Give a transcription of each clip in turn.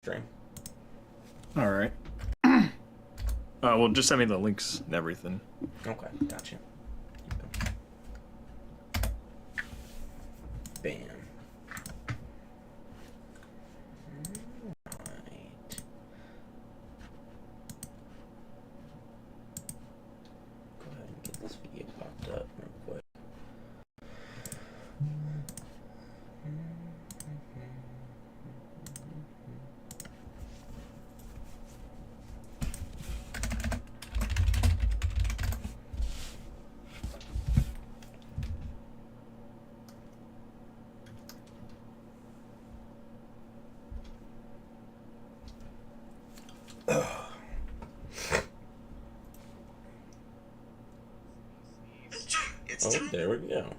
stream. All right. Well, just send me the links and everything. Okay, gotcha. Bam. Right. Go ahead and get this video popped up real quick. Oh, there we go.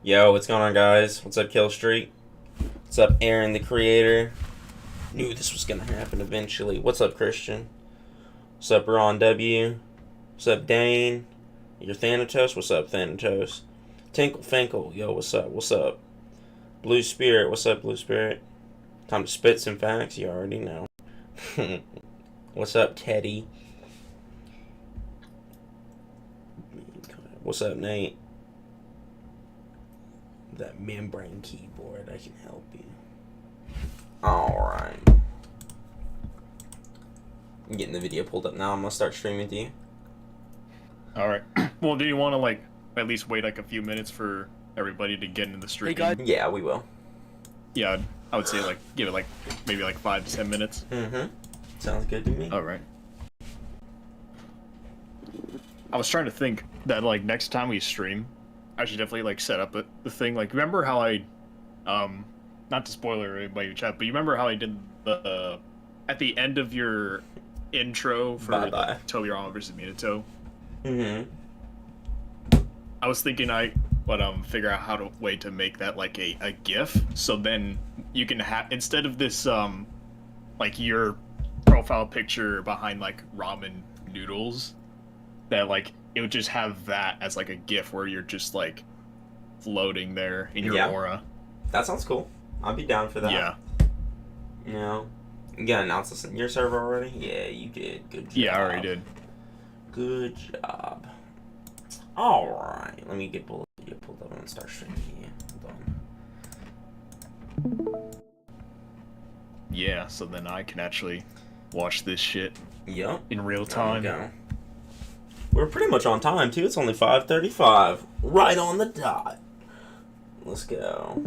Yo, what's going on, guys? What's up, Kill Street? What's up, Aaron, the creator? Knew this was gonna happen eventually. What's up, Christian? What's up, Ron W? What's up, Dane? Your Thanatos? What's up, Thanatos? Tinkle Finkle, yo, what's up? What's up? Blue Spirit, what's up, Blue Spirit? Time to spit some facts, you already know. What's up, Teddy? What's up, Nate? That membrane keyboard, I can help you. Alright. I'm getting the video pulled up now. I'm gonna start streaming to you. All right. Well, do you want to like at least wait like a few minutes for everybody to get into the stream? Hey, guys. Yeah, we will. Yeah, I would say like give it like maybe like 5 to 10 minutes. Mm-hmm. Sounds good to me. All right. I was trying to think that like next time we stream, I should definitely like set up the thing. Like, remember how I, not to spoiler anybody in chat, but you remember how I did the at the end of your intro for Tobirama versus Minato? Mm-hmm. I was thinking I would figure out how to way to make that like a GIF, so then you can have instead of this like your profile picture behind like ramen noodles, that like it would just have that as like a GIF where you're just like floating there in your aura. That sounds cool. I'll be down for that. Yeah. You know, you gotta announce this in your server already? Yeah, you did. Good job. Yeah, I already did. Good job. Alright, let me get the video pulled up and start streaming here. Hold on. Yeah, so then I can actually watch this shit Yep. in real time. There we go. We're pretty much on time, too. It's only 5:35. Right on the dot. Let's go.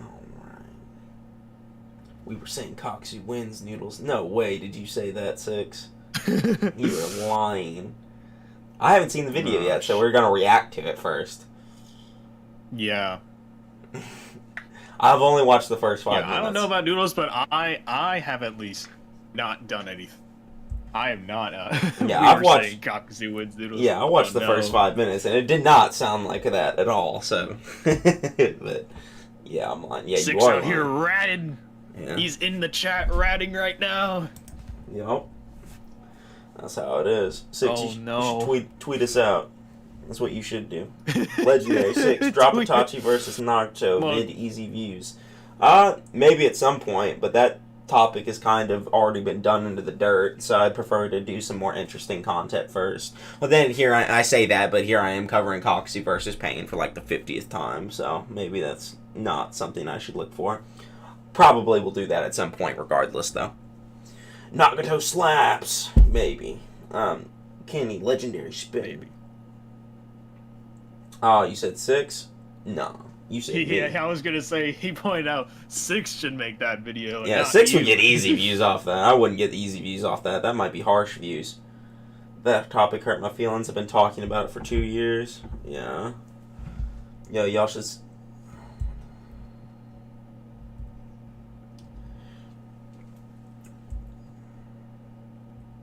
Alright. We were saying Kakuzu wins, Noodles. No way did you say that, Six. You were lying. I haven't seen the video yet, so we're going to react to it first. Yeah. I've only watched the first 5 minutes. I don't know about Noodles, but I have at least not done anything. I am not. Yeah, I've watched Kakuzu wins Noodles. Yeah, I watched the first 5 minutes, and it did not sound like that at all. So, but yeah, I'm lying. Yeah, Six you are out here ratting. Yeah. He's in the chat ratting right now. Yep. That's how it is. Six, Oh, you no. should tweet us out. That's what you should do. Legendary 6, drop Itachi versus Naruto, mid easy views. Maybe at some point, but that topic has kind of already been done into the dirt, so I'd prefer to do some more interesting content first. But then here I say that, but here I am covering Kakuzu versus Pain for like the 50th time, so maybe that's not something I should look for. Probably will do that at some point regardless, though. Nagato slaps, maybe. Kenny, legendary spin. Maybe. Oh, you said 6? No. You said Yeah, I was gonna say he pointed out 6 should make that video. Yeah, not 6 you. would get easy views off that. I wouldn't get the easy views off that. That might be harsh views. That topic hurt my feelings. I've been talking about it for 2 years. Yeah. Yo, y'all should...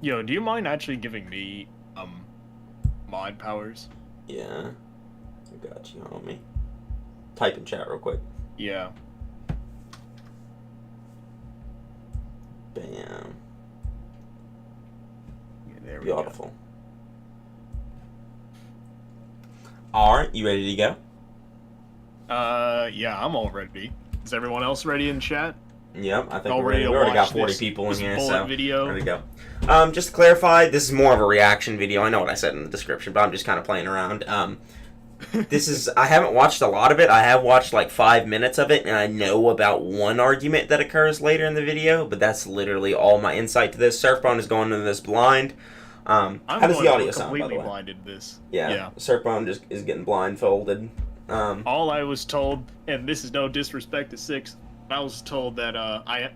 Yo, do you mind actually giving me mod powers? Yeah. I got you, homie. Type in chat real quick. Yeah. Bam. Yeah, there we Beautiful. Alright, you ready to go? Yeah, I'm all ready. Is everyone else ready in chat? Yep, I think All we're ready ready. to We already got watch 40 this- people in this here, bullet so video? there we go. Just to clarify, this is more of a reaction video. I know what I said in the description, but I'm just kind of playing around. I haven't watched a lot of it. I have watched like 5 minutes of it, and I know about one argument that occurs later in the video, but that's literally all my insight to this. Surfbone is going into this blind. How does the audio sound, by the completely way? blinded this. Yeah. Surfbone just is getting blindfolded. All I was told, and this is no disrespect to Six, I was told that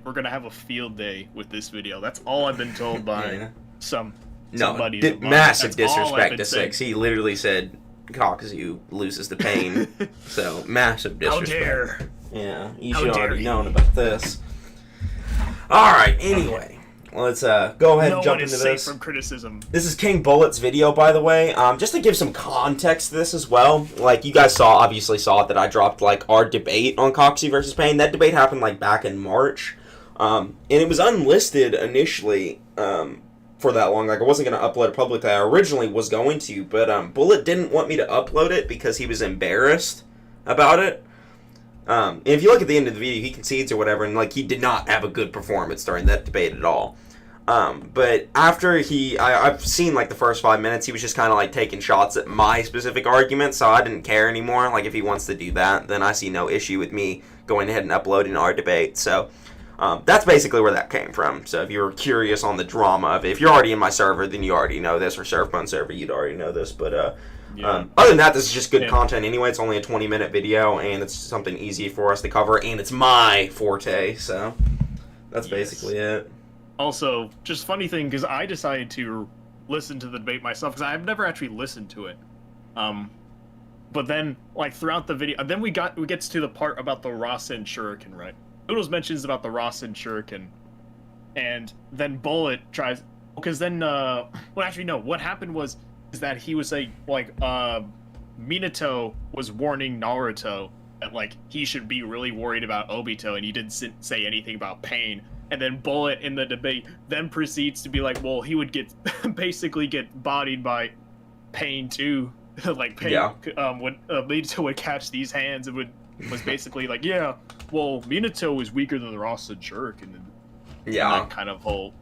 we're gonna have a field day with this video. That's all I've been told by somebody. Massive disrespect to Six. He literally said Kakuzu loses the pain. So massive disrespect. How dare? Yeah, you should have already known about this. All right. Anyway. Let's go ahead and jump into this. From criticism. This is King Bullet's video, by the way. Just to give some context to this as well. Like, you guys obviously saw it, that I dropped, like, our debate on Kakuzu versus Pain. That debate happened, like, back in March. And it was unlisted initially for that long. Like, I wasn't going to upload it publicly. I originally was going to, but Bullet didn't want me to upload it because he was embarrassed about it. And if you look at the end of the video, he concedes or whatever, and, like, he did not have a good performance during that debate at all. But after I've seen like the first 5 minutes, he was just kind of like taking shots at my specific argument, so I didn't care anymore. Like, if he wants to do that, then I see no issue with me going ahead and uploading our debate. So that's basically where that came from. So if you're curious on the drama of it, if you're already in my server, then you already know this, or Surfbone server, you'd already know this. But other than that, this is just good content anyway. It's only a 20-minute video, and it's something easy for us to cover, and it's my forte, so that's basically it. Also, just funny thing, because I decided to listen to the debate myself, because I've never actually listened to it. But then, like, throughout the video, then we gets to the part about the Rasenshuriken, right? Noodles mentions about the Rasenshuriken, and then Bullet tries, because then, well, actually, no, what happened is that he was saying, like, Minato was warning Naruto that, like, he should be really worried about Obito, and he didn't say anything about Pain. And then Bullet in the debate then proceeds to be like, well, he would basically get bodied by Pain too. Like, Pain, Minato would catch these hands and was basically like, yeah, well, Minato is weaker than the Rasenshuriken. Yeah. That kind of whole...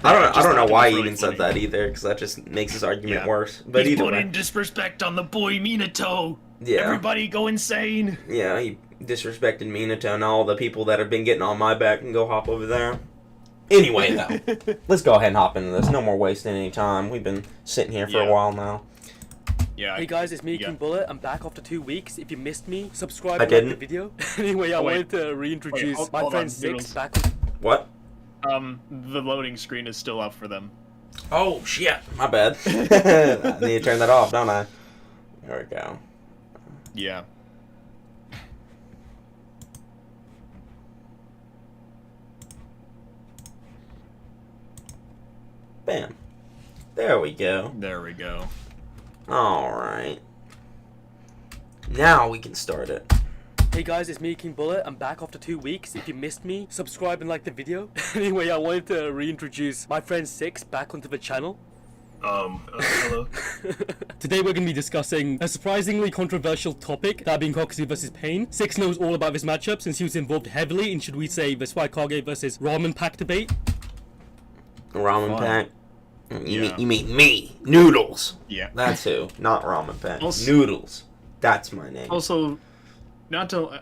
I don't know why he even said that either, because that just makes his argument worse. But he's either way. putting disrespect on the boy Minato. Yeah. Everybody go insane. Yeah, he disrespected Minato, and all the people that have been getting on my back can go hop over there. Anyway, though, let's go ahead and hop into this. No more wasting any time. We've been sitting here for a while now. Yeah. Hey guys, it's me, King Bullet. I'm back after 2 weeks. If you missed me, subscribe I and like didn't. the video. Anyway, I wanted to reintroduce my friend Six back. What? The loading screen is still up for them. Oh, shit. My bad. I need to turn that off, don't I? There we go. Yeah. Bam. There we go. There we go. Alright. Now we can start it. Hey guys, it's me, King Bullet. I'm back after 2 weeks. If you missed me, subscribe and like the video. Anyway, I wanted to reintroduce my friend Six back onto the channel. Hello. Today we're going to be discussing a surprisingly controversial topic, that being Kakuzu versus Pain. Six knows all about this matchup since he was involved heavily in, should we say, the Suikage versus Ramen Pack debate. Ramen Pack? You mean me? Noodles. Yeah. That's who. Not Ramen Pack. Also, Noodles. That's my name. Also, not to...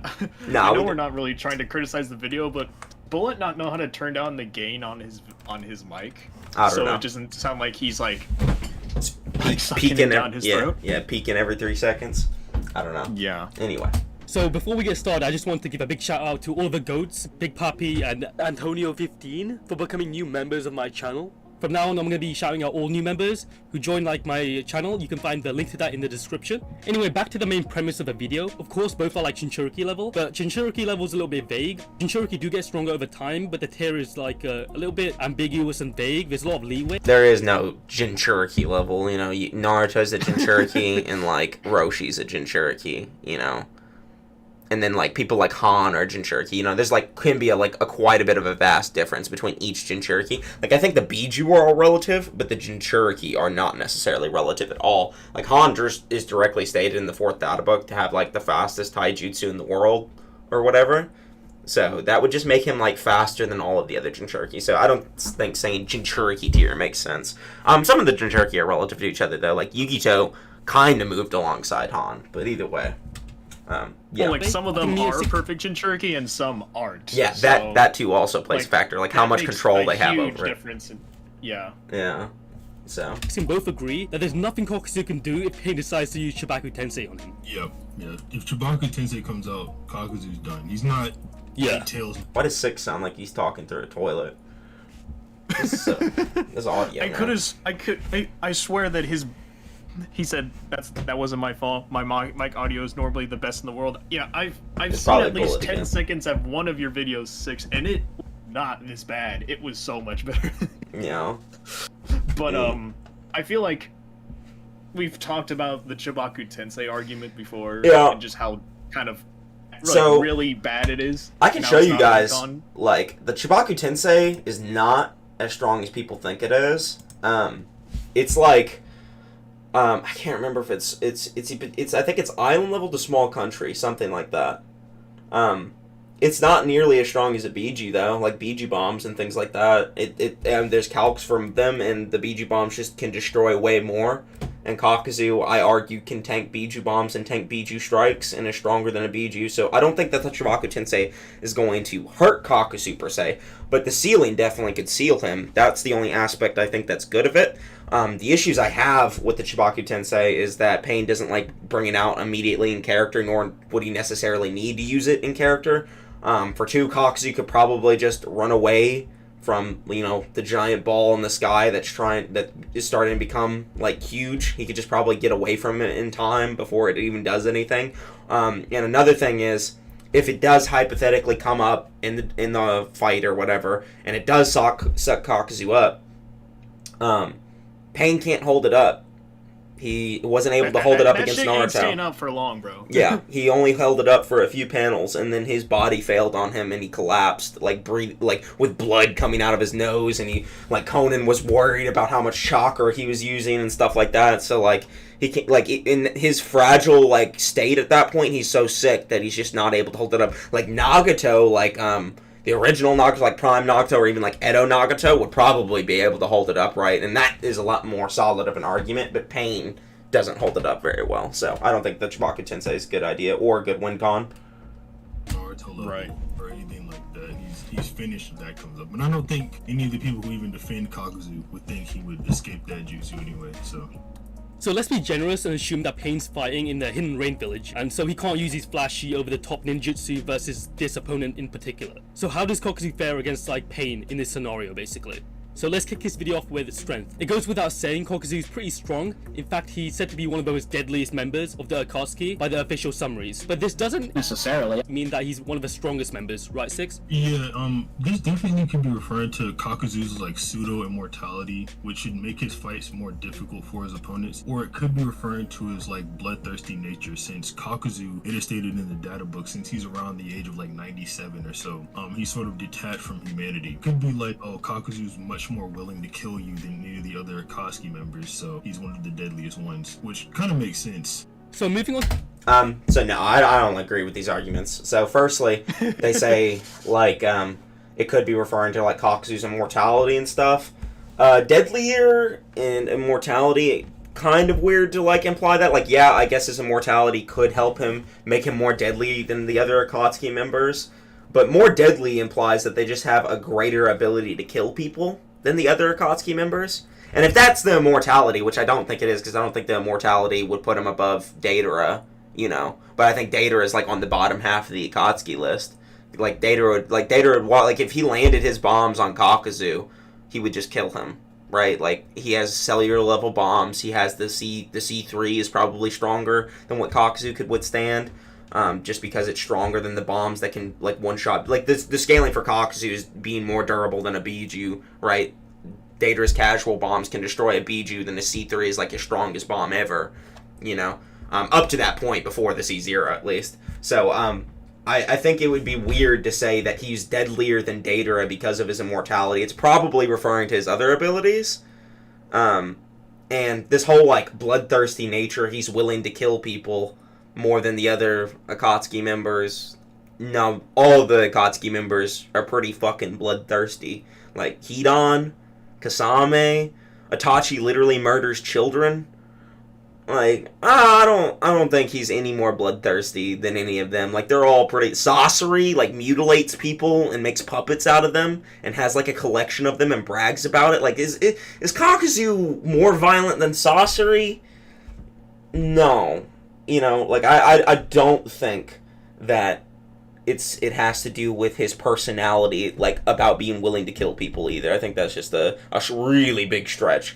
No, I know we're not really trying to criticize the video, but Bullet not know how to turn down the gain on his mic. I don't know. So it doesn't sound like he's like peeking down his throat. Yeah, peeking every 3 seconds. I don't know. Yeah. Anyway. So before we get started, I just want to give a big shout out to all the goats, Big Papi and Antonio15 for becoming new members of my channel. From now on, I'm going to be shouting out all new members who join my channel. You can find the link to that in the description. Anyway, back to the main premise of the video. Of course, both are like Jinchuriki level, but Jinchuriki level is a little bit vague. Jinchuriki do get stronger over time, but the tier is like a little bit ambiguous and vague. There's a lot of leeway. There is no Jinchuriki level, you know. Naruto's a Jinchuriki and like Roshi's a Jinchuriki, you know. and then like people like Han or Jinchuriki, you know, there's like can be a quite a bit of a vast difference between each Jinchuriki. Like I think the Biju are all relative, but the Jinchuriki are not necessarily relative at all. Like Han is directly stated in the 4th data book to have like the fastest taijutsu in the world or whatever. So that would just make him like faster than all of the other Jinchuriki. So I don't think saying Jinchuriki tier makes sense. Some of the Jinchuriki are relative to each other though. Like Yugito kind of moved alongside Han, but either way. Yeah. Well, like some of them are perfect Jinchuriki and some aren't. Yeah, so, that too also plays like, a factor, like how much control they have over it. Yeah. Yeah. So. We can both agree that there's nothing Kakuzu can do if Pain decides to use Chibaku Tensei on him. Yeah. If Chibaku Tensei comes out, Kakuzu's done. He's not. Yeah. Tails. Why does 6 sound like he's talking through a toilet? This audio. I swear that he said that wasn't my fault. My mic audio is normally the best in the world. Yeah, I've seen at least 10 seconds of one of your videos, 6, and it not this bad. It was so much better. Yeah. But I feel like we've talked about the Chibaku Tensei argument before. Yeah. And just how kind of really bad it is. I can show you guys, like, the Chibaku Tensei is not as strong as people think it is. It's like, I can't remember if it's I think it's island level to small country, something like that. It's not nearly as strong as a Biju though, like Biju bombs and things like that. There's calcs from them, and the Biju bombs just can destroy way more. And Kakuzu, I argue, can tank Biju bombs and tank Biju strikes and is stronger than a Biju. So I don't think that the Chibaku Tensei is going to hurt Kakuzu per se, but the sealing definitely could seal him. That's the only aspect I think that's good of it. The issues I have with the Chibaku Tensei is that Pain doesn't like bring it out immediately in character, nor would he necessarily need to use it in character. For 2, Kakuzu could probably just run away from, you know, the giant ball in the sky that is starting to become like huge. He could just probably get away from it in time before it even does anything. And another thing is, if it does hypothetically come up in the fight or whatever, and it does suck Kakuzu up, Pain can't hold it up. He wasn't able to hold it up against Naruto. That shit ain't staying up for long, bro. Yeah, he only held it up for a few panels, and then his body failed on him, and he collapsed, like with blood coming out of his nose, and Conan was worried about how much chakra he was using and stuff like that. So like he can, like in his fragile like state at that point, he's so sick that he's just not able to hold it up. Like Nagato, the original Nagato, like Prime Nagato, or even like Edo Nagato, would probably be able to hold it up, right? And that is a lot more solid of an argument, but Pain doesn't hold it up very well. So I don't think the Chibaku Tensei is a good idea or a good win con. Naruto level or anything like that. He's finished if that comes up. But I don't think any of the people who even defend Kakuzu would think he would escape that jutsu anyway, So let's be generous and assume that Pain's fighting in the Hidden Rain village, and so he can't use his flashy over-the-top ninjutsu versus this opponent in particular. So how does Kakuzu fare against like Pain in this scenario, basically? So let's kick this video off with strength. It goes without saying Kakuzu is pretty strong. In fact, he's said to be one of the most deadliest members of the Akatsuki by the official summaries. But this doesn't necessarily mean that he's one of the strongest members, right, Six? Yeah, this definitely can be referred to Kakuzu's like pseudo-immortality, which should make his fights more difficult for his opponents. Or it could be referring to his like bloodthirsty nature, since Kakuzu, it is stated in the data book, since he's around the age of like 97 or so, he's sort of detached from humanity. Could be like, oh, Kakuzu's much more willing to kill you than any of the other Akatsuki members, so he's one of the deadliest ones, which kind of makes sense. So moving on. So no, I don't agree with these arguments. So firstly, they say it could be referring to like Kakuzu's immortality and stuff. Deadlier and immortality, kind of weird to like imply that. Like, yeah, I guess his immortality could help him make him more deadly than the other Akatsuki members, but more deadly implies that they just have a greater ability to kill people than the other Akatsuki members. And if that's the immortality, which I don't think it is, because I don't think the immortality would put him above Deidara, you know. But I think Deidara is like on the bottom half of the Akatsuki list. Deidara would, if he landed his bombs on Kakuzu, he would just kill him, right? Like, he has cellular level bombs. He has the C3 is probably stronger than what Kakuzu could withstand. Just because it's stronger than the bombs that can, like, one-shot. Like, the scaling for Kakuzu is being more durable than a Biju, right? Deidara's casual bombs can destroy a Biju, then the C3 is, like, his strongest bomb ever, you know? Up to that point, before the C0, at least. So, I think it would be weird to say that he's deadlier than Deidara because of his immortality. It's probably referring to his other abilities. And this whole, like, bloodthirsty nature, he's willing to kill people more than the other Akatsuki members. No, all the Akatsuki members are pretty fucking bloodthirsty. Like, Hidan, Kasame, Itachi literally murders children. Like, I don't think he's any more bloodthirsty than any of them. Like, they're all pretty... Sasori, like, mutilates people and makes puppets out of them and has, like, a collection of them and brags about it. Like, is Kakuzu more violent than Sasori? No. You know, like, I don't think that it has to do with his personality, like, about being willing to kill people either. I think that's just a really big stretch.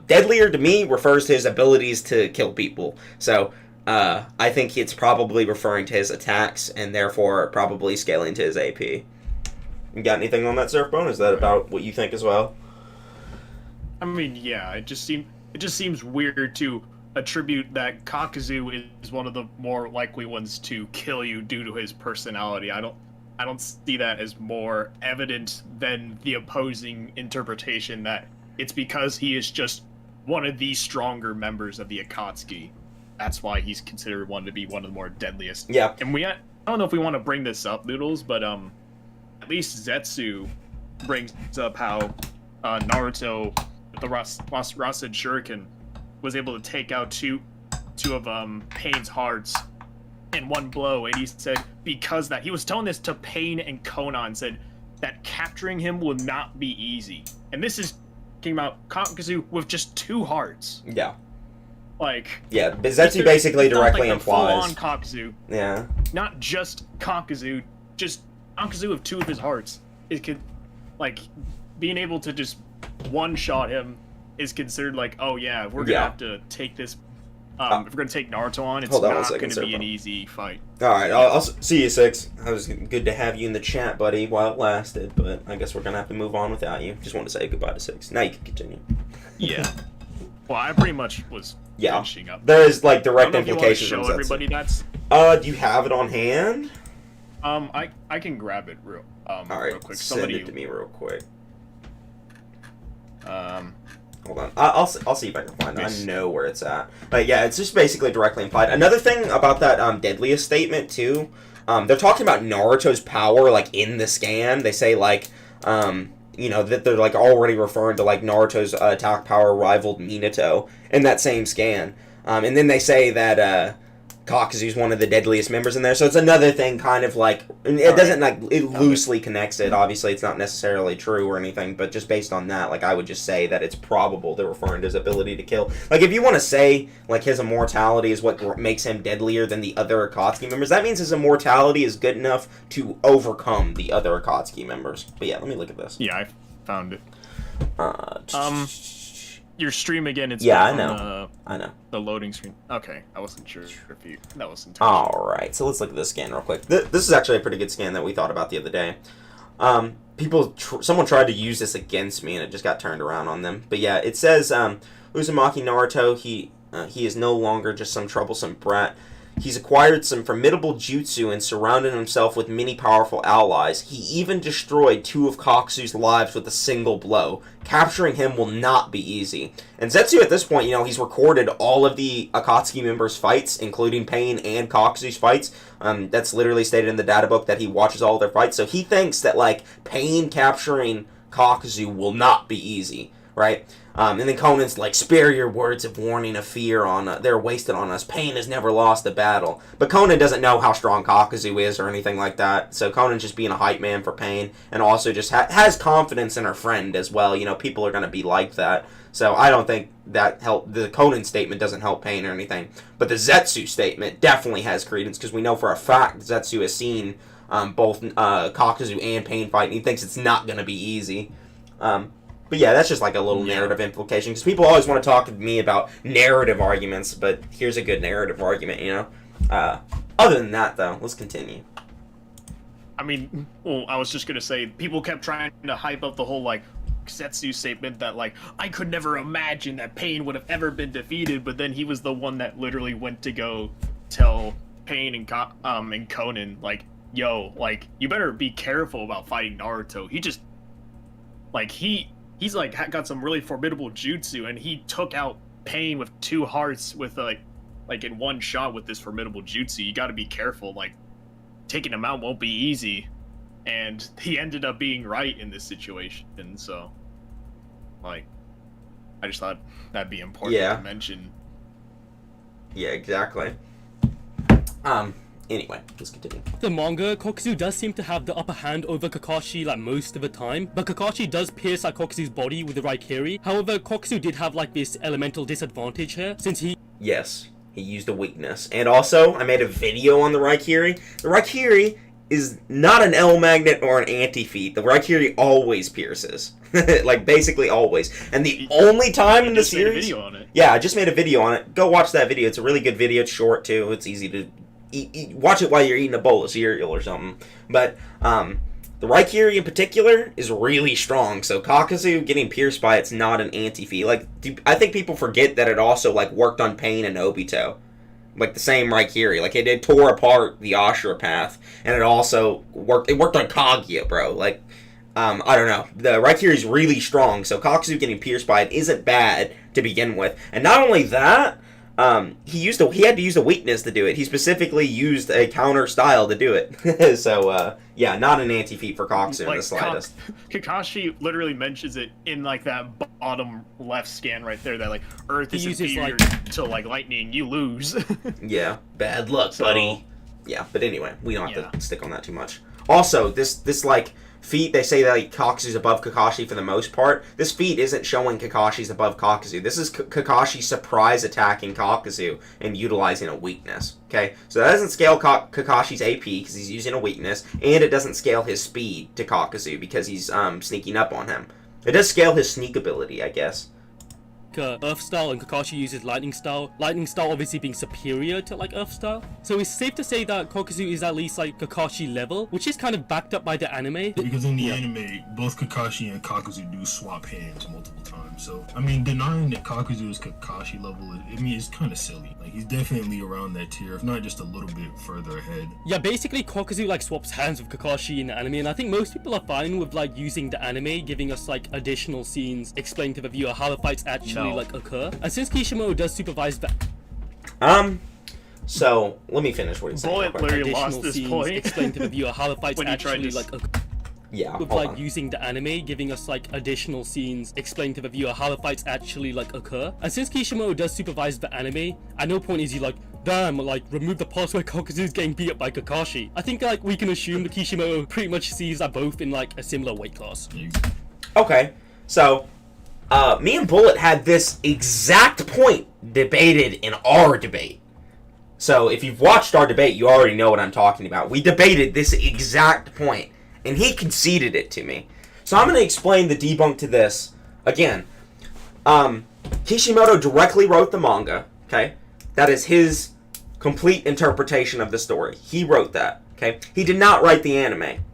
Deadlier to me refers to his abilities to kill people. So, I think it's probably referring to his attacks and therefore probably scaling to his AP. You got anything on that, Surfbone? Is that about what you think as well? I mean, yeah, it just seems weird to attribute that Kakuzu is one of the more likely ones to kill you due to his personality. I don't see that as more evident than the opposing interpretation that it's because he is just one of the stronger members of the Akatsuki. That's why he's considered one to be one of the more deadliest. Yeah. And I don't know if we want to bring this up, Noodles, but at least Zetsu brings up how Naruto, with the Rasenshuriken, was able to take out two of Pain's hearts in one blow, and he said because that he was telling this to Pain and Konan, said that capturing him will not be easy. And this is talking about Kakuzu with just 2 hearts. Yeah. Like, yeah, Zetsu basically directly like implies. Full-on Kakuzu. Yeah. Not just Kakuzu, just Kakuzu with 2 of his hearts. It could, like, being able to just one-shot him is considered like, oh yeah, we're gonna have to take this. If we're gonna take Naruto on, it's not gonna be an easy fight. All right, I'll see you, Six. It was good to have you in the chat, buddy, while it lasted. But I guess we're gonna have to move on without you. Just want to say goodbye to Six. Now you can continue. Yeah. Well, I pretty much was finishing up. There is like direct implications. Show everybody that's. Do you have it on hand? I can grab it real. All right, real quick. Send it to me real quick. Hold on. I'll see if I can find it. I know where it's at. But yeah, it's just basically directly implied. Another thing about that deadliest statement, too, they're talking about Naruto's power, like, in the scan. They say, like, you know, that they're, like, already referring to, like, Naruto's attack power rivaled Minato in that same scan. And then they say that, Kakuzu's one of the deadliest members in there, so it's another thing kind of like, it doesn't like, it loosely connects it, obviously it's not necessarily true or anything, but just based on that, like, I would just say that it's probable they're referring to his ability to kill. Like, if you want to say, like, his immortality is what makes him deadlier than the other Akatsuki members, that means his immortality is good enough to overcome the other Akatsuki members. But yeah, let me look at this. Yeah, I found it. Your stream again, it's I know. The loading screen. Okay, I wasn't sure if that was intentional. Alright, so let's look at this scan real quick. This is actually a pretty good scan that we thought about the other day. Someone tried to use this against me and it just got turned around on them. But yeah, it says, Uzumaki Naruto, he is no longer just some troublesome brat. He's acquired some formidable jutsu and surrounded himself with many powerful allies. He even destroyed 2 of Kakuzu's lives with a single blow. Capturing him will not be easy. And Zetsu at this point, you know, he's recorded all of the Akatsuki members' fights, including Pain and Kakuzu's fights. That's literally stated in the data book that he watches all of their fights. So he thinks that, like, Pain capturing Kakuzu will not be easy, right? And then Conan's like, spare your words of warning of fear on they're wasted on us. Pain has never lost a battle. But Conan doesn't know how strong Kakuzu is or anything like that. So Conan's just being a hype man for Pain. And also just has confidence in her friend as well. You know, people are going to be like that. So I don't think that the Conan statement doesn't help Pain or anything. But the Zetsu statement definitely has credence. Because we know for a fact Zetsu has seen both Kakuzu and Pain fight. And he thinks it's not going to be easy. But yeah, that's just like a little narrative implication, because people always want to talk to me about narrative arguments, but here's a good narrative argument, you know? Other than that, though, let's continue. I mean, well, I was just going to say, people kept trying to hype up the whole, like, Zetsu statement that, like, I could never imagine that Pain would have ever been defeated, but then he was the one that literally went to go tell Pain and Conan, like, yo, like, you better be careful about fighting Naruto. He just, like, he's like got some really formidable jutsu, and he took out Pain with 2 hearts with like in one shot with this formidable jutsu. You got to be careful. Like, taking him out won't be easy, and he ended up being right in this situation. And so, like, I just thought that'd be important to mention. Yeah, exactly. Anyway, let's continue. The manga, Kakuzu does seem to have the upper hand over Kakashi like most of the time, but Kakashi does pierce like Kakuzu's body with the Raikiri. However, Kakuzu did have like this elemental disadvantage here, since he... Yes, he used a weakness. And also, I made a video on the Raikiri. The Raikiri is not an L magnet or an anti-feat. The Raikiri always pierces. Like, basically always. And the only time in the series... Made a video on it. Yeah, I just made a video on it. Go watch that video. It's a really good video. It's short, too. It's easy to... watch it while you're eating a bowl of cereal or something. But the Raikiri in particular is really strong. So Kakuzu getting pierced by it's not an anti-feat. Like, I think people forget that it also like worked on Pain and Obito. Like the same Raikiri. Like it tore apart the Ashura path, and it also worked. It worked on Kaguya, bro. Like I don't know. The Raikiri is really strong. So Kakuzu getting pierced by it isn't bad to begin with. And not only that. He had to use a weakness to do it. He specifically used a counter style to do it. So, yeah, not an anti-feat for Kakuzu in the slightest. Kakashi literally mentions it in, like, that bottom left scan right there, that, like, Earth is inferior to, like, lightning, you lose. Yeah, bad luck, buddy. Yeah, but anyway, we don't have to stick on that too much. Also, this like, feat, they say that like, Kakuzu's above Kakashi for the most part. This feat isn't showing Kakashi's above Kakuzu. This is Kakashi surprise attacking Kakuzu and utilizing a weakness. Okay? So that doesn't scale Kakashi's AP because he's using a weakness, and it doesn't scale his speed to Kakuzu because he's sneaking up on him. It does scale his sneak ability, I guess. Earth style, and Kakashi uses lightning style. Lightning style obviously being superior to like Earth style. So it's safe to say that Kakuzu is at least like Kakashi level, which is kind of backed up by the anime. Because in the anime, both Kakashi and Kakuzu do swap hands multiple times. So I mean, denying that Kakuzu is Kakashi level, I mean, it's kind of silly. Like he's definitely around that tier, if not just a little bit further ahead. Yeah, basically Kakuzu like swaps hands with Kakashi in the anime, and I think most people are fine with like using the anime, giving us like additional scenes explaining to the viewer how the fights actually like occur. And since Kishimoto does supervise the so let me finish what he's saying. Bullet literally lost this point. Explain to the viewer how the fights when actually like occur. Yeah, with like using the anime, giving us like additional scenes explaining to the viewer how the fights actually like occur. And since Kishimoto does supervise the anime, at no point is he like, damn, like remove the parts where Kakuzu's getting beat up by Kakashi. I think like we can assume that Kishimoto pretty much sees that both in like a similar weight class. Okay, so me and Bullet had this exact point debated in our debate. So if you've watched our debate, you already know what I'm talking about. We debated this exact point, and he conceded it to me. So I'm going to explain the debunk to this again. Kishimoto directly wrote the manga, okay? That is his complete interpretation of the story. He wrote that, okay? He did not write the anime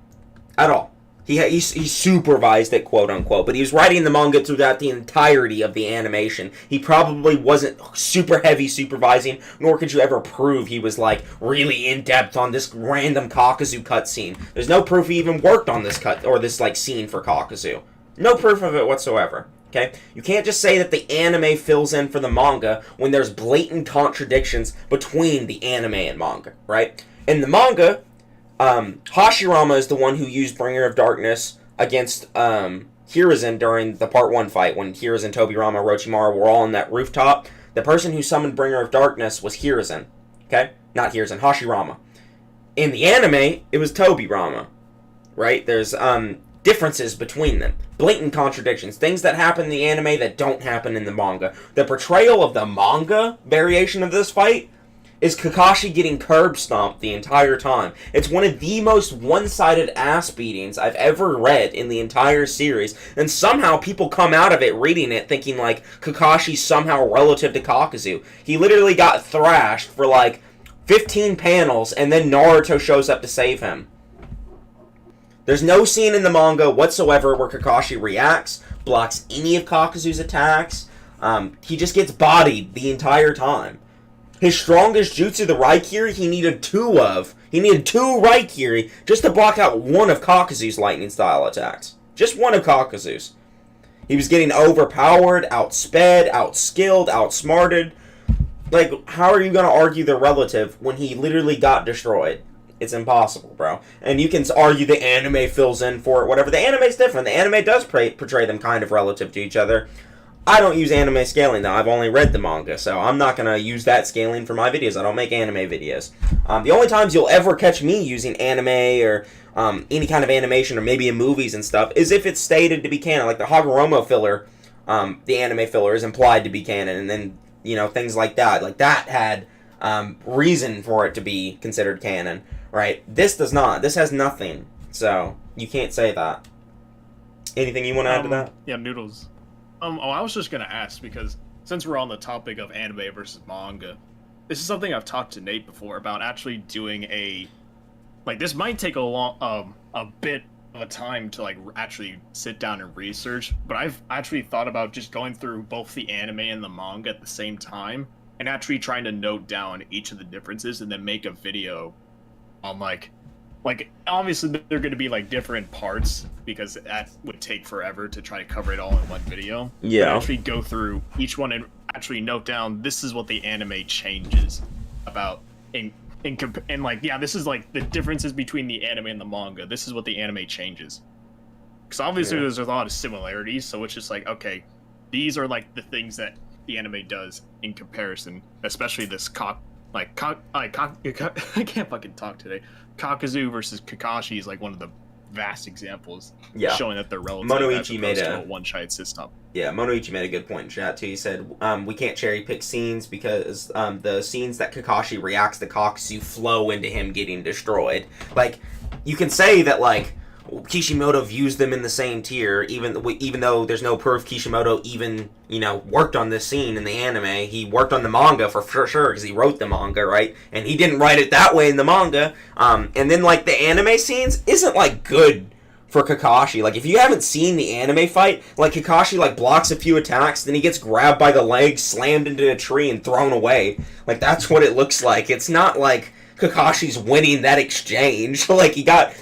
at all. He supervised it, quote unquote, but he was writing the manga throughout the entirety of the animation. He probably wasn't super heavy supervising, nor could you ever prove he was like really in depth on this random Kakuzu cutscene. There's no proof he even worked on this cut or this like scene for Kakuzu. No proof of it whatsoever. Okay, you can't just say that the anime fills in for the manga when there's blatant contradictions between the anime and manga, right? In the manga, Hashirama is the one who used Bringer of Darkness against Hiruzen during the Part 1 fight when Hiruzen, Tobirama, Orochimaru were all on that rooftop. The person who summoned Bringer of Darkness was Hiruzen. Okay? Not Hiruzen, Hashirama. In the anime, it was Tobirama. Right? There's differences between them. Blatant contradictions. Things that happen in the anime that don't happen in the manga. The portrayal of the manga variation of this fight is Kakashi getting curb stomped the entire time. It's one of the most one-sided ass beatings I've ever read in the entire series, and somehow people come out of it reading it thinking like Kakashi's somehow relative to Kakuzu. He literally got thrashed for like 15 panels, and then Naruto shows up to save him. There's no scene in the manga whatsoever where Kakashi reacts, blocks any of Kakuzu's attacks. He just gets bodied the entire time. His strongest jutsu, the Raikiri, he needed 2 of He needed 2 Raikiri just to block out one of Kakuzu's lightning style attacks. Just one of Kakuzu's. He was getting overpowered, outsped, outskilled, outsmarted. Like, how are you going to argue the relative when he literally got destroyed? It's impossible, bro. And you can argue the anime fills in for it, whatever. The anime's different. The anime does portray them kind of relative to each other. I don't use anime scaling, though. I've only read the manga, so I'm not going to use that scaling for my videos. I don't make anime videos. The only times you'll ever catch me using anime or any kind of animation or maybe in movies and stuff is if it's stated to be canon. Like the Hagoromo filler, the anime filler is implied to be canon, and then, you know, things like that. Like that had reason for it to be considered canon, right? This does not. This has nothing, so you can't say that. Anything you want to add to that? Yeah, Noodles. I was just gonna ask, because since we're on the topic of anime versus manga, this is something I've talked to Nate before about actually doing like, this might take a bit of a time to, like, actually sit down and research, but I've actually thought about just going through both the anime and the manga at the same time, and actually trying to note down each of the differences and then make a video on, like, obviously they're going to be, like, different parts, because that would take forever to try to cover it all in one video. Yeah. But actually go through each one and actually note down, this is what the anime changes about, and like, yeah, this is, like, the differences between the anime and the manga. This is what the anime changes. Because obviously there's a lot of similarities, so it's just like, okay, these are, like, the things that the anime does in comparison, especially this I can't fucking talk today. Kakuzu versus Kakashi is, like, one of the vast examples, showing that they're relative Monoichi made a one-shot system. Yeah, Monoichi made a good point in chat too. He said, we can't cherry pick scenes because the scenes that Kakashi reacts to Kakuzu flow into him getting destroyed. Like, you can say that, like, Kishimoto views them in the same tier, even though there's no proof Kishimoto even, you know, worked on this scene in the anime. He worked on the manga for sure, because he wrote the manga, right? And he didn't write it that way in the manga. And then, like, the anime scenes isn't, like, good for Kakashi. Like, if you haven't seen the anime fight, like, Kakashi, like, blocks a few attacks, then he gets grabbed by the leg, slammed into a tree, and thrown away. Like, that's what it looks like. It's not like Kakashi's winning that exchange. Like, he got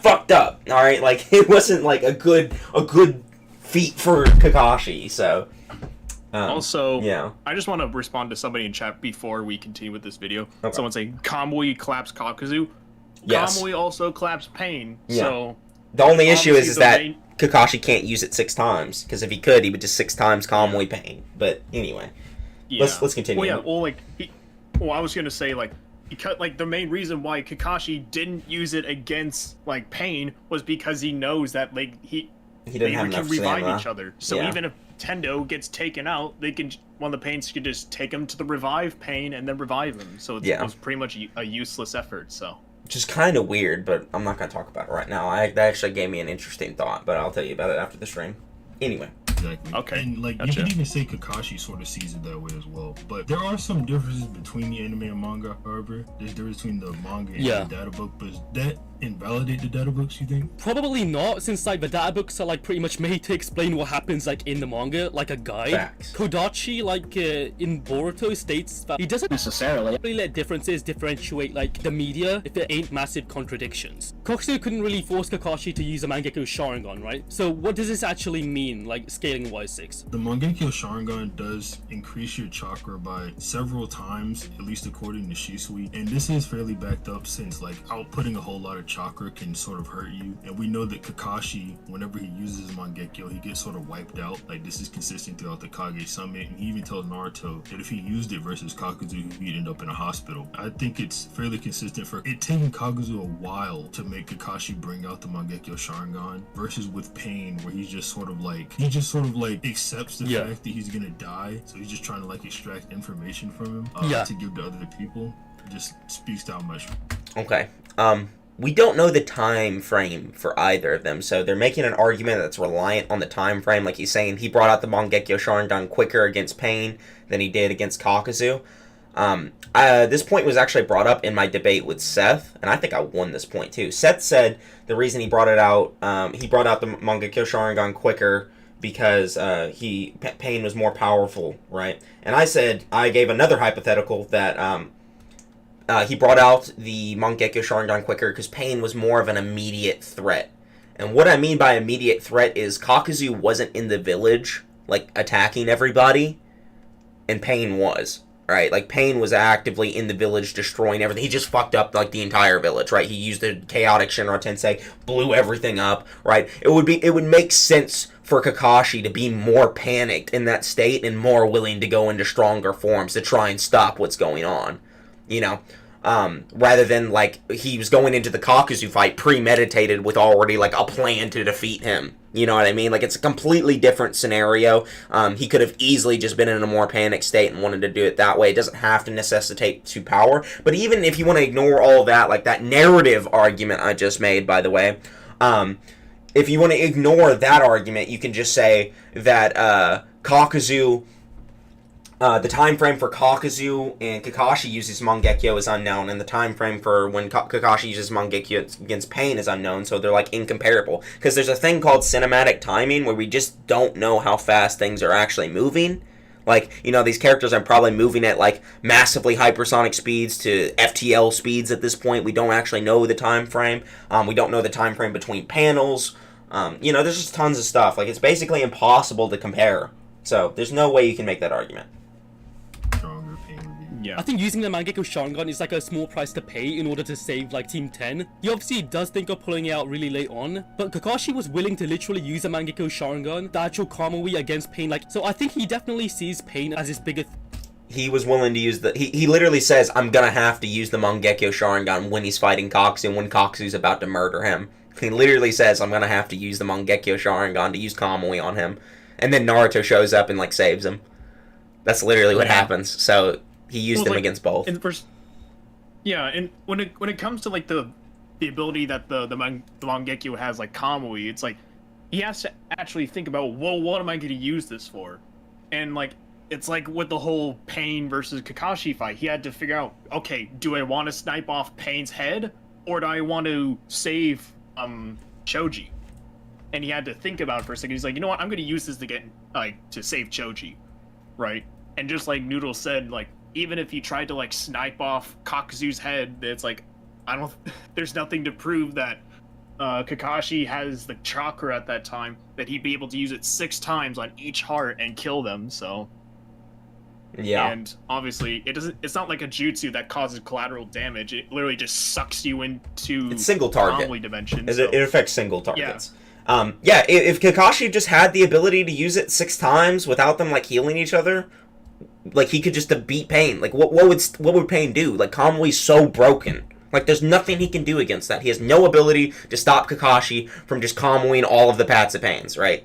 fucked up, all right? Like, it wasn't, like, a good feat for Kakashi, so... also, yeah. I just want to respond to somebody in chat before we continue with this video. Okay. Someone saying, Kamui claps Kakuzu. Yes. Kamui also claps Pain, Yeah. so... The only issue is that Kakashi can't use it 6 times, because if he could, he would just 6 times Kamui Pain. But, anyway. Yeah. Let's continue. Well, yeah, I was gonna say, like, because, like, the main reason why Kakashi didn't use it against, like, Pain was because he knows that, like, they can revive each other. So even if Tendo gets taken out, one of the Pains could just take him to the revive Pain and then revive him. So it was pretty much a useless effort, so... Which is kind of weird, but I'm not going to talk about it right now. That actually gave me an interesting thought, but I'll tell you about it after the stream. Anyway. Exactly. Okay. And, like, gotcha. You could even say Kakashi sort of sees it that way as well. But there are some differences between the anime and manga, however. There's difference between the manga and the data book, but does that invalidate the data books, you think? Probably not, since, like, the data books are, like, pretty much made to explain what happens, like, in the manga, like a guide. Facts. Kodachi, like, in Boruto states that he doesn't necessarily really let differences differentiate, like, the media if there ain't massive contradictions. Kakuzu couldn't really force Kakashi to use a Mangekyo Sharingan, right? So what does this actually mean, like, scaling-wise, 6? The Mangekyo Sharingan does increase your chakra by several times, at least according to Shisui, and this is fairly backed up since, like, outputting a whole lot of chakra can sort of hurt you, and we know that Kakashi, whenever he uses Mangekyo, he gets sort of wiped out. Like, this is consistent throughout the Kage Summit, and he even tells Naruto that if he used it versus Kakuzu, he'd end up in a hospital. I think it's fairly consistent for it taking Kakuzu a while to make Kakashi bring out the Mangekyo Sharingan, versus with Pain, where he just sort of like accepts the fact that he's gonna die, so he's just trying to, like, extract information from him to give to other people. It just speaks to how much. Okay. We don't know the time frame for either of them, so they're making an argument that's reliant on the time frame. Like, he's saying he brought out the Mangekyo Sharingan quicker against Pain than he did against Kakuzu. This point was actually brought up in my debate with Seth, and I think I won this point too. Seth said the reason he brought out the Mangekyo Sharingan quicker because Pain was more powerful, right? And I gave another hypothetical that he brought out the Mangekyo Sharingan quicker because Pain was more of an immediate threat. And what I mean by immediate threat is Kakuzu wasn't in the village, like, attacking everybody, and Pain was, right? Like, Pain was actively in the village destroying everything. He just fucked up, like, the entire village, right? He used the chaotic Shinra Tensei, blew everything up, right? It would make sense for Kakashi to be more panicked in that state and more willing to go into stronger forms to try and stop what's going on, you know? Rather than, like, he was going into the Kakuzu fight premeditated with already, like, a plan to defeat him. You know what I mean? Like, it's a completely different scenario. He could have easily just been in a more panicked state and wanted to do it that way. It doesn't have to necessitate to power. But even if you want to ignore all that, like, that narrative argument I just made, by the way, if you want to ignore that argument, you can just say that, Kakuzu... the time frame for Kakuzu and Kakashi uses Mangekyo is unknown, and the time frame for when Kakashi uses Mangekyo against Pain is unknown, so they're, like, incomparable. Because there's a thing called cinematic timing where we just don't know how fast things are actually moving. Like, you know, these characters are probably moving at, like, massively hypersonic speeds to FTL speeds at this point. We don't actually know the time frame. We don't know the time frame between panels. You know, there's just tons of stuff. Like, it's basically impossible to compare. So, there's no way you can make that argument. Yeah. I think using the Mangekyo Sharingan is like a small price to pay in order to save like Team 10. He obviously does think of pulling it out really late on, but Kakashi was willing to literally use the Mangekyo Sharingan, the actual Kamui against Pain, like, so I think he definitely sees Pain as his bigger... He was willing to use he literally says, I'm gonna have to use the Mangekyo Sharingan when he's fighting Kakuzu and when Kakuzu's about to murder him. He literally says, I'm gonna have to use the Mangekyo Sharingan to use Kamui on him. And then Naruto shows up and, like, saves him. That's literally what happens, so... He used them, like, against both. And when it comes to, like, the ability that the Mangekyo has, like, Kamui, it's like he has to actually think about, well, what am I going to use this for? And, like, it's like with the whole Pain versus Kakashi fight, he had to figure out, okay, do I want to snipe off Pain's head, or do I want to save Choji? And he had to think about it for a second. He's like, you know what, I'm going to use this to get, like, to save Choji, right? And just like Noodles said, like, even if he tried to, like, snipe off Kakuzu's head, it's like, there's nothing to prove that Kakashi has the chakra at that time, that he'd be able to use it 6 times on each heart and kill them, so... Yeah. And obviously, it's not like a jutsu that causes collateral damage, it literally just sucks you into... It's single target. Dimension, so. It affects single targets. Yeah. If Kakashi just had the ability to use it 6 times without them, like, healing each other... Like, he could just beat Pain. Like, what would Pain do? Like, Kamui's so broken. Like, there's nothing he can do against that. He has no ability to stop Kakashi from just Kamuiing all of the Pats of Pains, right?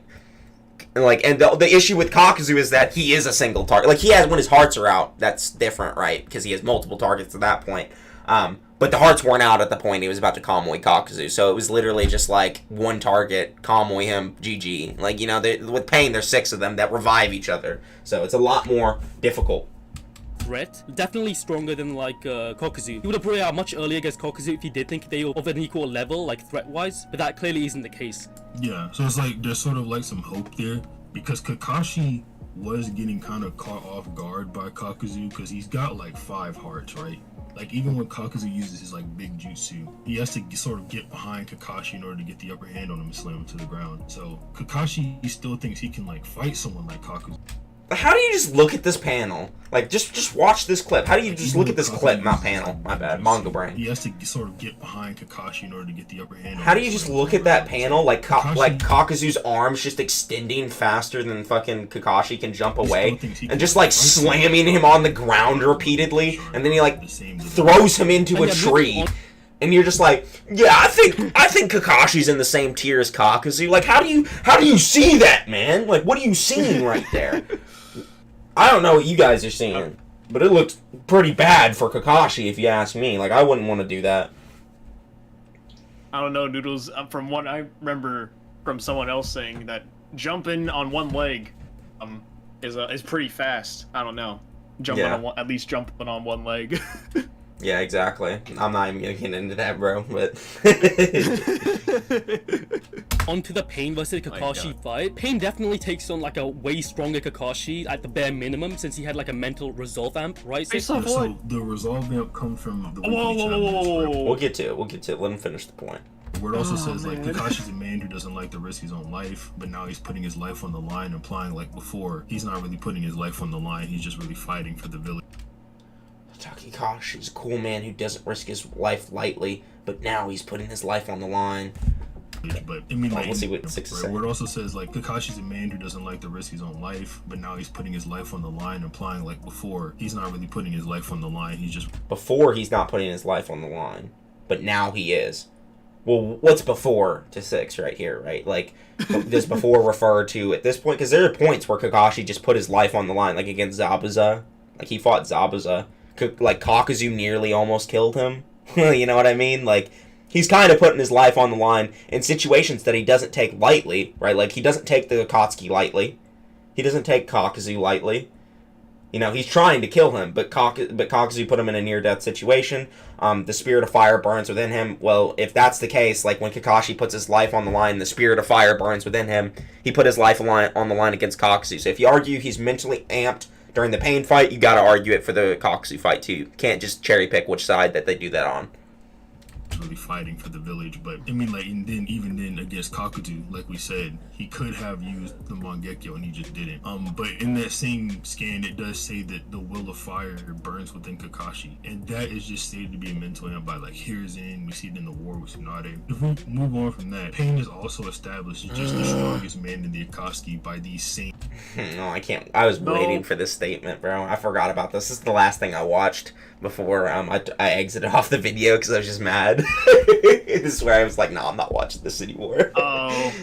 And, like, and the issue with Kakuzu is that he is a single target. Like, he has, when his hearts are out, that's different, right? Because he has multiple targets at that point. But the hearts weren't out at the point he was about to Kamui Kakuzu. So it was literally just, like, one target, Kamui him, GG. Like, you know, with Pain, there's 6 of them that revive each other. So it's a lot more difficult. Threat, definitely stronger than, like, Kakuzu. He would have brought it out much earlier against Kakuzu if he did think they were of an equal level, like, threat-wise. But that clearly isn't the case. Yeah, so it's like, there's sort of, like, some hope there. Because Kakashi was getting kind of caught off guard by Kakuzu, because he's got, like, 5 hearts, right? Like, even when Kakuzu uses his, like, big jutsu, he has to sort of get behind Kakashi in order to get the upper hand on him and slam him to the ground. So, Kakashi still thinks he can, like, fight someone like Kakuzu. How do you just look at this panel? Like, just watch this clip. How do you just look at this clip, not panel? My bad, manga brain. He has to sort of get behind Kakashi in order to get the upper hand. How do you just look at that panel, like Kakuzu's arms just extending faster than fucking Kakashi can jump away, and just, like, slamming him on the ground repeatedly, and then he, like, throws him into a tree. And you're just like, yeah, I think Kakashi's in the same tier as Kakuzu. Like, how do you see that, man? Like, what are you seeing right there? I don't know what you guys are seeing, but it looks pretty bad for Kakashi, if you ask me. Like, I wouldn't want to do that. I don't know, Noodles. From what I remember from someone else saying, that jumping on one leg is pretty fast. I don't know. At least jumping on one leg. Yeah, exactly. I'm not even gonna get into that, bro, but... onto the Pain versus Kakashi fight, Pain definitely takes on like a way stronger Kakashi at the bare minimum since he had like a mental resolve amp, right? So the resolve amp comes from the Whoa, weekly whoa, challenge, whoa, whoa, right? whoa. We'll get to it. Let him finish the point. Where it also says like Kakashi's a man who doesn't like to risk his own life, but now he's putting his life on the line, implying like before he's not really putting his life on the line, he's just really fighting for the village. Kakashi's a cool man who doesn't risk his life lightly, but now he's putting his life on the line. But I mean, like, we'll see what 6 is saying. Where it also says like Kakashi's a man who doesn't like to risk his own life, but now he's putting his life on the line, implying like before he's not really putting his life on the line, he's just Before he's not putting his life on the line, but now he is. Well, what's before to 6 right here, right? Like, does before refer to at this point? Because there are points where Kakashi just put his life on the line, like against Zabuza. Like, he fought Zabuza. Like, Kakuzu nearly almost killed him. You know what I mean? Like, he's kind of putting his life on the line in situations that he doesn't take lightly, right? Like, he doesn't take the Akatsuki lightly. He doesn't take Kakuzu lightly. You know, he's trying to kill him, but Kakuzu put him in a near-death situation. The spirit of fire burns within him. Well, if that's the case, like when Kakashi puts his life on the line, the spirit of fire burns within him. He put his life on the line against Kakuzu. So if you argue he's mentally amped during the Pain fight, you got to argue it for the Kakuzu fight too. You can't just cherry-pick which side that they do that on. really fighting for the village. But I mean, like, and then even then against Kakuzu, like we said, he could have used the Mangekyo and he just didn't. But in that same scan, it does say that the will of fire burns within Kakashi, and that is just stated to be a mental amp by like Hiruzen. We see it in the war with Tsunade. If we move on from that, Pain is also established as just the strongest man in the Akatsuki by these same. No, I can't. I was waiting for this statement, bro. I forgot about this. This is the last thing I watched before I exited off the video because I was just mad. This is where I was like, no, I'm not watching this anymore. Oh.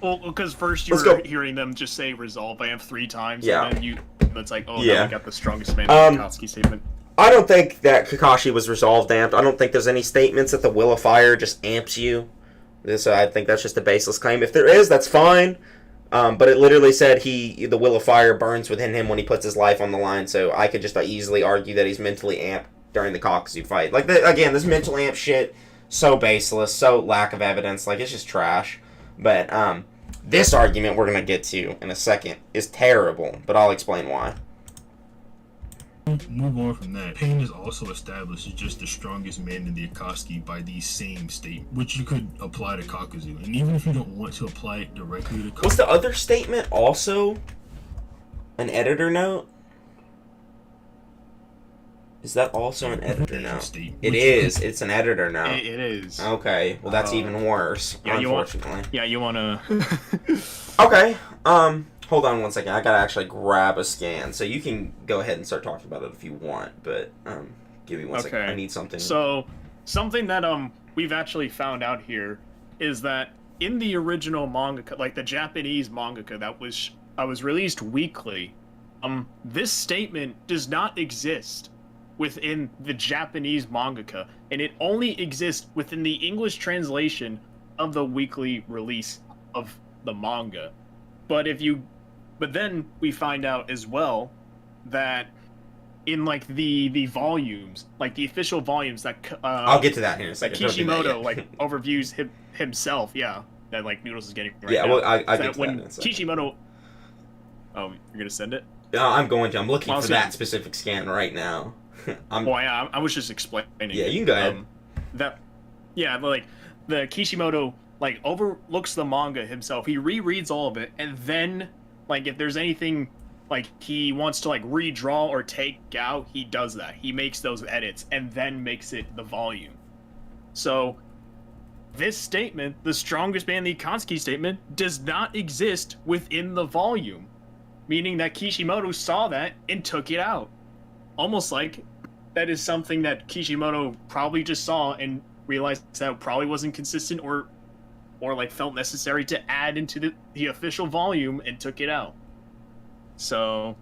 Well, because first you were hearing them just say resolve amp 3 times, yeah. And then it's like, oh, yeah. now we got the strongest man in the Akatsuki statement. I don't think that Kakashi was resolved amped. I don't think there's any statements that the will of fire just amps you. So I think that's just a baseless claim. If there is, that's fine. But it literally said the will of fire burns within him when he puts his life on the line. So I could just easily argue that he's mentally amped during the Kakuzu fight. Like, again, this mental amp shit, so baseless, so lack of evidence. Like, it's just trash. But this argument we're going to get to in a second is terrible. But I'll explain why. Move on from that. Pain is also established as just the strongest man in the Akatsuki by these same statements, which you could apply to Kakuzu. And even if you don't want to apply it directly to Kakuzu... Was the other statement also an editor note? Is that also an editor note? It is. It's an editor note. It is. Okay. Well, that's even worse, unfortunately. You want to... Okay. Hold on one second. I gotta actually grab a scan. So you can go ahead and start talking about it if you want, but give me one second. I need something. So, something that we've actually found out here is that in the original manga, like the Japanese mangaka that was released weekly, this statement does not exist within the Japanese mangaka, and it only exists within the English translation of the weekly release of the manga. But then we find out as well that in like the volumes, like the official volumes that I'll get to that in a second. That Kishimoto like overviews himself, yeah. That like Noodles is getting right now. Well, I get to when that in a second. Kishimoto. Oh, you're gonna send it? No, I'm going to. I'm looking for that specific scan right now. I was just explaining. Yeah, you can go ahead. Like the Kishimoto like overlooks the manga himself. He rereads all of it, and then like if there's anything like he wants to like redraw or take out, he does that. He makes those edits and then makes it the volume. So this statement, the strongest man in the Akatsuki statement, does not exist within the volume, meaning that Kishimoto saw that and took it out. Almost like that is something that Kishimoto probably just saw and realized that it probably wasn't consistent or like felt necessary to add into the official volume and took it out. So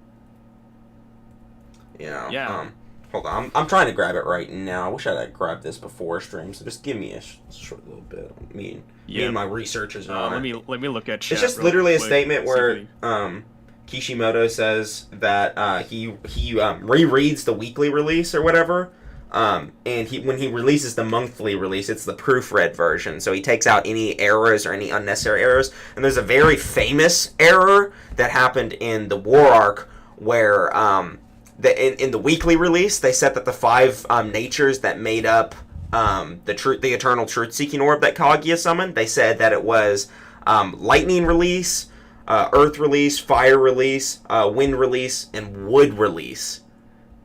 yeah. Hold on, I'm trying to grab it right now. I wish I'd grabbed this before stream, so just give me a short little bit. Me and my researchers on let me look at chat. It's just literally a statement where Kishimoto says that he rereads the weekly release or whatever, And when he releases the monthly release, it's the proofread version. So he takes out any errors or any unnecessary errors. And there's a very famous error that happened in the War Arc where in the weekly release, they said that the 5 natures that made up the eternal truth-seeking orb that Kaguya summoned, they said that it was lightning release, earth release, fire release, wind release, and wood release,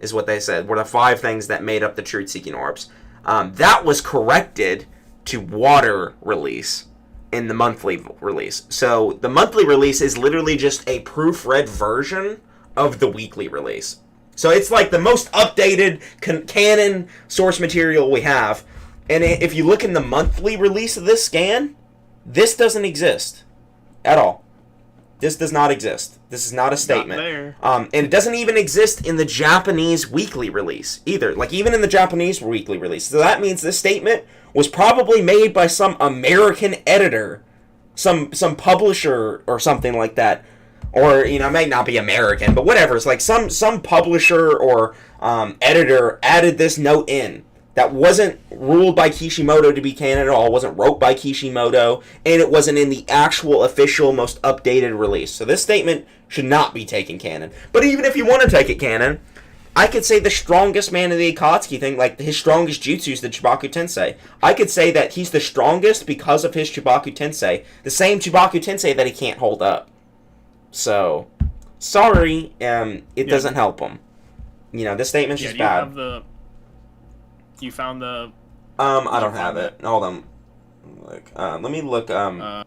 is what they said, were the 5 things that made up the truth-seeking orbs. That was corrected to water release in the monthly release. So the monthly release is literally just a proofread version of the weekly release. So it's like the most updated canon source material we have. And if you look in the monthly release of this scan, this doesn't exist at all. This does not exist. This is not a statement. Not there. And it doesn't even exist in the Japanese weekly release either. Like, even in the Japanese weekly release. So that means this statement was probably made by some American editor, some publisher or something like that. Or, it may not be American, but whatever. It's like some publisher or editor added this note in that wasn't ruled by Kishimoto to be canon at all, wasn't wrote by Kishimoto, and it wasn't in the actual official, most updated release. So this statement should not be taken canon. But even if you want to take it canon, I could say the strongest man in the Akatsuki thing, like his strongest jutsu is the Chibaku Tensei. I could say that he's the strongest because of his Chibaku Tensei, the same Chibaku Tensei that he can't hold up. So, sorry, it doesn't help him. This statement's just bad. You found the... I don't have it. Hold on. Let me look. I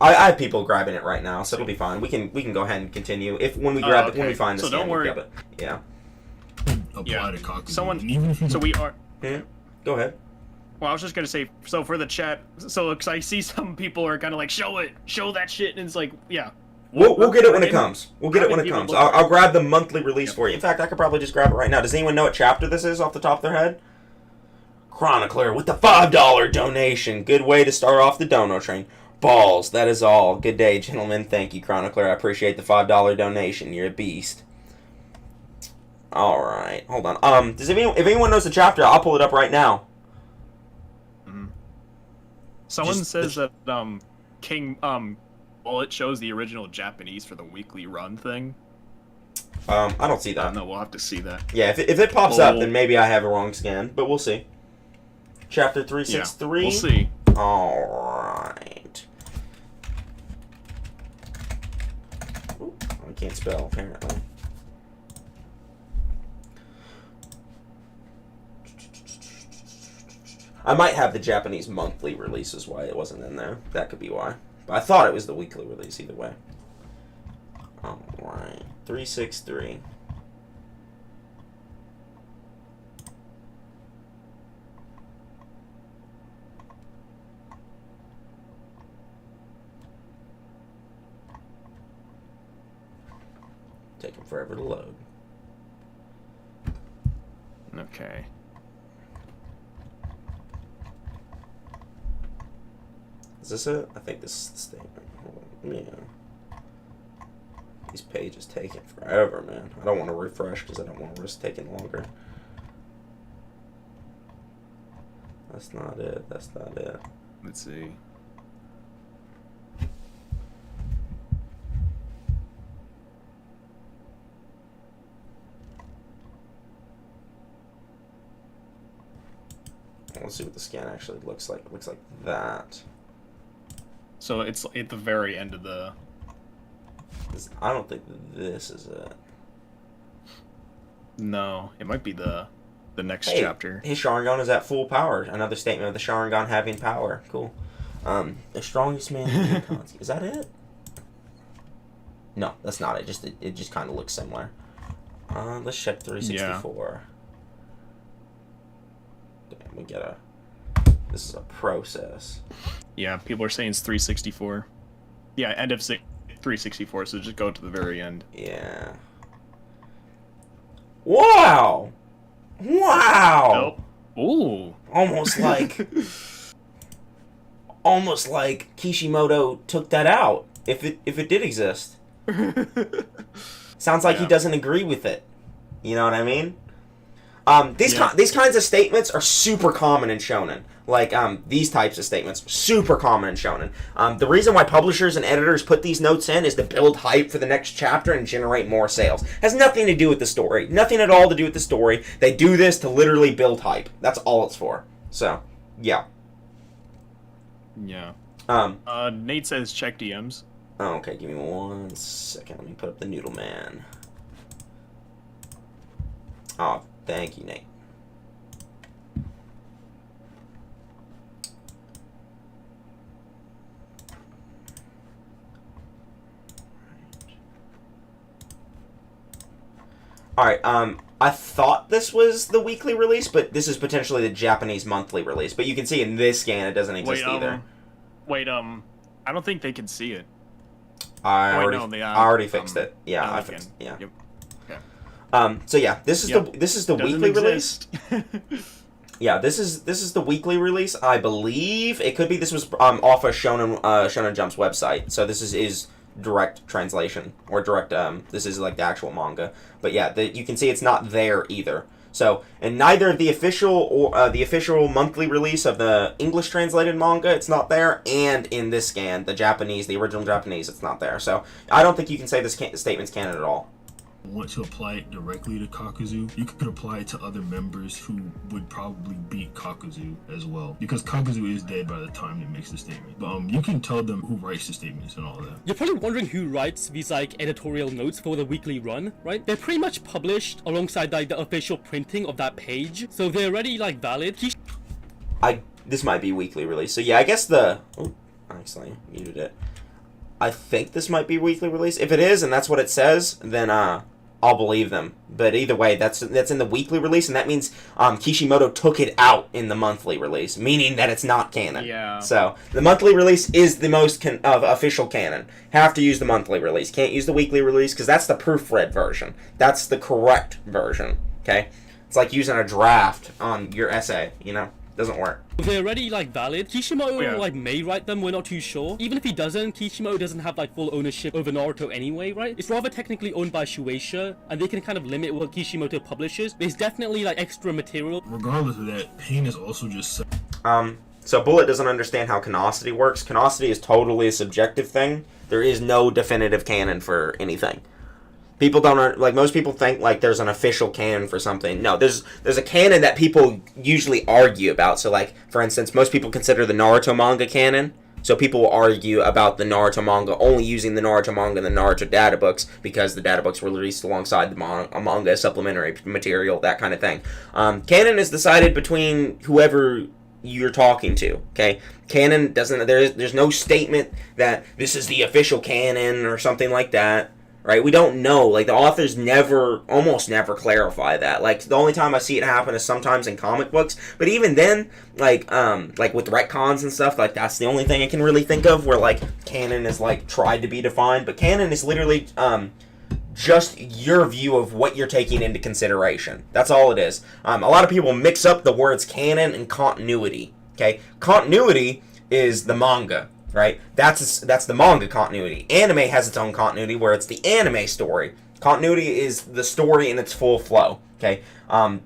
have people grabbing it right now, so it'll be fine. We can go ahead and continue when we grab it. When we find the so don't worry. We'll grab it. Yeah. Apply to Kakuzu. So we are... Go ahead. Well, I was just gonna say, so for the chat, because I see some people are kind of like, show that shit, and it's like, yeah. We'll get it when it comes. We'll get it when it comes. I'll grab the monthly release for you. In fact, I could probably just grab it right now. Does anyone know what chapter this is off the top of their head? Chronicler with the $5 donation. Good way to start off the dono train. Balls, that is all. Good day, gentlemen. Thank you, Chronicler. I appreciate the $5 donation. You're a beast. Alright, hold on. If anyone knows the chapter, I'll pull it up right now. Someone says that, King, well, it shows the original Japanese for the weekly run thing. I don't see that. No, we'll have to see that. Yeah, if it pops up, then maybe I have a wrong scan, but we'll see. Chapter 363. Yeah, we'll see. Alright. I can't spell, apparently. I might have the Japanese monthly release is why it wasn't in there. That could be why. But I thought it was the weekly release either way. Alright. 363. Taking forever to load. Okay. Is this it? I think this is the statement. Yeah. These pages taking forever, man. I don't want to refresh because I don't want to risk taking longer. That's not it. That's not it. Let's see. Let's see what the scan actually looks like. It looks like that. So it's at the very end of the... I don't think this is it. No, it might be the next chapter. His Sharingan is at full power. Another statement of the Sharingan having power. Cool. The strongest man in the Akatsuki. Is that it? No, that's not it. It just kind of looks similar. Let's check 364. Yeah. Damn, we gotta... This is a process. Yeah, people are saying it's 364. Yeah, end of 364, so just go to the very end. Yeah. Wow! Wow! Nope. Ooh. Almost like... almost like Kishimoto took that out, if it did exist. Sounds like he doesn't agree with it. You know what I mean? These kinds of statements are super common in shonen. Like, these types of statements, super common in shonen. The reason why publishers and editors put these notes in is to build hype for the next chapter and generate more sales. Has nothing to do with the story. Nothing at all to do with the story. They do this to literally build hype. That's all it's for. So, yeah. Yeah. Nate says check DMs. Oh, okay, give me 1 second. Let me put up the Noodle Man. Oh, thank you, Nate. Alright, I thought this was the weekly release, but this is potentially the Japanese monthly release. But you can see in this scan it doesn't exist either. I don't think they can see it. I already fixed it. Yeah, I fixed it. Yeah. Yep. Okay. So yeah, this is the weekly release. Yeah, this is the weekly release. I believe it could be this was off of Shonen Jump's website. So this is direct translation or direct this is like the actual manga. But yeah, you can see it's not there either. So, in neither of the official or the official monthly release of the English translated manga, it's not there, and in this scan, the original Japanese, it's not there. So, I don't think you can say this statement's canon at all. Want to apply it directly to Kakuzu, you could apply it to other members who would probably beat Kakuzu as well, because Kakuzu is dead by the time it makes the statement. But you can tell them who writes the statements and all that. You're probably wondering who writes these like editorial notes for the weekly run, right? They're pretty much published alongside like the official printing of that page, so they're already like valid. This might be weekly release. So yeah, I guess I accidentally muted it. I think this might be weekly release. If it is, and that's what it says, then I'll believe them. But either way, that's in the weekly release, and that means Kishimoto took it out in the monthly release, meaning that it's not canon. Yeah. So the monthly release is the most official canon. Have to use the monthly release. Can't use the weekly release because that's the proofread version. That's the correct version. Okay. It's like using a draft on your essay. Doesn't work. They're already like valid. Kishimoto may write them, we're not too sure. Even if he doesn't, Kishimoto doesn't have like full ownership over Naruto anyway, right? It's rather technically owned by Shueisha, and they can kind of limit what Kishimoto publishes. There's definitely like extra material. Regardless of that, pain is also just so Bullet doesn't understand how canosity works. Canosity is totally a subjective thing. There is no definitive canon for anything. People don't most people think like there's an official canon for something. No, there's a canon that people usually argue about. So like for instance, most people consider the Naruto manga canon. So people will argue about the Naruto manga only using the Naruto manga and the Naruto data books because the data books were released alongside the manga supplementary material, that kind of thing. Canon is decided between whoever you're talking to. Okay, canon doesn't. There's no statement that this is the official canon or something like that. Right, we don't know. Like the authors almost never clarify that. Like the only time I see it happen is sometimes in comic books. But even then, like with retcons and stuff, like that's the only thing I can really think of where like canon is like tried to be defined. But canon is literally just your view of what you're taking into consideration. That's all it is. A lot of people mix up the words canon and continuity. Okay, continuity is the manga. Right? That's the manga continuity. Anime has its own continuity where it's the anime story. Continuity is the story in its full flow. Okay?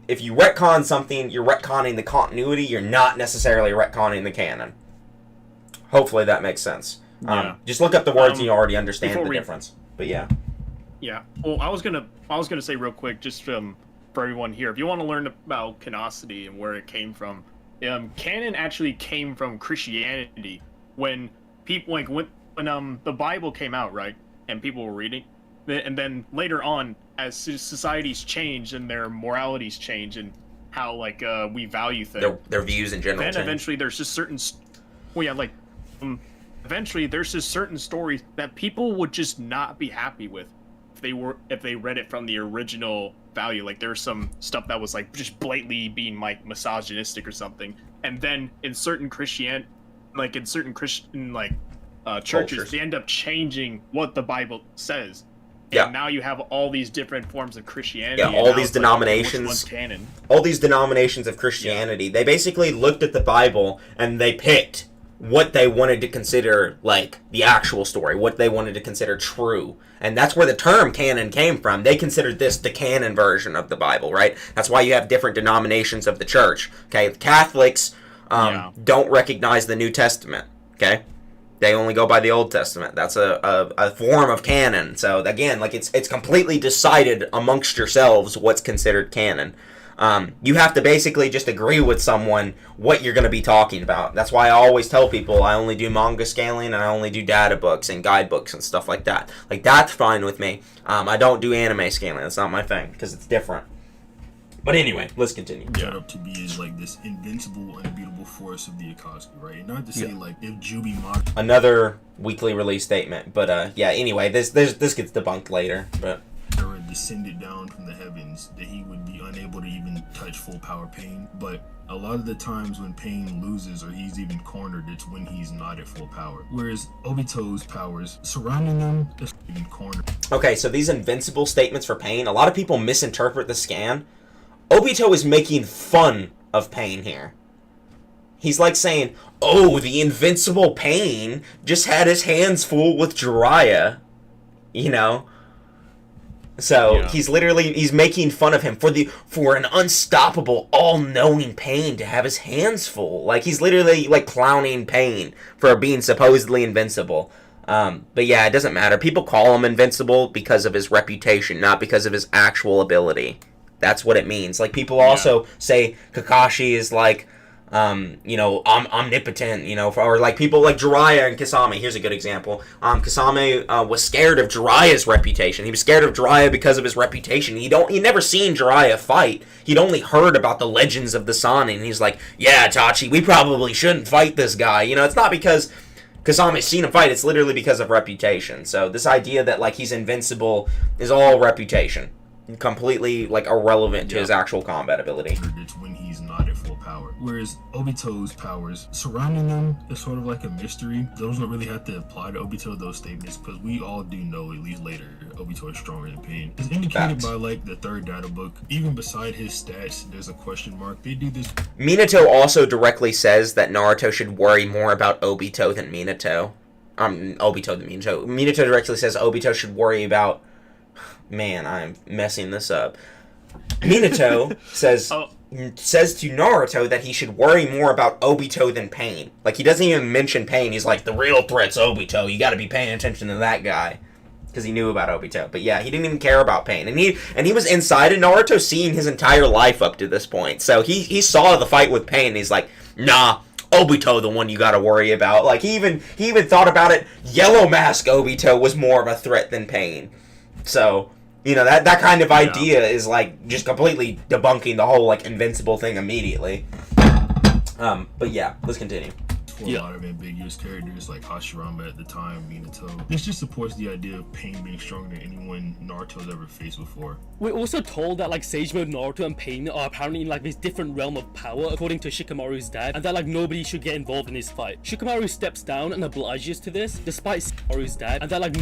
If you retcon something, you're retconning the continuity. You're not necessarily retconning the canon. Hopefully that makes sense. Just look up the words and you already understand the difference. But yeah. Yeah. Well, I was gonna say real quick, just for everyone here, if you want to learn about canosity and where it came from, canon actually came from Christianity. When people when the Bible came out, right, and people were reading, and then later on, as societies change and their moralities change and how we value things, their views in general. Then change. Eventually, there's just certain, eventually there's just certain stories that people would just not be happy with if they read it from the original value. Like there's some stuff that was like just blatantly being like misogynistic or something, and then in certain Christian churches, cultures, they end up changing what the Bible says. And now you have all these different forms of Christianity. Yeah, all these denominations. Canon. All these denominations of Christianity. They basically looked at the Bible and they picked what they wanted to consider, like, the actual story, what they wanted to consider true. And that's where the term canon came from. They considered this the canon version of the Bible, right? That's why you have different denominations of the church, okay? Catholics don't recognize the New Testament, okay? They only go by the Old Testament. That's a form of canon. So, again, like, it's completely decided amongst yourselves what's considered canon. You have to basically just agree with someone what you're going to be talking about. That's why I always tell people I only do manga scaling and I only do data books and guidebooks and stuff like that. Like, that's fine with me. I don't do anime scaling. That's not my thing because it's different. But anyway, let's continue. Set up to be is like this invincible, unbeatable force of the Akatsuki, right? Not to say like if Jubi Mock. Another weekly release statement, but yeah. Anyway, this gets debunked later, but. Descended down from the heavens, that he would be unable to even touch full power Pain. But a lot of the times when Pain loses or he's even cornered, it's when he's not at full power. Whereas Obito's powers surrounding them, is even cornered. Okay, so these invincible statements for Pain, a lot of people misinterpret the scan. Obito is making fun of Pain here. He's like saying, oh, the invincible Pain just had his hands full with Jiraiya, you know? So he's making fun of him for an unstoppable, all-knowing Pain to have his hands full. Like, he's literally like clowning Pain for being supposedly invincible. But yeah, it doesn't matter. People call him invincible because of his reputation, not because of his actual ability. That's what it means. Like, people also say Kakashi is like, omnipotent, or like people like Jiraiya and Kasame. Here's a good example. Kasame was scared of Jiraiya's reputation. He was scared of Jiraiya because of his reputation. He'd never seen Jiraiya fight. He'd only heard about the legends of the Sun, and he's like, yeah, Tachi, we probably shouldn't fight this guy. It's not because Kasame's seen him fight. It's literally because of reputation. So this idea that like he's invincible is all reputation. Completely like irrelevant to his actual combat ability. It's when he's not at full power. Whereas Obito's powers surrounding them is sort of like a mystery. Those don't really have to apply to Obito, those statements, because we all do know, at least later, Obito is stronger than Pain. It's indicated by like the third data book. Even beside his stats, there's a question mark. They do this. Minato also directly says that Naruto should worry more about Obito than Minato. Obito than Minato. Minato directly says Obito should worry about. Man, I'm messing this up. Minato says to Naruto that he should worry more about Obito than Pain. Like, he doesn't even mention Pain. He's like, the real threat's Obito. You gotta be paying attention to that guy. Because he knew about Obito. But yeah, he didn't even care about Pain. And he was inside of Naruto seeing his entire life up to this point. So he saw the fight with Pain and he's like, nah, Obito the one you gotta worry about. Like, he even thought about it. Yellow Mask Obito was more of a threat than Pain. So, that kind of idea is, like, just completely debunking the whole, like, invincible thing immediately. But yeah, let's continue. A lot of ambiguous characters like Hashirama at the time, Minato. This just supports the idea of Pain being stronger than anyone Naruto's ever faced before. We're also told that like Sage Mode, Naruto, and Pain are apparently in like this different realm of power according to Shikamaru's dad, and that like nobody should get involved in this fight. Shikamaru steps down and obliges to this, despite Shikamaru's dad, and that like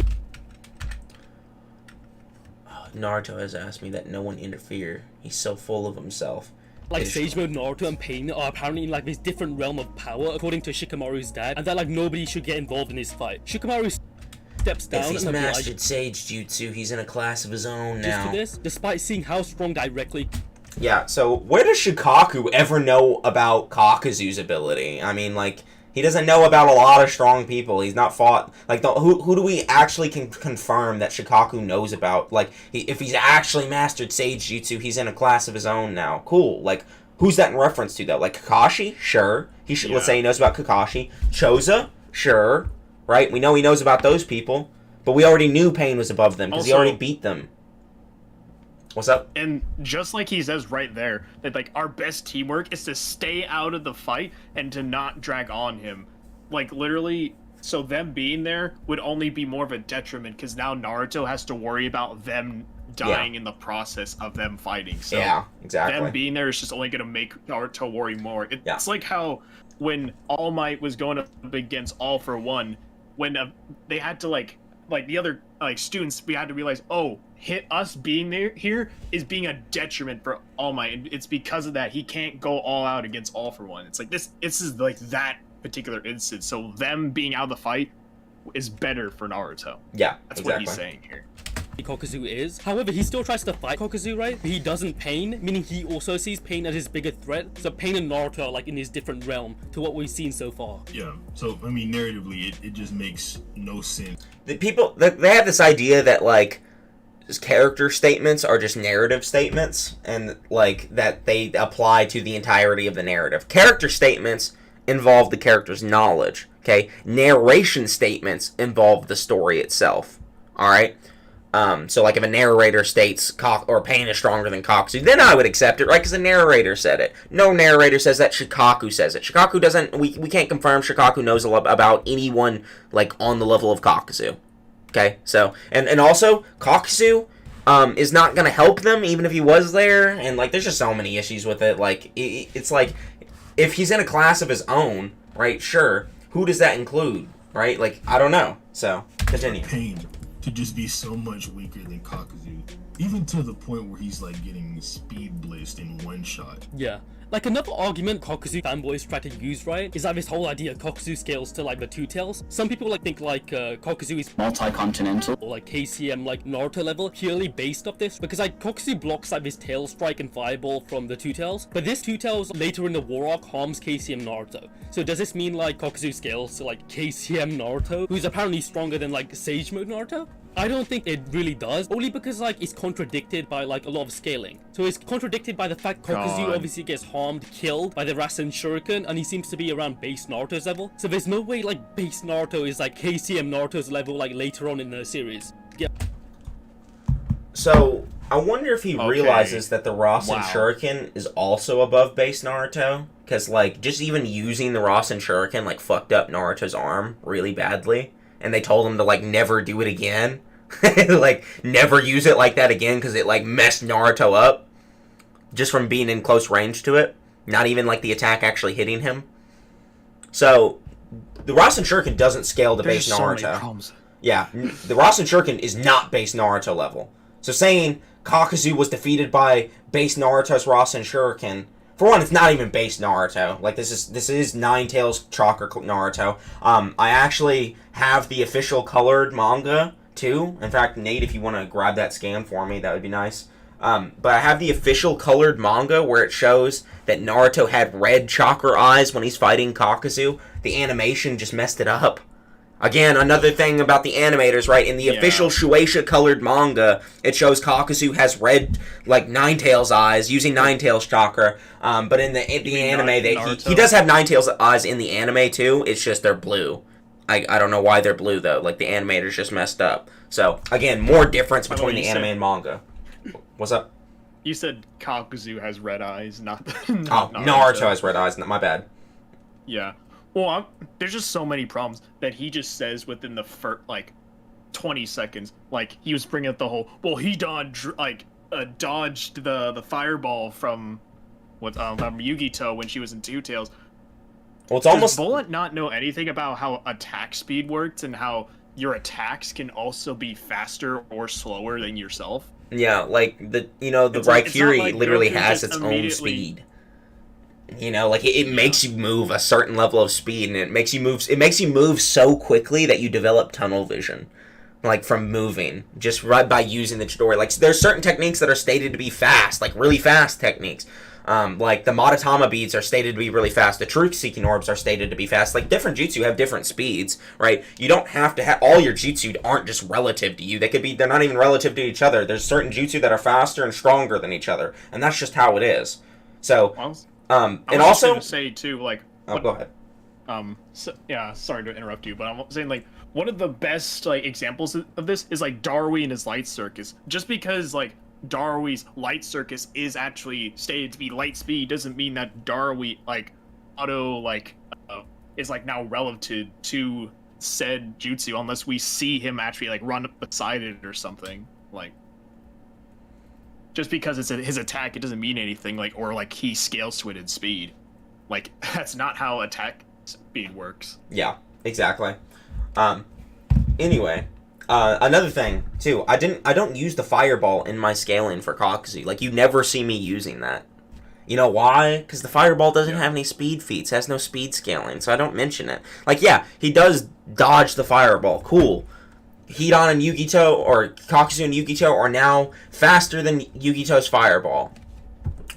Naruto has asked me that no one interfere. He's so full of himself. Like Sage Mode, Naruto, and Pain are apparently in like this different realm of power according to Shikamaru's dad, and that like nobody should get involved in this fight. Shikamaru steps down if he's and mastered Sage Jutsu, he's in a class of his own now. To this, despite seeing how strong directly. Yeah, so where does Shikaku ever know about Kakuzu's ability? I mean, like, he doesn't know about a lot of strong people. He's not fought. Like, who do we actually can confirm that Shikaku knows about? Like, if he's actually mastered Sage Jutsu, he's in a class of his own now. Cool. Like, who's that in reference to, though? Like, Kakashi? Sure. Let's say he knows about Kakashi. Choza? Sure. Right? We know he knows about those people. But we already knew Pain was above them, because he already beat them. What's up? And just like he says right there, that like our best teamwork is to stay out of the fight and to not drag on him. Like literally, so them being there would only be more of a detriment because now Naruto has to worry about them dying in the process of them fighting. So yeah, exactly. Them being there is just only going to make Naruto worry more. It's like how when All Might was going up against All for One, when they had to like the other students, we had to realize, us being here is being a detriment for All Might, and it's because of that he can't go all out against All for One. It's like this is like that particular instance. So them being out of the fight is better for Naruto. Yeah, That's exactly what he's saying here. Kakuzu is. However, he still tries to fight Kakuzu, right? He doesn't Pain, meaning he also sees Pain as his bigger threat. So Pain and Naruto are like in his different realm to what we've seen so far. Yeah. So I mean, narratively, it just makes no sense. The people they have this idea that like character statements are just narrative statements, and like that they apply to the entirety of the narrative. Character statements involve the character's knowledge. Okay, narration statements involve the story itself. All right. So like if a narrator states Pain is stronger than Kakuzu, then I would accept it, right? Because the narrator said it. No narrator says that. Shikaku says it. Shikaku doesn't. We can't confirm Shikaku knows a lot about anyone like on the level of Kakuzu. Okay, so and also Kakuzu is not gonna help them even if he was there, and like there's just so many issues with it. Like it's like if he's in a class of his own, right? Sure, who does that include, right? Like I don't know. So continue. Pain to just be so much weaker than Kakuzu, even to the point where he's like getting speed blitzed in one shot. Yeah. Like another argument Kakuzu fanboys try to use, right, is that this whole idea Kakuzu scales to like the two tails. Some people like think like Kakuzu is multi-continental or like KCM like Naruto level purely based off this, because like Kakuzu blocks like this tail strike and fireball from the two tails, but this two tails later in the war arc harms KCM Naruto. So does this mean like Kakuzu scales to like KCM Naruto, who's apparently stronger than like Sage Mode Naruto? I don't think it really does, only because like it's contradicted by like a lot of scaling. So it's contradicted by the fact Kakuzu obviously gets harmed, killed by the Rasenshuriken, and he seems to be around base Naruto's level. So there's no way like base Naruto is like KCM Naruto's level like later on in the series. Yeah. So I wonder if he realizes that the Rasenshuriken is also above base Naruto, because like just even using the Rasenshuriken like fucked up Naruto's arm really badly, and they told him to like never do it again. Like never use it like that again because it like messed Naruto up just from being in close range to it, not even like the attack actually hitting him. So the Rasenshuriken doesn't scale to base Naruto. Yeah, the Rasenshuriken is not base Naruto level. So saying Kakuzu was defeated by base Naruto's Rasenshuriken, for one, it's not even base Naruto. Like this is Nine Tails Chakra Naruto. I actually have the official colored manga too. In fact, Nate, if you want to grab that scan for me, that would be nice. But I have the official colored manga where it shows that Naruto had red chakra eyes when he's fighting Kakuzu. The animation just messed it up. Again, another thing about the animators, right? In the official Shueisha colored manga, it shows Kakuzu has red, like, Ninetales eyes, using Ninetales chakra. But in the anime, he does have Ninetales eyes in the anime, too. It's just they're blue. I don't know why they're blue, though. Like, the animators just messed up. So, again, more difference between the anime and manga. What's up? You said Kakuzu has red eyes, not Naruto has red eyes. My bad. Yeah. Well, there's just so many problems that he just says within the first, like, 20 seconds. Like, he was bringing up the whole, well, he dodged the fireball from Yugito when she was in Two Tails. Well, it's almost... Does Bullet not know anything about how attack speed works and how your attacks can also be faster or slower than yourself? Yeah, like, the Raikiri like literally has its own speed. You know, like it makes you move a certain level of speed, and it makes you move so quickly that you develop tunnel vision, like from moving just right by using the Chidori. Like there's certain techniques that are stated to be fast, like really fast techniques. Like the Madatama beads are stated to be really fast. The truth seeking orbs are stated to be fast. Like different jutsu have different speeds, right? You don't have to have all your jutsu aren't just relative to you. They're not even relative to each other. There's certain jutsu that are faster and stronger than each other, and that's just how it is. So. I and was also going to say too, like, go ahead. Sorry to interrupt you, but I'm saying like one of the best like examples of this is like Darui and his light circus. Just because like Darui's light circus is actually stated to be light speed doesn't mean that Darui like auto is like now relative to said jutsu unless we see him actually like run up beside it or something like. Just because it's his attack, it doesn't mean anything, like, or like he scales to it in speed. Like, that's not how attack speed works. Yeah, exactly. Anyway, another thing too, I don't use the fireball in my scaling for Kakuzu. Like, you never see me using that. You know why? Because the fireball doesn't have any speed feats, has no speed scaling, so I don't mention it. Like, yeah, he does dodge the fireball. Cool. Hidan and Yugito, or Kakuzu and Yugito, are now faster than Yugito's fireball.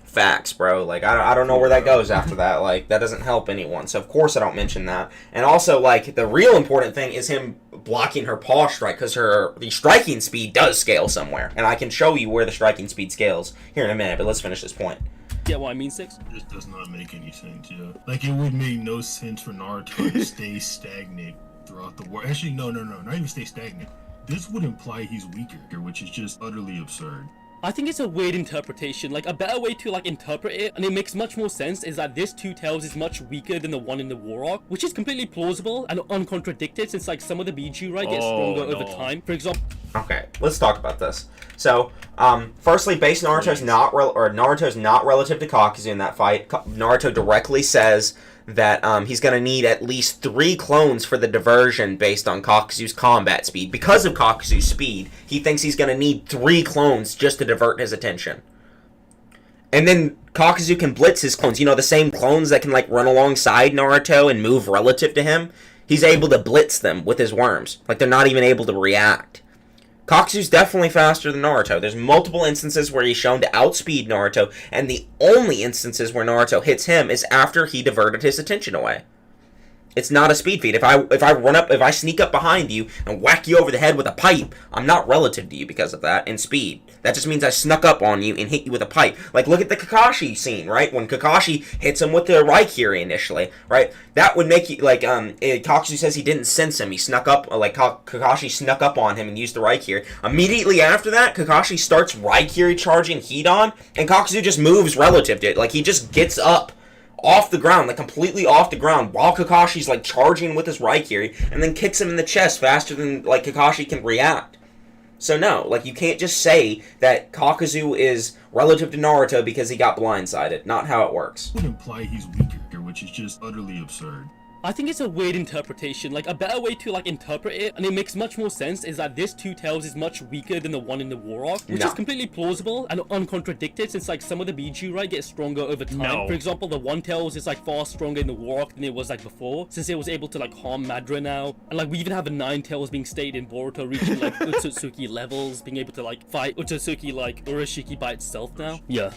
Facts, bro. Like, I don't know where that goes after that. Like, that doesn't help anyone. So, of course, I don't mention that. And also, like, the real important thing is him blocking her paw strike, because the striking speed does scale somewhere. And I can show you where the striking speed scales here in a minute, but let's finish this point. Yeah, what I mean, 6? This does not make any sense, yeah. Like, it would make no sense for Naruto to stay stagnant throughout the war. Actually, no, not even stay stagnant. This would imply he's weaker, which is just utterly absurd. I think it's a weird interpretation. Like, a better way to, like, interpret it, and it makes much more sense, is that this Two Tails is much weaker than the one in the War Arc, which is completely plausible and uncontradicted, since, like, some of the Biju, right, get stronger over time. For example... Okay, let's talk about this. So, firstly, base Naruto's Naruto's not relative to Kakuzu in that fight. Naruto directly says that he's going to need at least 3 clones for the diversion based on Kakuzu's combat speed. Because of Kakuzu's speed, he thinks he's going to need 3 clones just to divert his attention. And then Kakuzu can blitz his clones. You know, the same clones that can, like, run alongside Naruto and move relative to him? He's able to blitz them with his worms. Like, they're not even able to react. Kakuzu's definitely faster than Naruto. There's multiple instances where he's shown to outspeed Naruto, and the only instances where Naruto hits him is after he diverted his attention away. It's not a speed feat. If I sneak up behind you and whack you over the head with a pipe, I'm not relative to you because of that in speed. That just means I snuck up on you and hit you with a pipe. Like, look at the Kakashi scene, right? When Kakashi hits him with the Raikiri initially, right? That would make you, like, Kakuzu says he didn't sense him. He snuck up, like, Kakashi snuck up on him and used the Raikiri. Immediately after that, Kakashi starts Raikiri charging Hidan, and Kakuzu just moves relative to it. Like, he just gets up off the ground, like completely off the ground, while Kakashi's like charging with his Raikiri, and then kicks him in the chest faster than like Kakashi can react. So no, like you can't just say that Kakuzu is relative to Naruto because he got blindsided. Not how it works. It would imply he's weaker, which is just utterly absurd. I think it's a weird interpretation. Like, a better way to, like, interpret it, and it makes much more sense, is that this Two Tails is much weaker than the one in the War Arc, which is completely plausible and uncontradicted, since, like, some of the Biju, right, get stronger over time. For example, the One Tails is, like, far stronger in the War Arc than it was, like, before, since it was able to, like, harm Madara now. And, like, we even have the Nine Tails being stated in Boruto, reaching, like, Otsutsuki levels, being able to, like, fight Otsutsuki, like, Urashiki by itself now. Yeah,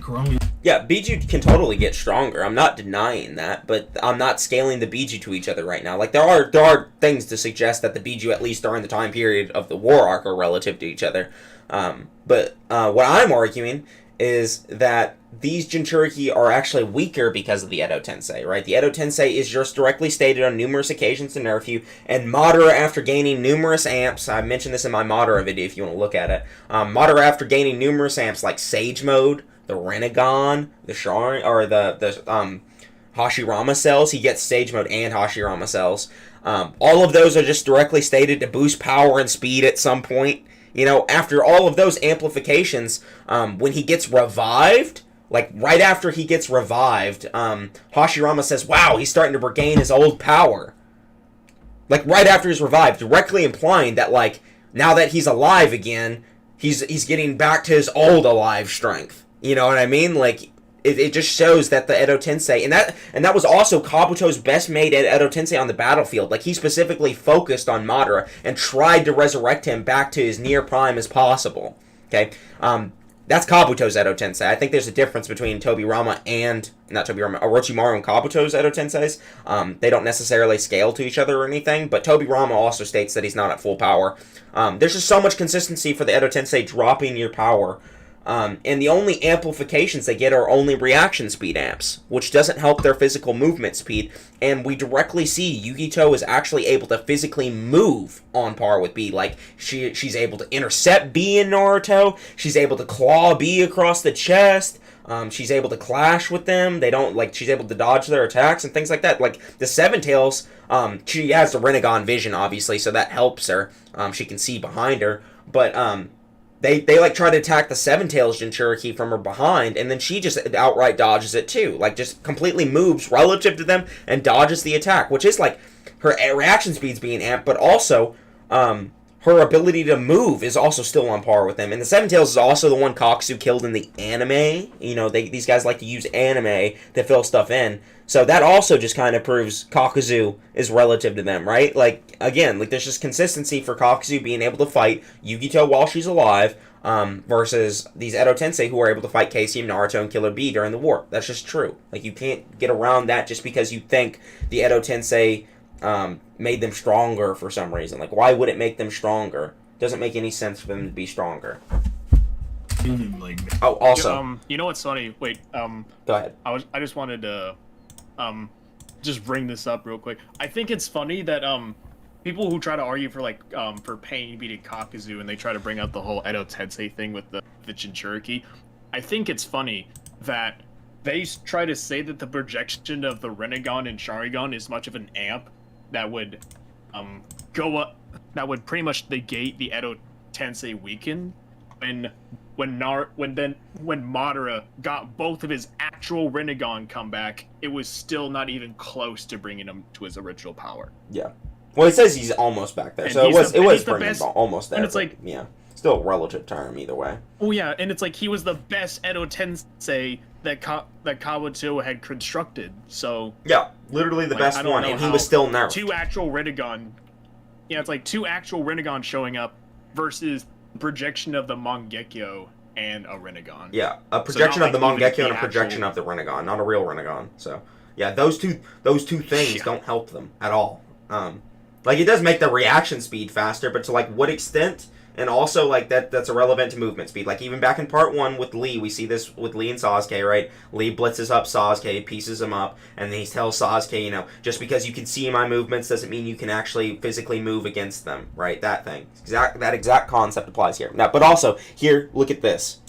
Kurami. Yeah, Biju can totally get stronger. I'm not denying that, but I'm not scaling the Biju to each other right now. Like, there are things to suggest that the Biju, at least during the time period of the War Arc, are relative to each other. But what I'm arguing is that these Jinchuriki are actually weaker because of the Edo Tensei, right? The Edo Tensei is just directly stated on numerous occasions to nerf you, and Madara, after gaining numerous amps, I mentioned this in my Madara video if you want to look at it, Madara, after gaining numerous amps like Sage Mode, the Rinnegan, the Sharingan, or the Hashirama cells, he gets Sage Mode and Hashirama cells. All of those are just directly stated to boost power and speed at some point. You know, after all of those amplifications, when he gets revived, like right after he gets revived, Hashirama says, wow, he's starting to regain his old power. Like right after he's revived, directly implying that, like, now that he's alive again, he's getting back to his old alive strength. You know what I mean? Like, it just shows that the Edo Tensei, and that was also Kabuto's best mate at Edo Tensei on the battlefield. Like, he specifically focused on Madara and tried to resurrect him back to his near prime as possible. Okay? That's Kabuto's Edo Tensei. I think there's a difference between Orochimaru and Kabuto's Edo Tenseis. They don't necessarily scale to each other or anything, but Tobirama also states that he's not at full power. There's just so much consistency for the Edo Tensei dropping your power. And the only amplifications they get are only reaction speed amps, which doesn't help their physical movement speed, and we directly see Yugito is actually able to physically move on par with B. Like, she's able to intercept B in Naruto, she's able to claw B across the chest, she's able to clash with them, she's able to dodge their attacks and things like that. Like, the Seven Tails, she has the Rinnegan vision, obviously, so that helps her. She can see behind her, but, They like try to attack the Seven Tails Jinchuriki from her behind, and then she just outright dodges it too. Like, just completely moves relative to them and dodges the attack, which is like her reaction speed's being amped, but also her ability to move is also still on par with him. And the Seven Tails is also the one Kakuzu killed in the anime. You know, these guys like to use anime to fill stuff in. So that also just kind of proves Kakuzu is relative to them, right? Like, again, like there's just consistency for Kakuzu being able to fight Yugito while she's alive, versus these Edo Tensei who are able to fight Casey and Naruto and Killer Bee during the war. That's just true. Like, you can't get around that just because you think the Edo Tensei made them stronger for some reason. Like, why would it make them stronger? Doesn't make any sense for them to be stronger. Oh, also, you know what's funny? Wait, go ahead. I just wanted to just bring this up real quick. I think it's funny that people who try to argue for like for Pain beating Kakuzu, and they try to bring out the whole Edo Tensei thing with the Jinchuriki. I think it's funny that they try to say that the projection of the Rinnegan and Sharingan is much of an amp that would go up, that would pretty much negate the Edo Tensei weaken when Madara got both of his actual Rinnegan come back, it was still not even close to bringing him to his original power. Yeah. Well, it says he's almost back there, and so it was bringing best, him almost there. And it's but, like, yeah, still a relative term either way. Oh yeah, and it's like he was the best Edo Tensei that Kabuto had constructed. So yeah, literally the best one, and he was still nerfed. Two actual Rinnegan. Yeah, it's like two actual Rinnegan showing up versus projection of the Mangekyo and a Rinnegan. Yeah, a projection of the Mangekyo and a projection of the Rinnegan, not a real Rinnegan. So yeah, those two things don't help them at all. Like, it does make the reaction speed faster, but to like what extent? And also, like, that's irrelevant to movement speed. Like, even back in part 1 with Lee, we see this with Lee and Sasuke, right? Lee blitzes up Sasuke, pieces him up, and then he tells Sasuke, you know, just because you can see my movements doesn't mean you can actually physically move against them, right? That thing. That exact concept applies here. Now, but also, here, look at this.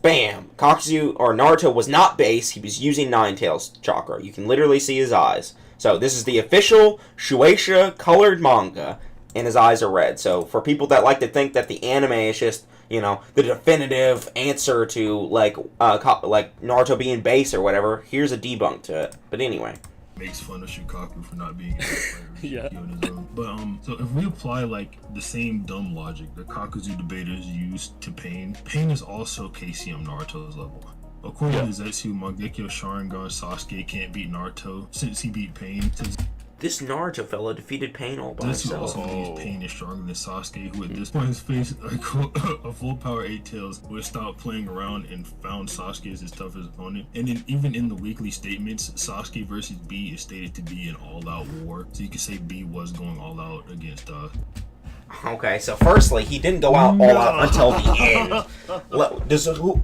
Bam! Kakuzu, or Naruto, was not base. He was using Nine Tails chakra. You can literally see his eyes. So, this is the official Shueisha colored manga, and his eyes are red. So for people that like to think that the anime is just, you know, the definitive answer to like Naruto being base or whatever, here's a debunk to it. But anyway, makes fun of Shukaku for not being yeah. But so if we apply like the same dumb logic that Kakuzu debaters use to Pain is also KCM Naruto's level. According to Zetsu, Mangekyo Sharingan Sasuke can't beat Naruto since he beat Pain. This Naruto fella defeated Pain all by himself. This also believes Pain is stronger than Sasuke, who at this point has faced a full power 8 Tails, who has stopped playing around and found Sasuke as his toughest opponent. And then even in the weekly statements, Sasuke versus B is stated to be an all-out war. So you could say B was going all out against Okay, so firstly, he didn't go out all out until the end.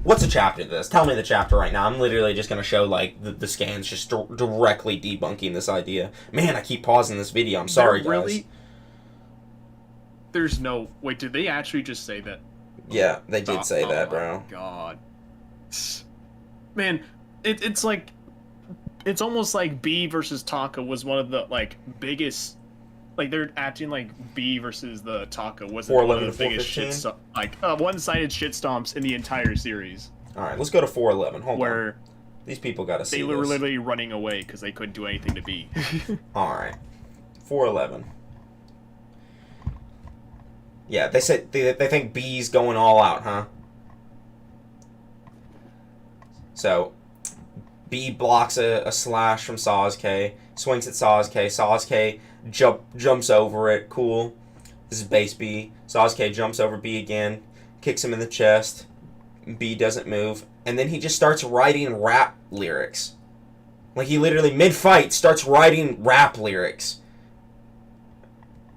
What's the chapter to this? Tell me the chapter right now. I'm literally just going to show, like, the scans just directly debunking this idea. Man, I keep pausing this video. I'm sorry, guys. There's no... Wait, did they actually just say that? Yeah, they did say that, bro. Oh, my God. Man, it's like... It's almost like B versus Taka was one of the, like, biggest... Like, they're acting like B versus the Taka wasn't one of the biggest one-sided shitstomps in the entire series. Alright, let's go to 411. Hold on. Where these people gotta see they were this. literally running away because they couldn't do anything to B. Alright. 411. Yeah, they said they think B's going all out, huh? So, B blocks a slash from Sasuke, swings at Sasuke. Sasuke jumps over it. Cool. This is base B. Sasuke jumps over B again, kicks him in the chest. B doesn't move, and then he just starts writing rap lyrics. Like, he literally mid-fight starts writing rap lyrics.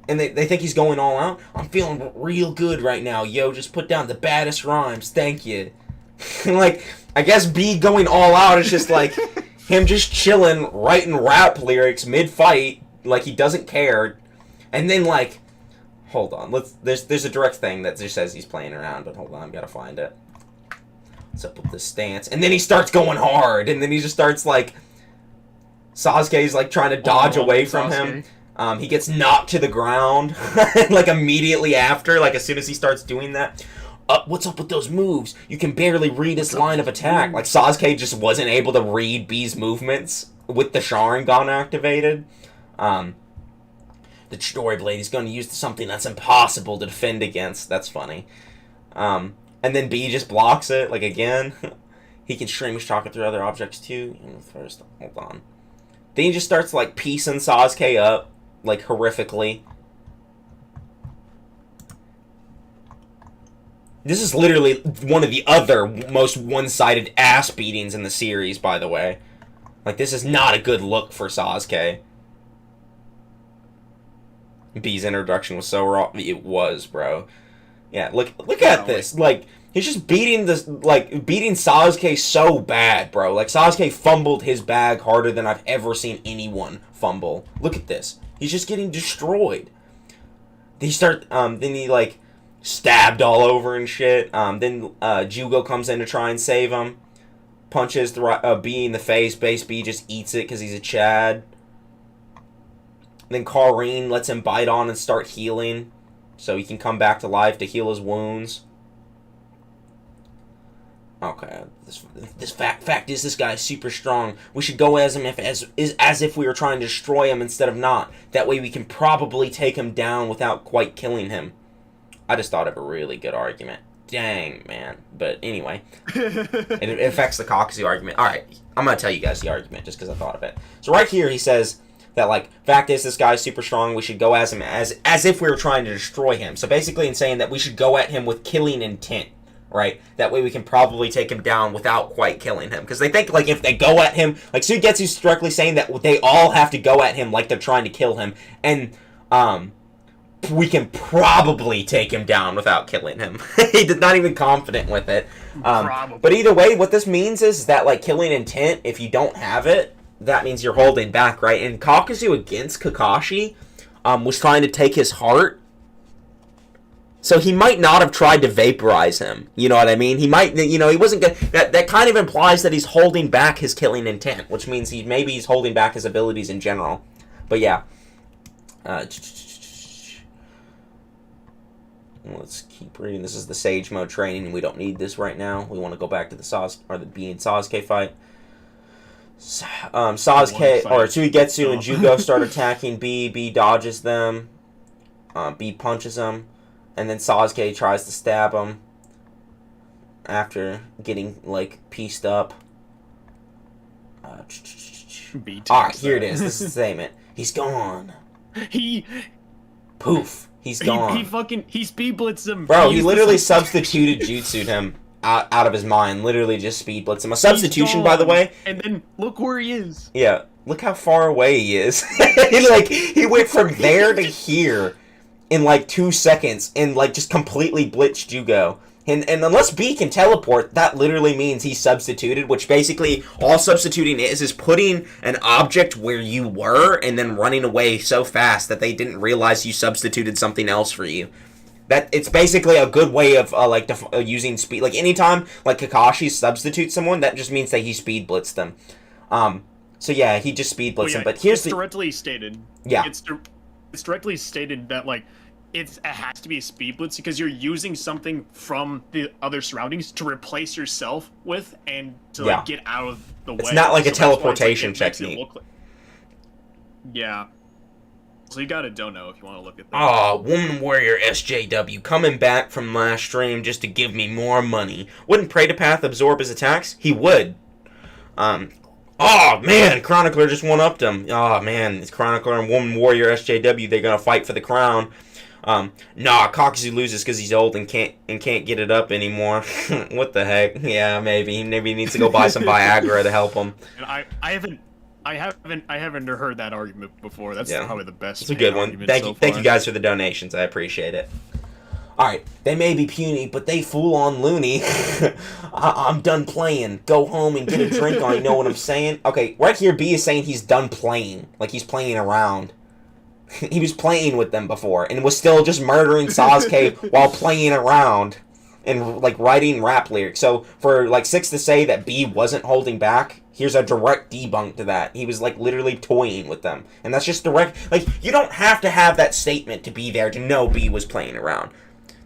And they think he's going all out. I'm feeling real good right now, yo. Just put down the baddest rhymes. Thank you. Like, I guess B going all out is just like him just chilling, writing rap lyrics mid-fight, like he doesn't care. And then, like, hold on. There's a direct thing that just says he's playing around, but hold on, I've got to find it. What's up with this stance? And then he starts going hard, and then he just starts, like, Sasuke's, like, trying to dodge away from him. He gets knocked to the ground, like, immediately after, like, as soon as he starts doing that. What's up with those moves? You can barely read his line of attack. Like, Sasuke just wasn't able to read B's movements with the Sharingan activated. The the Chidori Blade. He's going to use something that's impossible to defend against. That's funny. And then B just blocks it, like, again. He can stream his chakra through other objects, too. First, hold on. Then he just starts, like, piecing Sasuke up, like, horrifically. This is literally one of the other most one-sided ass beatings in the series, by the way. Like, this is not a good look for Sasuke. B's introduction was so raw. It was, bro. Yeah, look at this. Like, he's just beating Sasuke so bad, bro. Like, Sasuke fumbled his bag harder than I've ever seen anyone fumble. Look at this. He's just getting destroyed. Then he, like, stabbed all over and shit. Then Jugo comes in to try and save him. Punches B in the face. Base B just eats it because he's a Chad. Then Kareen lets him bite on and start healing, so he can come back to life to heal his wounds. Okay, this fact is this guy is super strong. We should go as him as if we were trying to destroy him instead of not. That way we can probably take him down without quite killing him. I just thought of a really good argument. Dang, man. But anyway, it affects the Kakuzu argument. Alright, I'm going to tell you guys the argument just because I thought of it. So right here he says that, like, fact is this guy's super strong, we should go as him as if we were trying to destroy him. So basically in saying that we should go at him with killing intent, right? That way we can probably take him down without quite killing him. Because they think, like, if they go at him, like, Suigetsu's directly saying that they all have to go at him like they're trying to kill him. And, we can probably take him down without killing him. He's not even confident with it. But either way, what this means is that, like, killing intent, if you don't have it, that means you're holding back, right? And Kakuzu against Kakashi was trying to take his heart. So he might not have tried to vaporize him. You know what I mean? He might, he wasn't good. That kind of implies that he's holding back his killing intent, which means maybe he's holding back his abilities in general. But yeah. Let's keep reading. This is the Sage Mode training. We don't need this right now. We want to go back to the B and Sasuke fight. Sasuke or Suigetsu and Jugo start attacking B. B dodges them. B punches him, and then Sasuke tries to stab him after getting, like, pieced up. Alright, here it is. This is the statement. He's gone. Poof. He's gone. He speed blitzed him. Bro, he literally substituted Jutsu'd him out of his mind. Literally just speed blitzed him. A substitution, by the way. And then look where he is. Yeah, look how far away he is. He went from there to here in, like, 2 seconds and, like, just completely blitzed Jugo. And unless B can teleport, that literally means he's substituted, which basically all substituting is putting an object where you were and then running away so fast that they didn't realize you substituted something else for you. That it's basically a good way of using speed. Like, anytime, like, Kakashi substitutes someone, that just means that he speed blitzed them. So yeah, he just speed blitzed them. But here's directly stated. Yeah. It's directly stated that, like, it has to be a speed blitz because you're using something from the other surroundings to replace yourself with and to, like, get out of the way. It's not like a teleportation technique. Yeah. So you gotta dono if you want to look at that. Oh, Woman Warrior SJW coming back from last stream just to give me more money. Wouldn't Praetorpath absorb his attacks? He would. Oh, man, Chronicler just one-upped him. Oh, man, it's Chronicler and Woman Warrior SJW. They're gonna fight for the crown. Nah, Kakuzu loses because he's old and can't get it up anymore. What the heck? Yeah, maybe he needs to go buy some Viagra to help him. And I haven't heard that argument before. That's probably the best. It's a good one. Thank you guys for the donations. I appreciate it. Alright, they may be puny, but they full on loony. I'm done playing. Go home and get a drink on, you know what I'm saying? Okay, right here B is saying he's done playing. Like, he's playing around. He was playing with them before, and was still just murdering Sasuke while playing around and, like, writing rap lyrics. So, for, like, Six to say that B wasn't holding back, here's a direct debunk to that. He was, like, literally toying with them. And that's just direct. Like, you don't have to have that statement to be there to know B was playing around.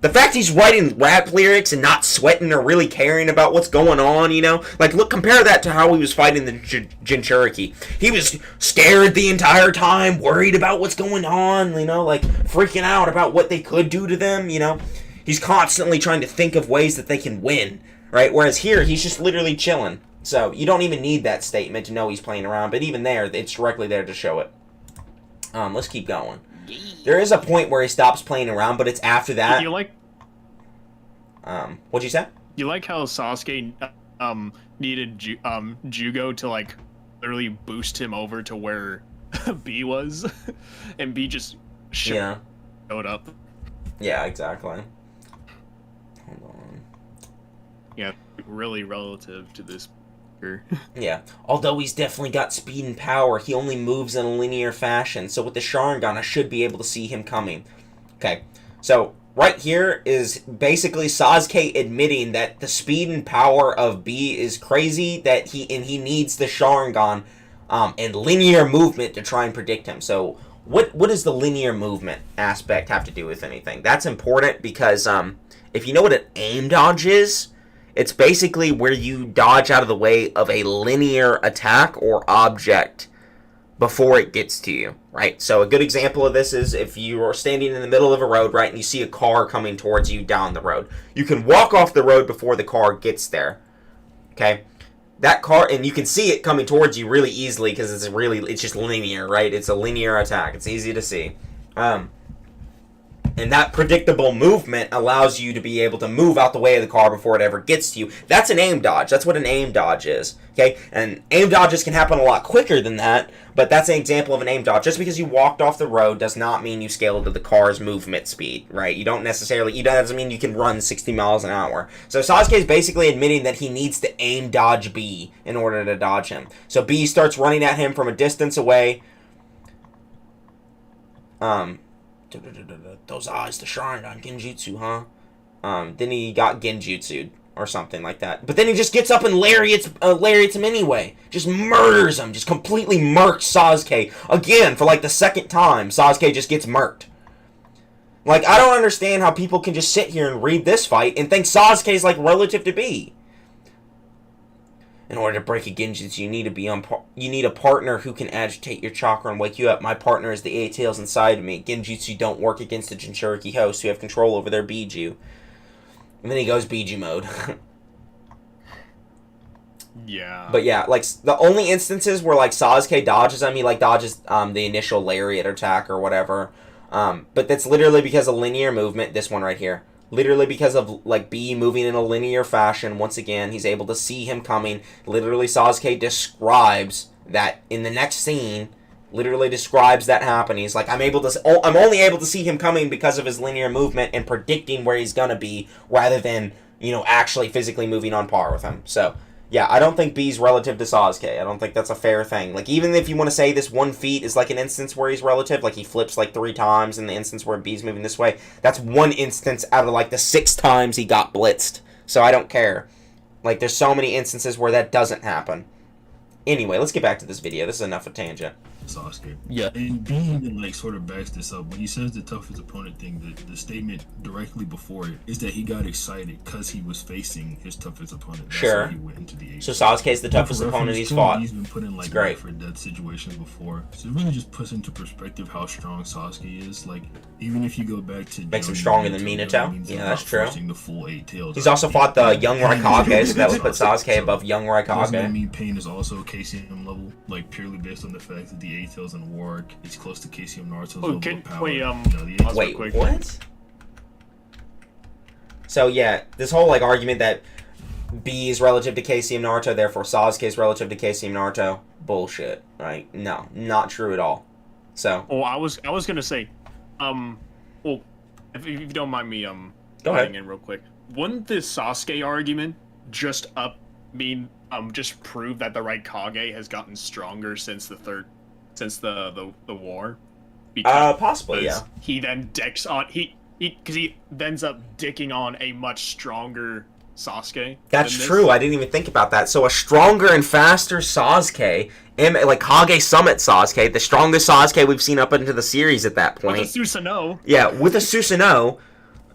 The fact he's writing rap lyrics and not sweating or really caring about what's going on, you know? Like, look, compare that to how he was fighting the Jinchuriki. He was scared the entire time, worried about what's going on, you know? Like, freaking out about what they could do to them, you know? He's constantly trying to think of ways that they can win, right? Whereas here, he's just literally chilling. So, you don't even need that statement to know he's playing around, but even there, it's directly there to show it. Let's keep going. There is a point where he stops playing around, but it's after that. You like? What'd you say? You like how Sasuke needed Jugo to like literally boost him over to where B was, and B just showed up. Yeah, exactly. Hold on. Yeah, really relative to this. Yeah, although he's definitely got speed and power, he only moves in a linear fashion, so with the Sharingan, I should be able to see him coming. Okay, so right here is basically Sasuke admitting that the speed and power of B is crazy, that he needs the Sharingan and linear movement to try and predict him. So what does the linear movement aspect have to do with anything? That's important because if you know what an aim dodge is, it's basically where you dodge out of the way of a linear attack or object before it gets to you, right? So a good example of this is if you are standing in the middle of a road, right, and you see a car coming towards you down the road. You can walk off the road before the car gets there, okay? That car, and you can see it coming towards you really easily because it's just linear, right? It's a linear attack. It's easy to see. And that predictable movement allows you to be able to move out the way of the car before it ever gets to you. That's an aim dodge. That's what an aim dodge is. Okay? And aim dodges can happen a lot quicker than that, but that's an example of an aim dodge. Just because you walked off the road does not mean you scaled to the car's movement speed, right? You don't necessarily, it doesn't mean you can run 60 miles an hour. So Sasuke is basically admitting that he needs to aim dodge B in order to dodge him. So B starts running at him from a distance away. Those eyes, the Sharingan, Genjutsu, huh? Then he got Genjutsu'd or something like that. But then he just gets up and lariats him anyway. Just murders him. Just completely murks Sasuke. Again, for like the second time, Sasuke just gets murked. Like, I don't understand how people can just sit here and read this fight and think Sasuke's like relative to B. In order to break a Genjutsu, you need a partner who can agitate your chakra and wake you up. My partner is the 8 tails inside of me. Genjutsu don't work against the Jinchuriki hosts who have control over their Biju. And then he goes Biju mode. Yeah. But yeah, like, the only instances where, like, Sasuke dodges him, he, like, dodges the initial lariat attack or whatever. But that's literally because of linear movement, this one right here. Literally because of, like, B moving in a linear fashion. Once again, he's able to see him coming. Literally, Sasuke describes that in the next scene. Literally describes that happening. He's like, I'm only able to see him coming because of his linear movement and predicting where he's gonna be, rather than, you know, actually physically moving on par with him. So, yeah, I don't think B's relative to Sasuke. I don't think that's a fair thing. Like, even if you want to say this one feat is like an instance where he's relative, like he flips like 3 times in the instance where B's moving this way, that's one instance out of like the 6 times he got blitzed. So I don't care. Like, there's so many instances where that doesn't happen. Anyway, let's get back to this video. This is enough of tangent. Sasuke. Yeah. And B even like sort of backs this up when he says the toughest opponent thing. The statement directly before it is that he got excited because he was facing his toughest opponent. That's Sure. why he went into the So Sasuke's the toughest opponent he's fought. He's been put in like life or death situations before, so it really just puts into perspective how strong Sasuke is. Like, even if you go back to Makes him stronger than Minato. Yeah, that's true. The full 8 tails. He's also fought the young Raikage, so that would put Sasuke above young Doesn't Raikage. mean Pain is also KCM level, like purely based on the fact that the 8 tails in War Arc is close to KCM Naruto's level of power. Wait, what? So yeah, this whole like argument that B is relative to KCM Naruto, therefore Sasuke is relative to KCM Naruto, bullshit. Right? No, not true at all. So. Oh, I was gonna say, well, if you don't mind me Go ahead. in real quick, wouldn't this Sasuke argument just just prove that the Raikage has gotten stronger since the war? Possibly, yeah. He then decks on because he ends up dicking on a much stronger Sasuke. That's true. I didn't even think about that. So a stronger and faster Sasuke, like Kage Summit Sasuke, the strongest Sasuke we've seen up into the series at that point. With a Susanoo. Yeah, with a Susanoo.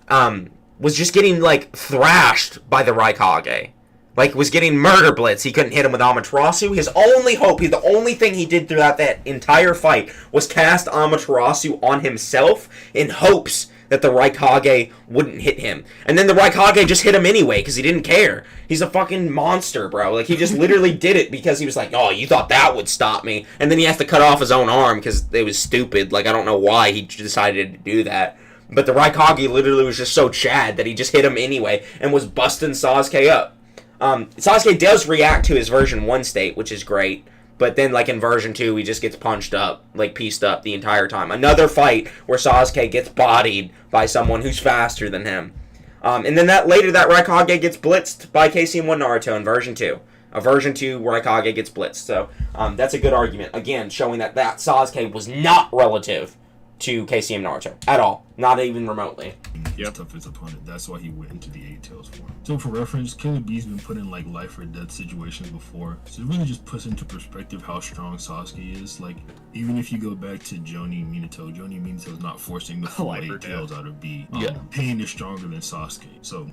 was just getting, like, thrashed by the Raikage. Like, was getting murder blitz. He couldn't hit him with Amaterasu. His only hope, the only thing he did throughout that entire fight was cast Amaterasu on himself in hopes that the Raikage wouldn't hit him. And then the Raikage just hit him anyway because he didn't care. He's a fucking monster, bro. Like, he just literally did it because he was like, oh, you thought that would stop me. And then he has to cut off his own arm because it was stupid. Like, I don't know why he decided to do that. But the Raikage literally was just so Chad that he just hit him anyway and was busting Sasuke up. Sasuke does react to his version 1 state, which is great, but then, like, in version 2, he just gets punched up, like, pieced up the entire time. Another fight where Sasuke gets bodied by someone who's faster than him. And then later that Raikage gets blitzed by KCM1 Naruto in version 2. A version 2 Raikage gets blitzed, so that's a good argument. Again, showing that Sasuke was not relative to KCM Naruto at all, not even remotely. Yep. Toughest opponent. That's why he went into the Eight Tails form. So for reference, Killer Bee's been put in like life or death situations before, so it really just puts into perspective how strong Sasuke is. Like, even if you go back to Jonin Minato's not forcing the full Eight Tails out of B. Pain is stronger than Sasuke. So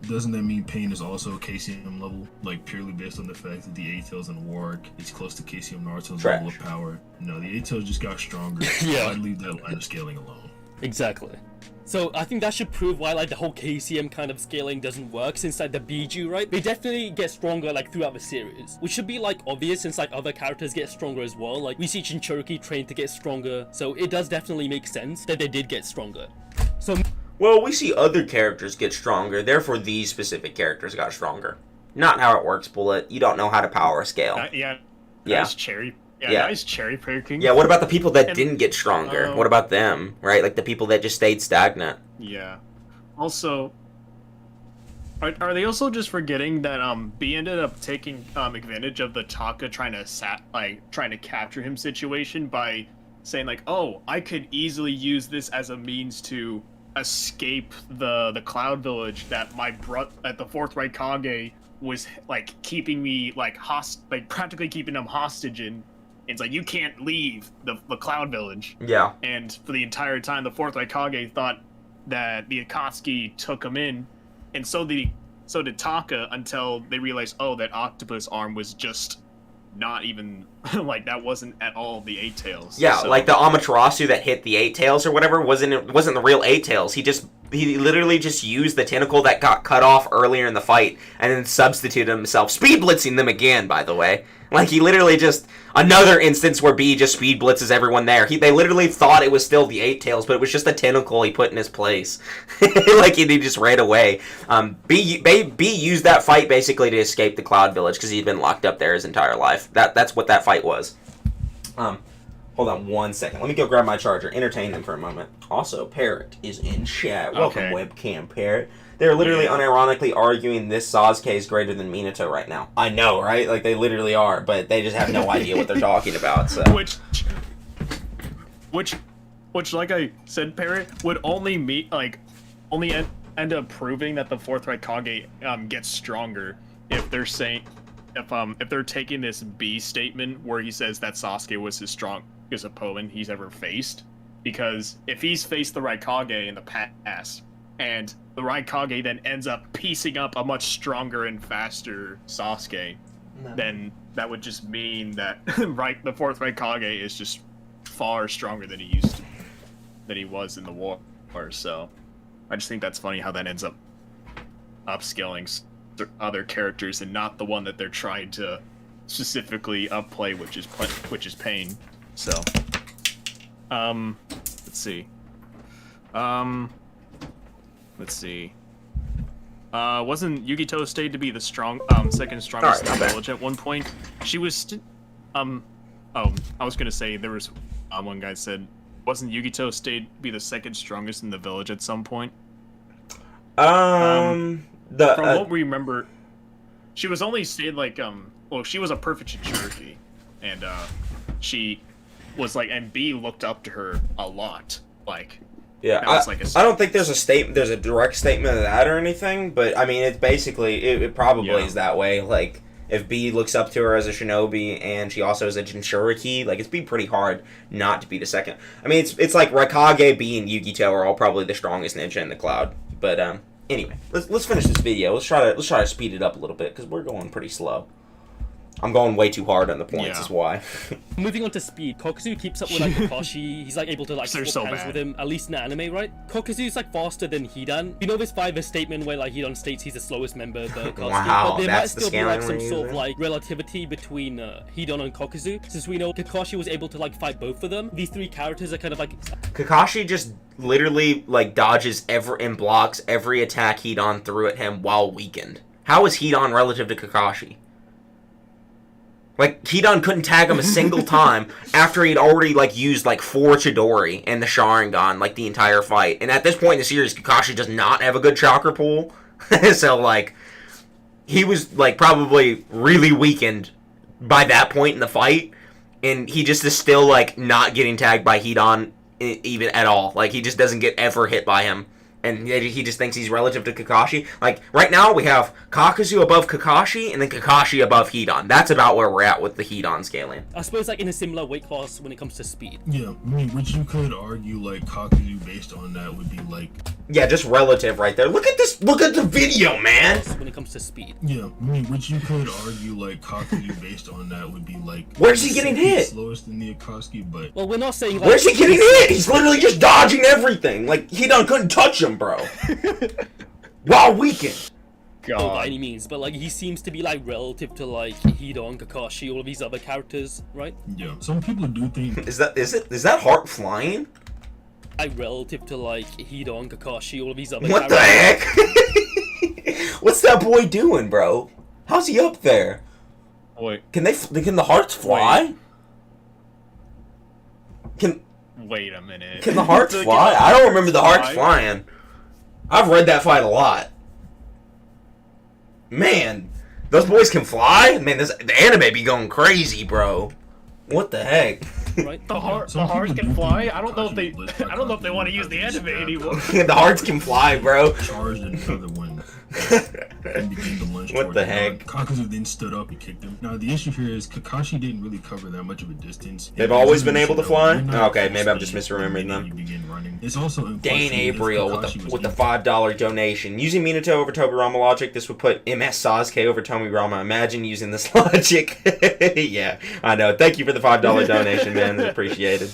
doesn't that mean Pain is also KCM level? Like, purely based on the fact that the Eight Tails in War is close to KCM Naruto's level of power? No, the Eight Tails just got stronger. Yeah. I'd leave that line of scaling alone. Exactly. So I think that should prove why like the whole KCM kind of scaling doesn't work, since like the Biju, right? They definitely get stronger like throughout the series, which should be like obvious since like other characters get stronger as well. Like we see Jinchuriki train to get stronger, so it does definitely make sense that they did get stronger. So well, we see other characters get stronger, therefore these specific characters got stronger. Not how it works, Bullet. You don't know how to power scale. Nice cherry picking. Yeah, what about the people that didn't get stronger? What about them, right? Like the people that just stayed stagnant. Yeah. Also, are they also just forgetting that B ended up taking advantage of the Taka trying to capture him situation by saying like, oh, I could easily use this as a means to escape the Cloud Village that that the fourth Raikage was like keeping me practically keeping him hostage in. It's like, you can't leave the Cloud Village. Yeah. And for the entire time, the fourth Raikage thought that the Akatsuki took him in, and so did Taka, until they realized, oh, that octopus arm was just not even like that wasn't at all the Eight Tails. Yeah, so, like the Amaterasu that hit the Eight Tails or whatever wasn't the real Eight Tails. He literally just used the tentacle that got cut off earlier in the fight and then substituted himself, speed blitzing them again, by the way. Like, he literally just... Another instance where B just speed blitzes everyone there. They literally thought it was still the Eight Tails, but it was just a tentacle he put in his place. Like, he just ran away. B used that fight basically to escape the Cloud Village because he'd been locked up there his entire life. That's what that fight was. Hold on 1 second. Let me go grab my charger. Entertain them for a moment. Also, Parrot is in chat. Welcome, webcam Parrot. They're literally unironically arguing this Sasuke is greater than Minato right now. I know, right? Like, they literally are, but they just have no idea what they're talking about, so... Which, like I said, Parrot, would only end up proving that the fourth Raikage gets stronger if they're saying... If they're taking this B statement where he says that Sasuke was his strongest opponent he's ever faced. Because if he's faced the Raikage in the past, and the Raikage then ends up piecing up a much stronger and faster Sasuke, then that would just mean that the fourth Raikage is just far stronger than he was in the war. So I just think that's funny how that ends up upscaling other characters and not the one that they're trying to specifically upplay, which is Pain. So let's see. Wasn't Yugito stated to be the second strongest in the village at one point? She was I was gonna say there was one guy said, wasn't Yugito stated to be the second strongest in the village at some point? From what we remember, she was only stated like she was a perfect Jinchuriki, and she was like, and B looked up to her a lot, like. Yeah, I don't think there's a direct statement of that or anything, but I mean, it's basically, it probably is that way. Like, if B looks up to her as a shinobi and she also is a Jinchuriki, like, it'd be pretty hard not to be the second. I mean, it's like Raikage, B, and Yugito are all probably the strongest ninja in the Cloud But anyway, let's finish this video. Let's try to speed it up a little bit because we're going pretty slow. I'm going way too hard on the points, is why. Moving on to speed, Kakuzu keeps up with like Kakashi. He's like able to like swap hands with him, at least in the anime, right? Kakuzu's like faster than Hidan. You know this 5 statement where like Hidan states he's the slowest member of the Akatsuki, but there might still be like some sort of like relativity between Hidan and Kakuzu, since we know Kakashi was able to like fight both of them. These 3 characters are kind of like Kakashi just literally like dodges and blocks every attack Hidan threw at him while weakened. How is Hidan relative to Kakashi? Like, Hidan couldn't tag him a single time after he'd already, like, used, like, 4 Chidori and the Sharingan, like, the entire fight. And at this point in the series, Kakashi does not have a good chakra pool. So, like, he was, like, probably really weakened by that point in the fight. And he just is still, like, not getting tagged by Hidan even at all. Like, he just doesn't get ever hit by him. And he just thinks he's relative to Kakashi. Like, right now we have Kakuzu above Kakashi, and then Kakashi above Hidan. That's about where we're at with the Hidan scaling. I suppose, like, in a similar weight class when it comes to speed. Yeah, I mean, which you could argue, like, Kakuzu based on that would be, like... Yeah, just relative right there. Look at this, look at the video, man! When it comes to speed. Yeah, I mean, which you could argue, like, Kakuzu based on that would be, like... Where's he getting hit? Slowest in the Akatsuki, but... Well, we're not saying, like... Where's he getting hit? He's literally just dodging everything. Like, Hidan couldn't touch him, bro. While weakened. Not by any means, but like he seems to be like relative to like Hidan, Kakashi, all of these other characters, right? Yeah, some people do think is that heart flying? Like relative to like Hidan, Kakashi, all of these other what characters. the heck? What's that boy doing, bro? How's he up there? Wait. Can the hearts fly? Wait a minute. Can the hearts fly? I don't remember the hearts flying. I've read that fight a lot. Man, those boys can fly? Man, the anime be going crazy, bro. What the heck? Right? The hearts can fly? I don't know if they want to use the anime anymore. The hearts can fly, bro. Charged another one. And began to lunge what the heck? Kakuzu then stood up and kicked him. Now the issue here is Kakashi didn't really cover that much of a distance. They've always been able to fly? Okay, maybe I'm just misremembering them. Begin running. It's also Dane Abriel with the $5 donation. Using Minato over Tobirama logic, this would put MS Sasuke over Tomurama. Imagine using this logic. Yeah, I know. Thank you for the $5 donation, man. It's appreciated.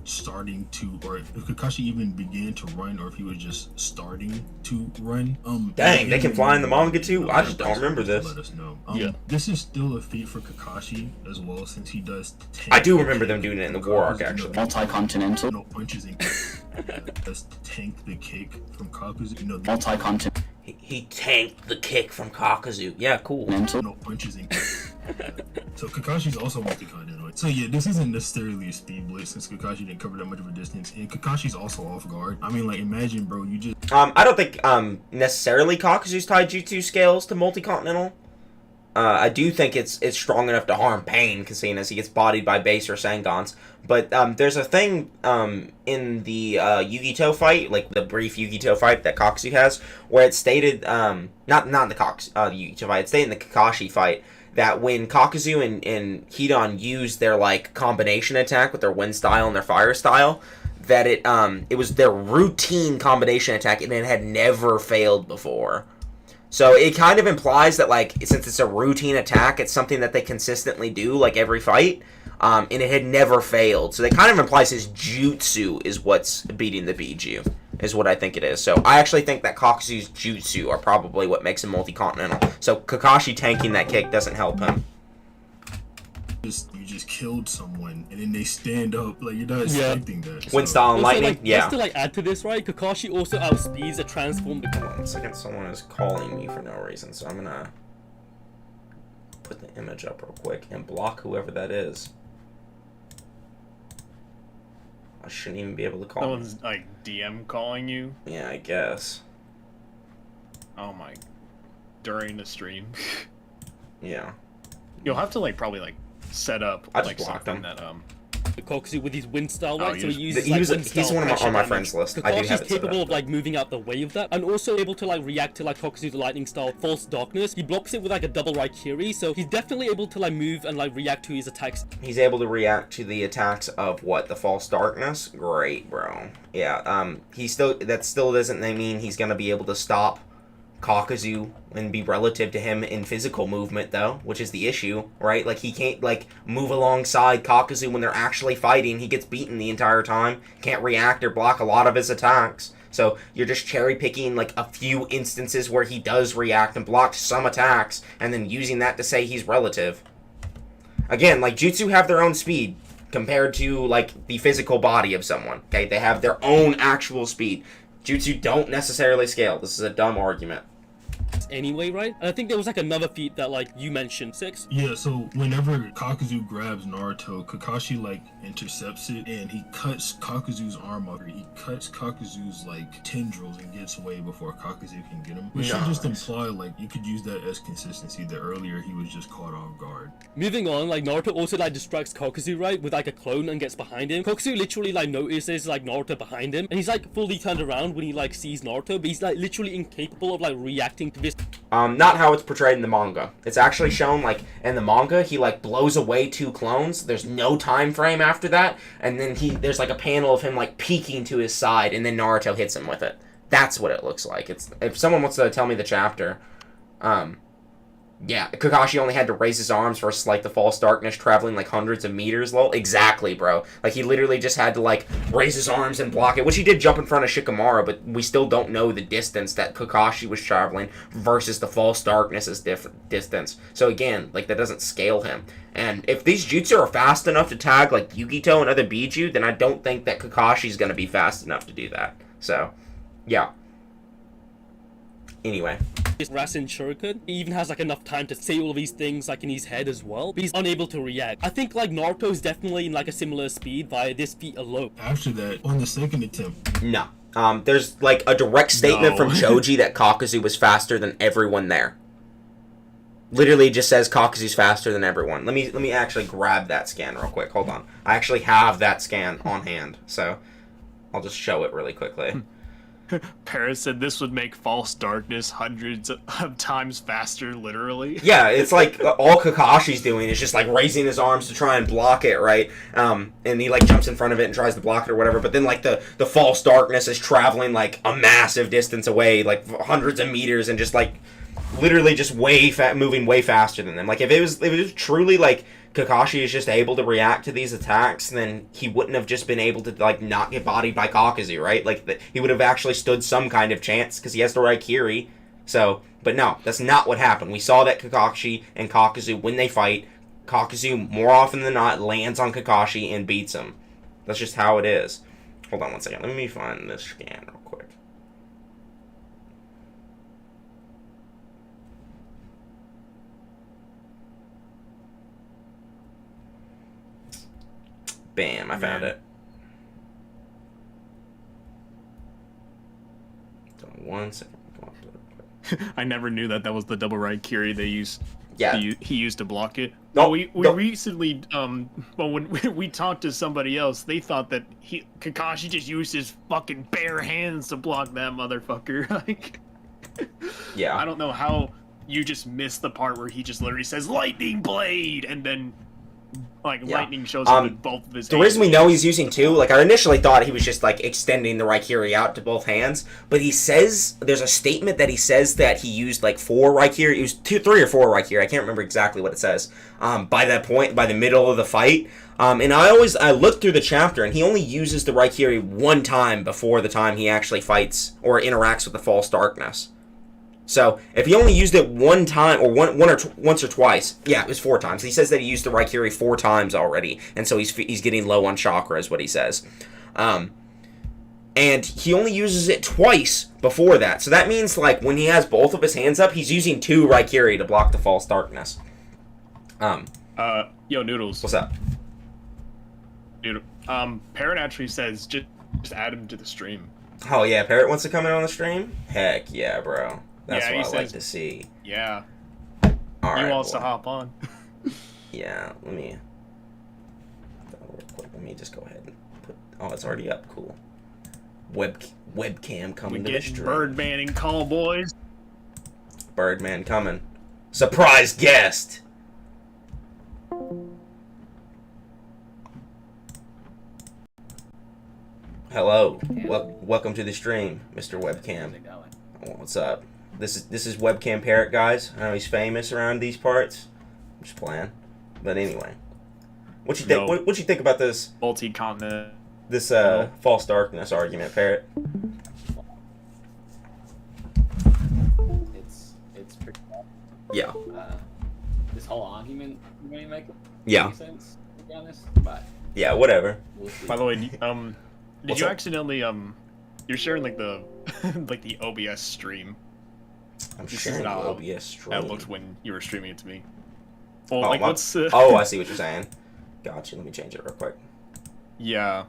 Starting to, or if Kakashi even began to run, or if he was just starting to run. Dang, they can fly in the manga too? I just don't remember this. Let us know. Yeah. This is still a feat for Kakashi as well, since he does. I do remember them doing it in the War Arc, actually. Multi-continental. No punches in. Does tank the kick from Kakuzu. You know, Multi-continental. He tanked the kick from Kakuzu. Yeah, cool. No punches in. So Kakashi's also multi-continental. So yeah, this isn't necessarily a speed blitz since Kakashi didn't cover that much of a distance, and Kakashi's also off guard. I mean, like, imagine, bro, you just... I don't think necessarily Kakuzu's taijutsu scales to multi-continental. I do think it's strong enough to harm Pain, because seeing as he gets bodied by base or Sangons. But there's a thing in the Yugito fight, like the brief Yugito fight that Kakuzu has, where it's stated, not in the Yugito fight, it's stated in the Kakashi fight, that when Kakuzu and Hidan use their like combination attack with their wind style and their fire style, that it was their routine combination attack and it had never failed before. So it kind of implies that, like, since it's a routine attack, it's something that they consistently do, like, every fight, and it had never failed. So that kind of implies his jutsu is what's beating the Biju, is what I think it is. So I actually think that Kakuzu's jutsu are probably what makes him multi-continental. So Kakashi tanking that kick doesn't help him. You just killed someone, and then they stand up, like, you're not expecting that. Wind style and lightning, like, yeah. Just to, like, add to this, right, Kakashi also outspeeds a transformed... One second, someone is calling me for no reason, so I'm gonna put the image up real quick and block whoever that is. I shouldn't even be able to call Someone's, like, DM calling you? Yeah, I guess. Oh my... During the stream. Yeah. You'll have to, like, probably, like, set up, I just like, blocked something them. that, Kakuzu with his wind style, right? So he uses he's one of on my friends list. I do have Kakashi's capable of like moving out the way of that, and also able to like react to like Kakuzu's lightning style false darkness. He blocks it with like a double Raikiri, so he's definitely able to like move and like react to his attacks. He's able to react to the attacks of what, the false darkness? Great, bro. Yeah. That still doesn't mean he's gonna be able to stop Kakuzu and be relative to him in physical movement, though, which is the issue, right? Like, he can't, like, move alongside Kakuzu when they're actually fighting. He gets beaten the entire time, can't react or block a lot of his attacks. So you're just cherry-picking, like, a few instances where he does react and block some attacks, and then using that to say he's relative. Again, like, Jutsu have their own speed compared to, like, the physical body of someone, okay? They have their own actual speed. Jutsu don't necessarily scale. This is a dumb argument. Anyway, right? And I think there was like another feat that like you mentioned, Six. Yeah, so whenever Kakuzu grabs Naruto, Kakashi like intercepts it and he cuts Kakuzu's arm off. He cuts Kakuzu's like tendrils and gets away before Kakuzu can get him. Which should just imply like you could use that as consistency that earlier he was just caught off guard. Moving on, like Naruto also like distracts Kakuzu, right, with like a clone and gets behind him. Kakuzu literally like notices like Naruto behind him, and he's like fully turned around when he like sees Naruto, but he's like literally incapable of like reacting to this. Not how it's portrayed in the manga. It's actually shown, like, in the manga, he, like, blows away 2 clones. There's no time frame after that. And then there's, like, a panel of him, like, peeking to his side, and then Naruto hits him with it. That's what it looks like. If someone wants to tell me the chapter, yeah, Kakashi only had to raise his arms versus, like, the false darkness traveling, like, hundreds of meters, lol. Exactly, bro. Like, he literally just had to, like, raise his arms and block it, which he did jump in front of Shikamaru, but we still don't know the distance that Kakashi was traveling versus the false darkness's distance. So, again, like, that doesn't scale him. And if these jutsu are fast enough to tag, like, Yugito and other Biju, then I don't think that Kakashi's gonna be fast enough to do that. So, yeah. Anyway. Rasenshuriken. He even has like enough time to say all of these things like in his head as well, but he's unable to react. I think like Naruto is definitely in like a similar speed via this feat alone. After that, on the second attempt. No. There's like a direct statement from Choji that Kakuzu was faster than everyone there. Literally just says Kakuzu's faster than everyone. Let me actually grab that scan real quick. Hold on. I actually have that scan on hand, so I'll just show it really quickly. Paris said this would make false darkness hundreds of times faster, literally. Yeah, it's like all Kakashi's doing is just like raising his arms to try and block it, right? And he like jumps in front of it and tries to block it or whatever. But then like the false darkness is traveling like a massive distance away, like hundreds of meters, and just like literally just moving way faster than them. Like if it was truly like Kakashi is just able to react to these attacks, then he wouldn't have just been able to, like, not get bodied by Kakuzu, right? Like, he would have actually stood some kind of chance, because he has the Raikiri. So, but no, that's not what happened. We saw that Kakashi and Kakuzu, when they fight, Kakuzu, more often than not, lands on Kakashi and beats him. That's just how it is. Hold on one second. Let me find this scan real quick. Bam, I found it. So 1 second. I never knew that was the double right Kiri they used. Yeah. He used to block it. No, we recently, when we talked to somebody else, they thought that Kakashi just used his fucking bare hands to block that motherfucker. Like, yeah. I don't know how you just missed the part where he just literally says lightning blade and then lightning shows up in both of his hands. The reason we know he's using 2, like, I initially thought he was just, like, extending the Raikiri out to both hands, but he says, there's a statement that he says that he used, like, 4 Raikiri, it was 3 or 4 Raikiri, I can't remember exactly what it says, by that point, by the middle of the fight, and I looked through the chapter, and he only uses the Raikiri 1 time before the time he actually fights, or interacts with the false darkness. So, if he only used it 1 time, or once or twice, yeah, it was 4 times. He says that he used the Raikiri 4 times already, and so he's getting low on chakra, is what he says. And he only uses it twice before that. So that means, like, when he has both of his hands up, he's using 2 Raikiri to block the false darkness. Yo, Noodles. What's up? Dude, Parrot actually says just add him to the stream. Oh, yeah, Parrot wants to come in on the stream? Heck yeah, bro. That's yeah, what I like to see. Yeah. All right, he wants to hop on. Yeah, let me... real quick. Let me just go ahead and put. Oh, it's already up. Cool. Webcam We coming to the get stream. Birdman and call boys. Birdman coming. Surprise guest. Hello. Welcome to the stream, Mr. Webcam. Oh, what's up? This is Webcam Parrot, guys. I know he's famous around these parts. I'm just playing. But anyway. What you think? No. What you think about this Multi-continent. this false darkness argument, Parrot? It's pretty bad. Yeah. This whole argument really make Yeah. sense, to be honest. But Yeah. Whatever. we'll see. By the way, did What's you up? accidentally you're sharing like the like the OBS stream? I'm This is sharing the how OBS stream. That looked when you were streaming it to me. Well, Oh, like my- what's Oh, I see what you're saying. Gotcha. Let me change it real quick. yeah.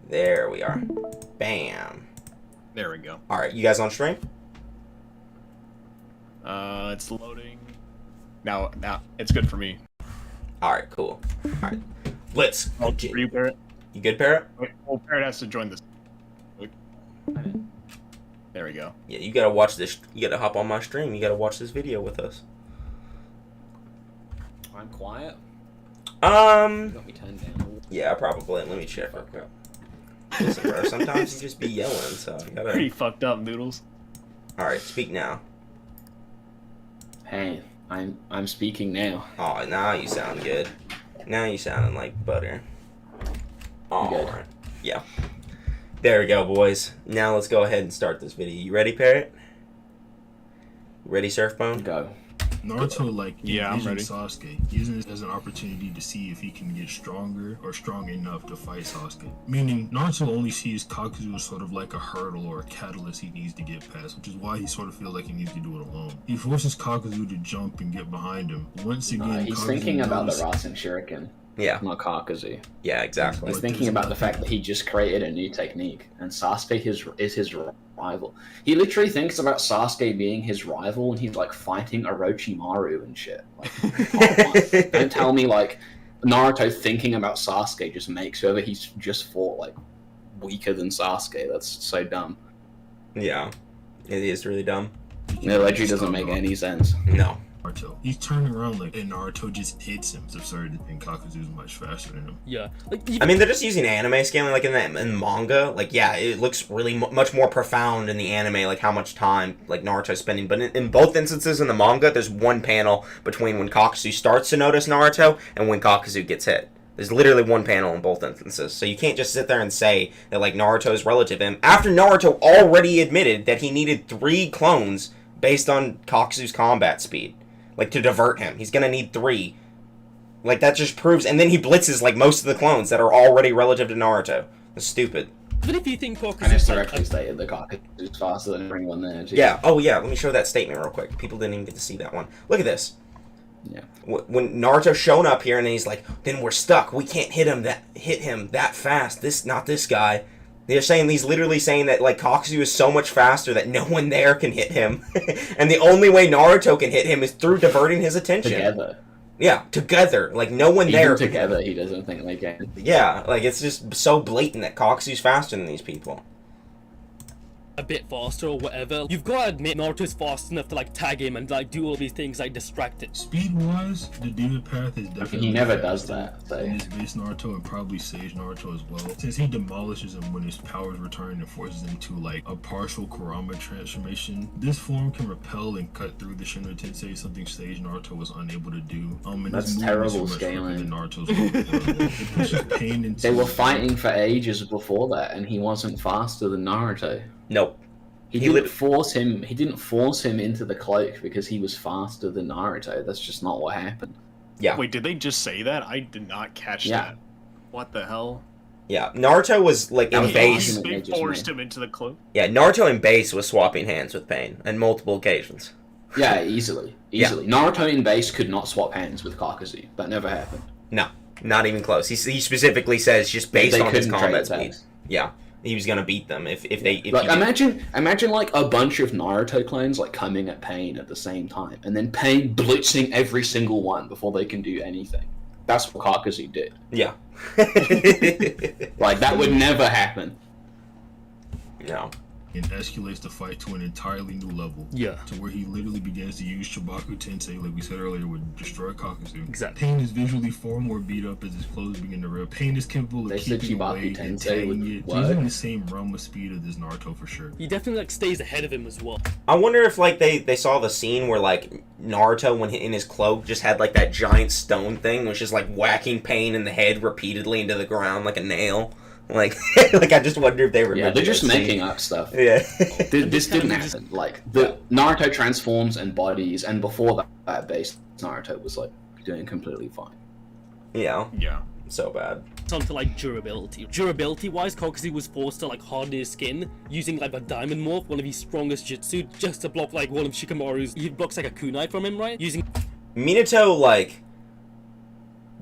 There we are. Bam. There we go. All right, you guys on stream? It's loading. Now it's good for me. All right, cool. All right, let's. Oh, for you, Parrot. You good, Parrot? Wait, well, Parrot has to join this. There we go. Yeah, you gotta watch this. You gotta hop on my stream. You gotta watch this video with us. I'm quiet. You got me turned down. Yeah, probably. Let me check real quick. Listen, bro. Sometimes you just be yelling, so you gotta. Pretty fucked up, Noodles. All right, speak now. Hey, I'm speaking now. Oh, now you sound good. Now you sounding like butter. All Good. right. Yeah. There we go, boys. Now let's go ahead and start this video. You ready, Parrot? Ready, Surfbone? Go. Naruto, like, Yeah, I'm envisioned ready. Sasuke, using it as an opportunity to see if he can get stronger or strong enough to fight Sasuke. Meaning, Naruto only sees Kakuzu as sort of like a hurdle or a catalyst he needs to get past, which is why he sort of feels like he needs to do it alone. He forces Kakuzu to jump and get behind him. Once again, He's Kakuzu thinking about the notices- Rasenshuriken, Yeah. not Kakuzu. Yeah, exactly. He's thinking about the fact that he just created a new technique, and Sasuke is his rival. He literally thinks about Sasuke being his rival, and he's like fighting Orochimaru and shit. Like, don't tell me like Naruto thinking about Sasuke just makes whoever he's just fought like weaker than Sasuke. That's so dumb. Yeah. It is really dumb. It literally doesn't make any sense. No. Naruto. He's turning around like, and Naruto just hits him. It's absurd to think Kakuzu is much faster than him. Yeah. Like, I mean, they're just using anime scaling, like in manga. Like, yeah, it looks really much more profound in the anime, like how much time like Naruto's spending. But in both instances in the manga, there's one panel between when Kakuzu starts to notice Naruto and when Kakuzu gets hit. There's literally one panel in both instances. So you can't just sit there and say that like Naruto's relative to him after Naruto already admitted that he needed 3 clones based on Kakuzu's combat speed. Like, to divert him. He's gonna need 3. Like, that just proves... And then he blitzes, like, most of the clones that are already relative to Naruto. That's stupid. but if you think Kakuzu And it's is like, directly stated that Kakuzu is faster than everyone there. Too. Yeah. Oh, yeah. Let me show that statement real quick. People didn't even get to see that one. Look at this. Yeah. When Naruto's shown up here and he's like, then we're stuck. We can't hit him that fast. Not this guy. He's literally saying that, like, Kakuzu is so much faster that no one there can hit him. And the only way Naruto can hit him is through diverting his attention. Together. Yeah, together. Like, no one Even there. together, he doesn't think they can. Yeah, like, it's just so blatant that Kakuzu's faster than these people. a bit faster or whatever, you've got to admit Naruto's fast enough to like tag him and like do all these things like distract it. Speed-wise, the demon path is definitely He never does faster that, so- than his base Naruto and probably Sage Naruto as well. Since he demolishes him when his powers return and forces him to like a partial Kurama transformation, this form can repel and cut through the Shinra Tensei, something Sage Naruto was unable to do. And That's his movements terrible are much quicker scaling. than Naruto's it pushes pain into They were fighting for ages before that, and he wasn't faster than Naruto. Nope. He He didn't force him. He didn't force him into the cloak because he was faster than Naruto. That's just not what happened. Yeah. Wait, did they just say that? I did not catch Yeah. that. What the hell? Yeah, Naruto was like That in was base. awesome. They They just forced made- him into the cloak. Yeah, Naruto in base was swapping hands with Pain on multiple occasions. Yeah, easily. Naruto in base could not swap hands with Kakuzu. That never happened. No, not even close. He specifically says just based They on his couldn't combat trade speed. that. Yeah, he was gonna beat them if Like he imagine like a bunch of Naruto clones like coming at Pain at the same time, and then Pain blitzing every single one before they can do anything. that's what Kakuzu did. Yeah. Like, that would never happen. No. And escalates the fight to an entirely new level. Yeah. To where he literally begins to use Chibaku Tensei, like we said earlier, would destroy Kakuzu. Exactly. Pain is visually far more beat up as his clothes begin to rip. Pain is capable of They said keeping Chibaku away and Tensei tagging would it. work. He's in the same realm of speed as this Naruto for sure. He definitely like stays ahead of him as well. I wonder if like they saw the scene where like Naruto when in his cloak just had like that giant stone thing was just like whacking Pain in the head repeatedly into the ground like a nail. Like like I just wonder if they remember. Yeah, they're just that scene. making up stuff. Yeah. This didn't happen. Like, the Naruto transforms and bodies, and before that base, Naruto was, like, doing completely fine. Yeah. Yeah. So bad. Onto like durability. Durability wise, Kakuzu was forced to like harden his skin using like a diamond morph, one of his strongest jutsu, just to block like one of Shikamaru's. He blocks like a kunai from him, right? Using Minato like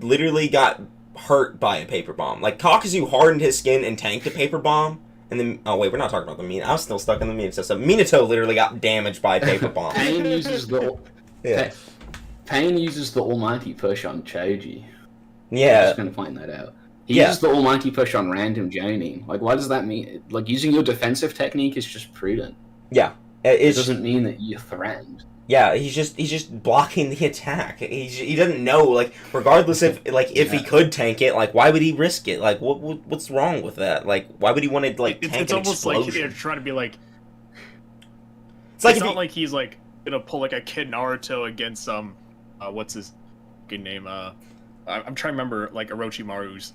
literally got hurt by a paper bomb. Like Kakuzu hardened his skin and tanked a paper bomb, and then we're not talking about the Minato. I was still stuck in the Minato stuff. Minato literally got damaged by a paper bomb. Pain uses the Yeah. Pain uses the almighty push on Choji. I'm Yeah. just gonna find that out. He Yeah. uses the almighty push on random Jonin. Like, what does that mean? Like, using your defensive technique is just prudent. Yeah. It It's doesn't mean that you're threatened. yeah. He's just blocking the attack. He doesn't know like regardless if he could tank it. Like why would he risk it? Like what's wrong with that? Like why would he want to like tank It's an almost explosion? like they're trying to be like. It's like It's if not he- like he's like gonna pull like a Kid Naruto against what's his good name? I'm trying to remember like Orochimaru's.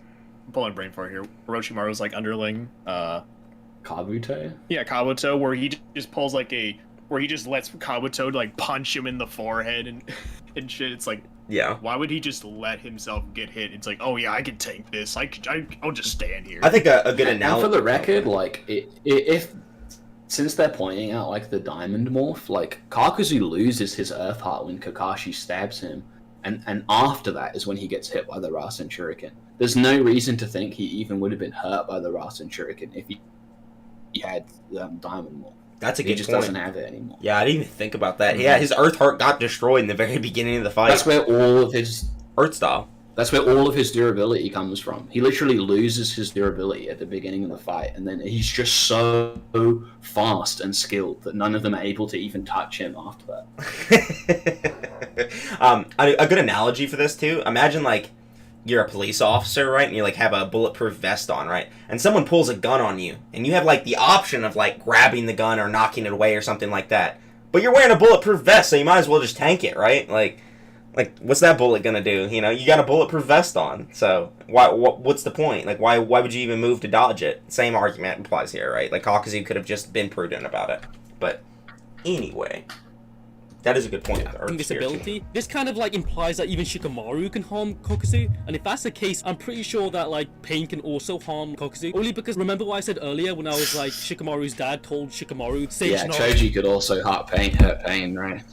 I'm pulling a brain fart here. Orochimaru's like underling. Kabuto? Yeah, Kabuto, where he just pulls like where he just lets Kabuto like punch him in the forehead and and shit. It's like, yeah. why would he just let himself get hit? It's like, oh yeah, I can tank this. I'll just stand here. I think a good And analogy. for the record, like, if since they're pointing out like the diamond morph, like Kakuzu loses his Earth Heart when Kakashi stabs him, and after that is when he gets hit by the Rasenshuriken. There's no reason to think he even would have been hurt by the Rasenshuriken if he had diamond morph. That's a He good just point. doesn't have it anymore. Yeah, I didn't even think about that. Yeah, his Earth Heart got destroyed in the very beginning of the fight. That's where all of his Earth style. That's where all of his durability comes from. He literally loses his durability at the beginning of the fight, and then he's just so fast and skilled that none of them are able to even touch him after that. A good analogy for this too. Imagine like you're a police officer, right? And you like have a bulletproof vest on, right? And someone pulls a gun on you, and you have like the option of like grabbing the gun or knocking it away or something like that. But you're wearing a bulletproof vest, so you might as well just tank it, right? Like what's that bullet gonna do? You know, you got a bulletproof vest on, so what's the point? Like, why would you even move to dodge it? Same argument applies here, right? Like, Kakuzu could have just been prudent about it. But anyway, that is a good point. in this ability. This kind of like implies that even Shikamaru can harm Kakuzu, and if that's the case, I'm pretty sure that like Pain can also harm Kakuzu. Only because remember what I said earlier when I was like Shikamaru's dad told Shikamaru Sage Yeah, Naruto. Choji could also hurt pain, right?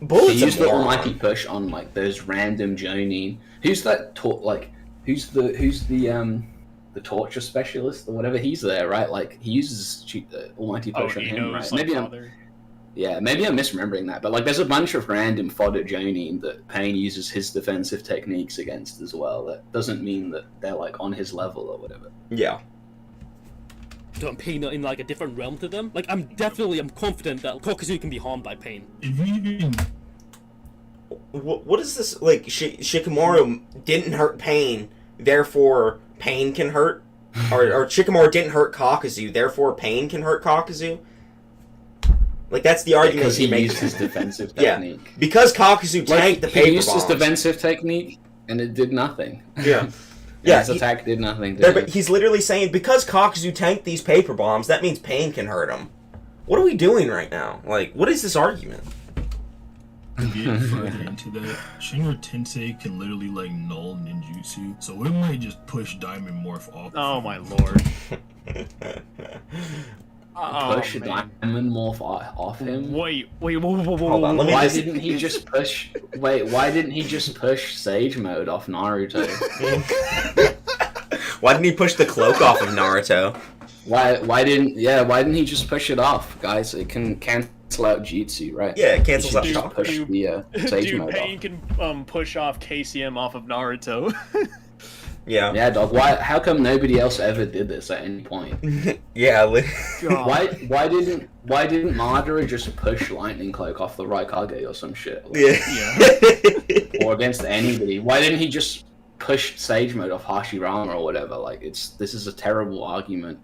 Bullets He used are the moron. almighty push on like those random Jonin. Who's that? Who's the torture specialist or whatever? He's there, right? Like he uses the almighty push on him, right? Maybe I'm misremembering that, but like there's a bunch of random fodder Jonin that Pain uses his defensive techniques against as well. That doesn't mean that they're like on his level or whatever. Yeah. Don't Pain in like a different realm to them. Like I'm confident that Kakuzu can be harmed by Pain. If you even What is this? Like, Shikamaru didn't hurt Pain, therefore Pain can hurt? Or Shikamaru didn't hurt Kakuzu, therefore Pain can hurt Kakuzu? Like, that's the argument Because he makes. used his defensive Yeah. technique. Because Kakuzu tanked the paper he used his bombs. defensive technique and it did nothing. Yeah. Yeah, Yeah, his attack did nothing. But he's literally saying, because Kakuzu tanked these paper bombs, that means Pain can hurt him. What are we doing right now? Like, what is this argument? to get further into that, Shinra Tensei can literally like null ninjutsu, so it might just push Diamond Morph off. Oh my lord. Push Diamond Morph off him. Wait. Hold on, let me Why just... didn't he just push? Wait, why didn't he just push Sage Mode off Naruto? Why didn't he push the cloak off of Naruto? Why didn't he just push it off, guys? It can cancel cancel out Jutsu, right? Yeah, it cancels out just shock. push the Sage Dude, mode Pain off. can push off KCM off of Naruto. Yeah. Yeah, dog. Why? How come nobody else ever did this at any point? Yeah. God. Why didn't Madara just push Lightning Cloak off the Raikage or some shit? Like, Yeah. or against anybody? Why didn't he just push Sage mode off Hashirama or whatever? Like, this is a terrible argument.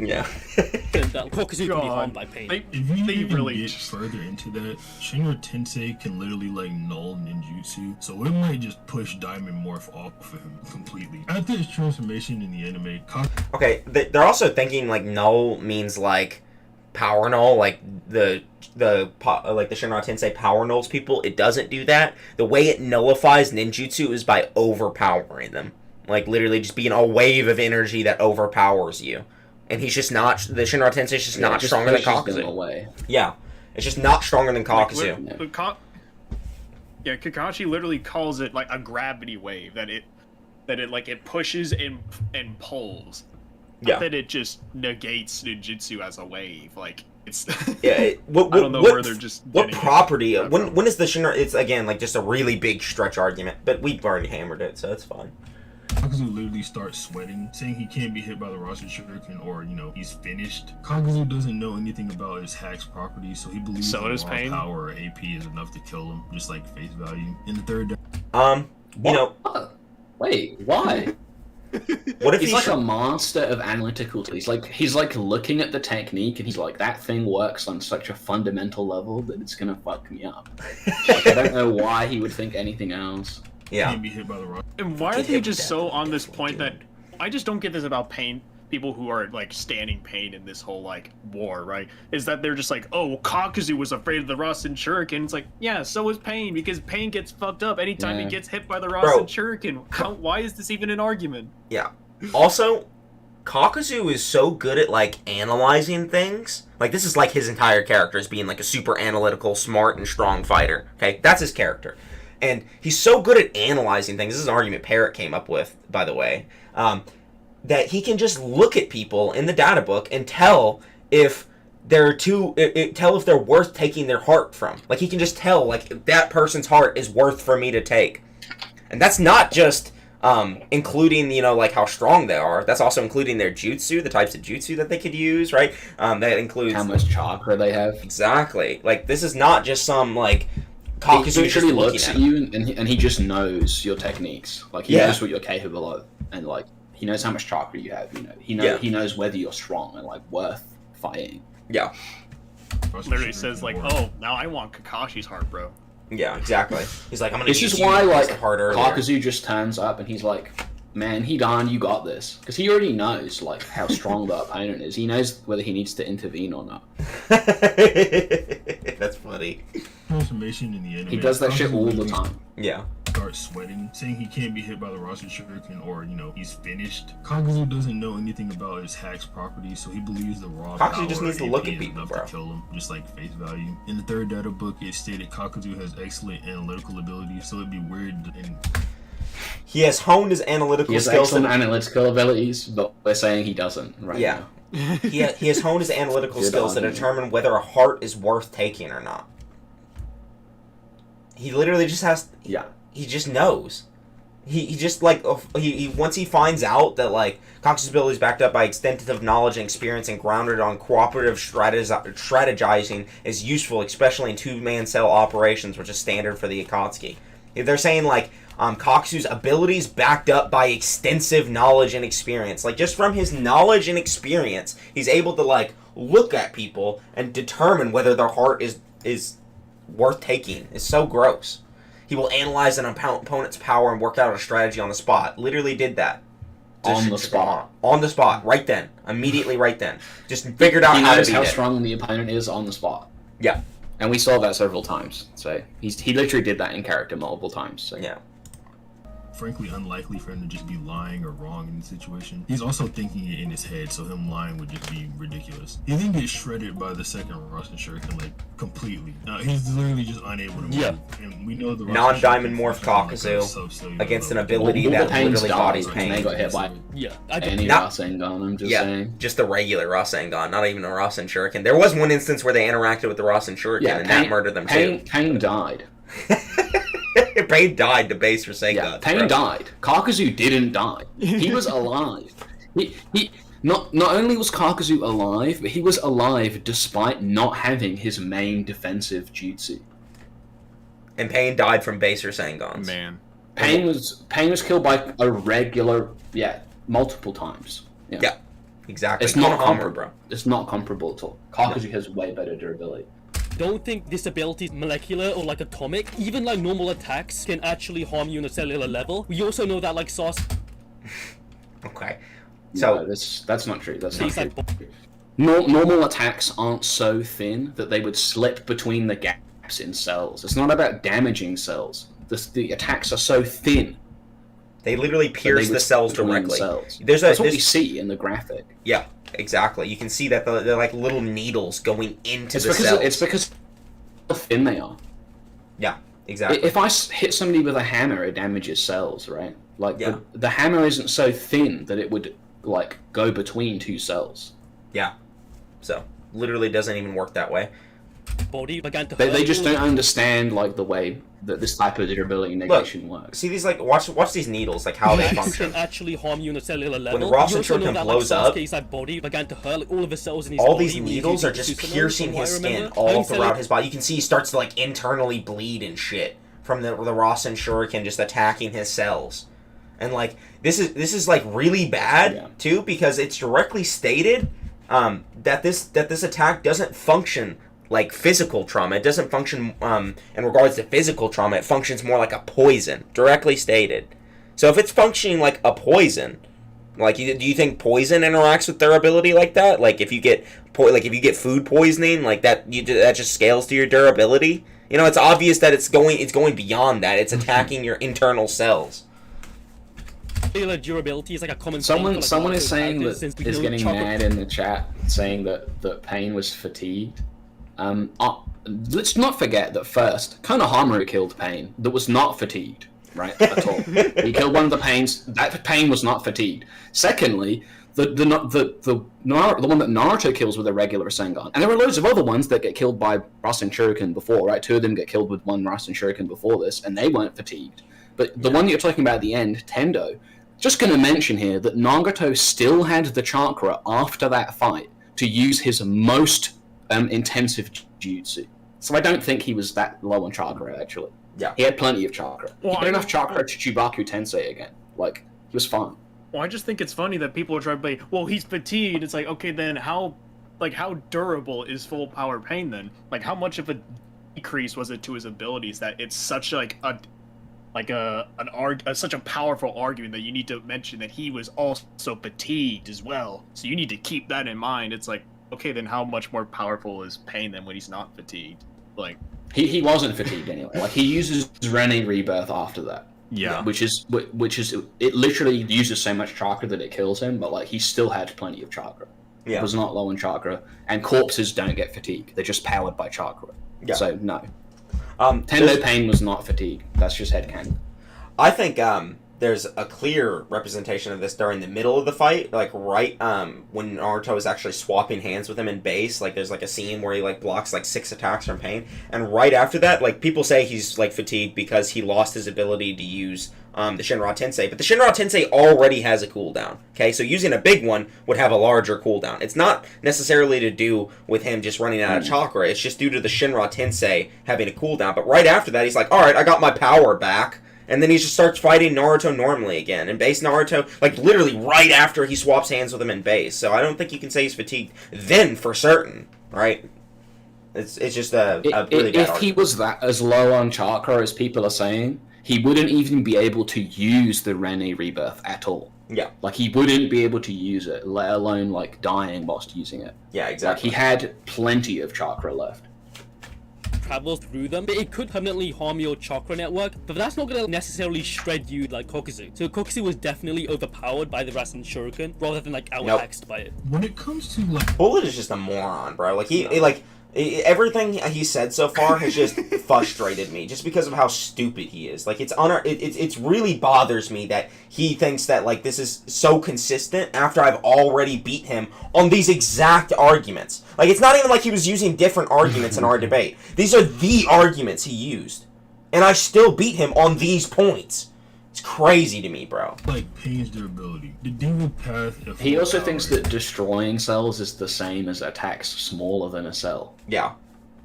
Yeah. Kakuzu can be God. harmed by pain. If you They even really get just- further into that, Shinra Tensei can literally like null ninjutsu, so it might just push Diamond Morph off of him completely. After his transformation in the anime, Okay, they're also thinking like null means like power null, like the Shinra Tensei power nulls people. It doesn't do that. The way it nullifies ninjutsu is by overpowering them, like literally just being a wave of energy that overpowers you. And he's just not. The Shinra Tensei is just not stronger than Kakuzu. Away. Yeah, it's just not stronger than Kakuzu. Yeah, Kakashi literally calls it like a gravity wave that it pushes and pulls. Yeah. Not that it just negates ninjutsu as a wave. Like it's Yeah. I don't know where they're just what getting property? it When is the Shinra? It's again like just a really big stretch argument, but we've already hammered it, so it's fine. Kakuzu literally starts sweating, saying he can't be hit by the Rasenshuriken or, he's finished. Kakuzu doesn't know anything about his hack's properties, so he believes So the does raw Pain. power or AP is enough to kill him, just like face value. In the third, Wait, why? What if He's he like a monster of analytical. He's like looking at the technique, and he's like, that thing works on such a fundamental level that it's gonna fuck me up. Like, I don't know why he would think anything else. Yeah. can't be hit by the Rasen. And why are Get they hit just with so that, on this definitely point do that it. I just don't get this about Pain? People who are like standing Pain in this whole like war, right? Is that they're just like, oh, Kakuzu was afraid of the Rasenshuriken. It's like, yeah, so was Pain because Pain gets fucked up anytime he Yeah. gets hit by the Rasenshuriken. Why is this even an argument? Yeah. Also, Kakuzu is so good at like analyzing things. Like this is like his entire character as being like a super analytical, smart, and strong fighter. Okay, that's his character, and he's so good at analyzing things. This is an argument Parrot came up with, by the way, that he can just look at people in the data book and tell if they're tell if they're worth taking their heart from. Like he can just tell like if that person's heart is worth for me to take, and that's not just. Including, like how strong they are. That's also including their jutsu, the types of jutsu that they could use, right? That includes How much chakra they have. exactly. Like this is not just some like He Kakuzu just literally looking looks at at you, and he just knows your techniques. Like he Yeah. knows what you're capable of, and like he knows how much chakra you have. He knows whether you're strong and like worth fighting. Yeah, Literally says like, oh, now I want Kakashi's heart, bro. yeah, exactly. He's like, I'm gonna This use is you why as like the heart earlier. Kakuzu just turns up and he's like, man, Hidan, you got this, because he already knows like how strong the opponent is. He knows whether he needs to intervene or not. That's funny. Transformation in the anime. He does that shit Kakuzu all the literally time. Yeah. starts sweating, saying he can't be hit by the Rasenshuriken or, he's finished. Kakuzu doesn't know anything about his hack's properties, so he believes the raw Kakuzu power just needs to AP look at is people, enough bro. to kill him, just like face value. In the third data book, it stated Kakuzu has excellent analytical ability, so it'd be weird and He has honed his analytical He has skills. excellent analytical abilities, but we're saying he doesn't right Yeah. now. He has honed his analytical Good skills to argument. determine whether a heart is worth taking or not. He literally just has. Yeah. He just knows. He just like he once he finds out that like Kakuzu's ability is backed up by extensive knowledge and experience and grounded on cooperative strategizing is useful, especially in two-man cell operations, which is standard for the Akatsuki. They're saying like Kakuzu's abilities backed up by extensive knowledge and experience. Like just from his knowledge and experience, he's able to like look at people and determine whether their heart is worth taking. It's so gross. He will analyze an opponent's power and work out a strategy on the spot. Literally did that. On the spot. On the spot, right then. Immediately right then. Just figured out He how to knows beat how it. strong the opponent is on the spot. Yeah. And we saw that several times. So he literally did that in character multiple times. So. Yeah. frankly unlikely for him to just be lying or wrong in the situation. He's also thinking it in his head, so him lying would just be ridiculous. He then gets shredded by the second Rasenshuriken, like, completely. He's literally just unable to move. Yeah. And we know the Non-diamond morph Kakuzu Kakuzu against an ability All that the Pains literally died bodies when pain. they got hit by Yeah, any Not- Rasengan, I'm just saying. Just the regular Rasengan, not even a Rasenshuriken. There was one instance where they interacted with the Rasenshuriken, and that murdered them too. Pain died. Pain died to base Rasengan. Yeah, Pain died. Kakuzu didn't die. He was alive. He not only was Kakuzu alive, but he was alive despite not having his main defensive jutsu. And Pain died from base Rasengans. Man. Pain was killed by a regular, multiple times. Yeah, exactly. It's not Konohamaru, comparable, bro. It's not comparable at all. Kakuzu has way better durability. Don't think this ability is molecular or like atomic. Even like normal attacks can actually harm you on a cellular level. We also know that like Okay. No, So that's not true. That's not Like, true. Normal attacks aren't so thin that they would slip between the gaps in cells. It's not about damaging cells. The attacks are so thin. they literally pierce they would the cells slip between directly. cells. That's what we see in the graphic. Yeah, exactly. You can see that they're like little needles going into It's the because cells. it's because how thin they are. Yeah, exactly. If I hit somebody with a hammer, it damages cells, right? Like Yeah. the hammer isn't so thin that it would like go between two cells. Yeah. So literally doesn't even work that way. body began to They hurt. just don't understand like the way that this type of durability negation works. See these like watch these needles, like how they Attacks function. can actually harm you on a cellular level. When You also Rasenshuriken know that, blows like, up, Sasuke's like body began to hurt, like all of the cells in his All body. these when he needles used are just Susanoo, piercing from what his I skin remember. all Having said throughout it- his body. You can see he starts to like internally bleed and shit from the Rasenshuriken just attacking his cells. And like this is like really bad too, because it's directly stated that this attack doesn't function like physical trauma. It doesn't function in regards to physical trauma. It functions more like a poison, directly stated. So if it's functioning like a poison, like do you think poison interacts with their ability like that? Like if you get if you get food poisoning, like that that just scales to your durability. You know, it's obvious that it's going beyond that. It's attacking your internal cells. Cellular durability is like a common Someone thing for, like, is saying characters, that since we is know getting chocolate- mad in the chat, saying that Pain was fatigued. Let's not forget that first, Konohamaru killed Pain that was not fatigued, right, at all. He killed one of the Pains. That Pain was not fatigued. Secondly, the one that Naruto kills with a regular Rasengan, and there are loads of other ones that get killed by Rasenshuriken before, right? Two of them get killed with one Rasenshuriken before this, and they weren't fatigued. But the one you're talking about at the end, Tendo, just going to mention here that Nagato still had the chakra after that fight to use his most intensive jutsu. So I don't think he was that low on chakra, actually. Yeah. He had plenty of chakra. Well, he had enough chakra to Chibaku Tensei again. Like, he was fine. Well, I just think it's funny that people are trying to play, well, he's fatigued. It's like, okay, then how durable is full power Pain then? Like, how much of a decrease was it to his abilities that it's such such a powerful argument that you need to mention that he was also fatigued as well. So you need to keep that in mind. It's like, okay, then how much more powerful is Pain than when he's not fatigued? Like, He wasn't fatigued anyway. Like, he uses Rene Rebirth after that. yeah. Which is it literally uses so much chakra that it kills him, but like he still had plenty of chakra. Yeah. It was not low on chakra, and corpses don't get fatigued. They're just powered by chakra. Yeah. So no. Tendo Tendo Pain was not fatigued. That's just headcanon. I think there's a clear representation of this during the middle of the fight, like right when Naruto is actually swapping hands with him in base. Like there's like a scene where he like blocks like 6 attacks from Pain, and right after that, like people say he's like fatigued because he lost his ability to use the Shinra Tensei, but the Shinra Tensei already has a cooldown. Okay, so using a big one would have a larger cooldown. It's not necessarily to do with him just running out of chakra. It's just due to the Shinra Tensei having a cooldown. But right after that, he's like, all right, I got my power back. And then he just starts fighting Naruto normally again. And base Naruto, like literally right after he swaps hands with him in base. So I don't think you can say he's fatigued then for certain, right? It's just a really bad If he argument. was that as low on chakra as people are saying, he wouldn't even be able to use the Rene Rebirth at all. Yeah. Like, he wouldn't be able to use it, let alone like dying whilst using it. Yeah, Like, exactly. he had plenty of chakra left. travel through them, but it could permanently harm your chakra network, but that's not going to necessarily shred you like Kakuzu. So Kakuzu was definitely overpowered by the Rasenshuriken rather than like out-hexed by it. When it comes to like Bullet is just a moron, bro. Like everything he said so far has just frustrated me, just because of how stupid he is. Like it's really bothers me that he thinks that like this is so consistent after I've already beat him on these exact arguments. Like it's not even like he was using different arguments in our debate. These are the arguments he used, and I still beat him on these points. It's crazy to me, bro. like Pain's durability, the diva path. He also thinks that destroying cells is the same as attacks smaller than a cell. Yeah.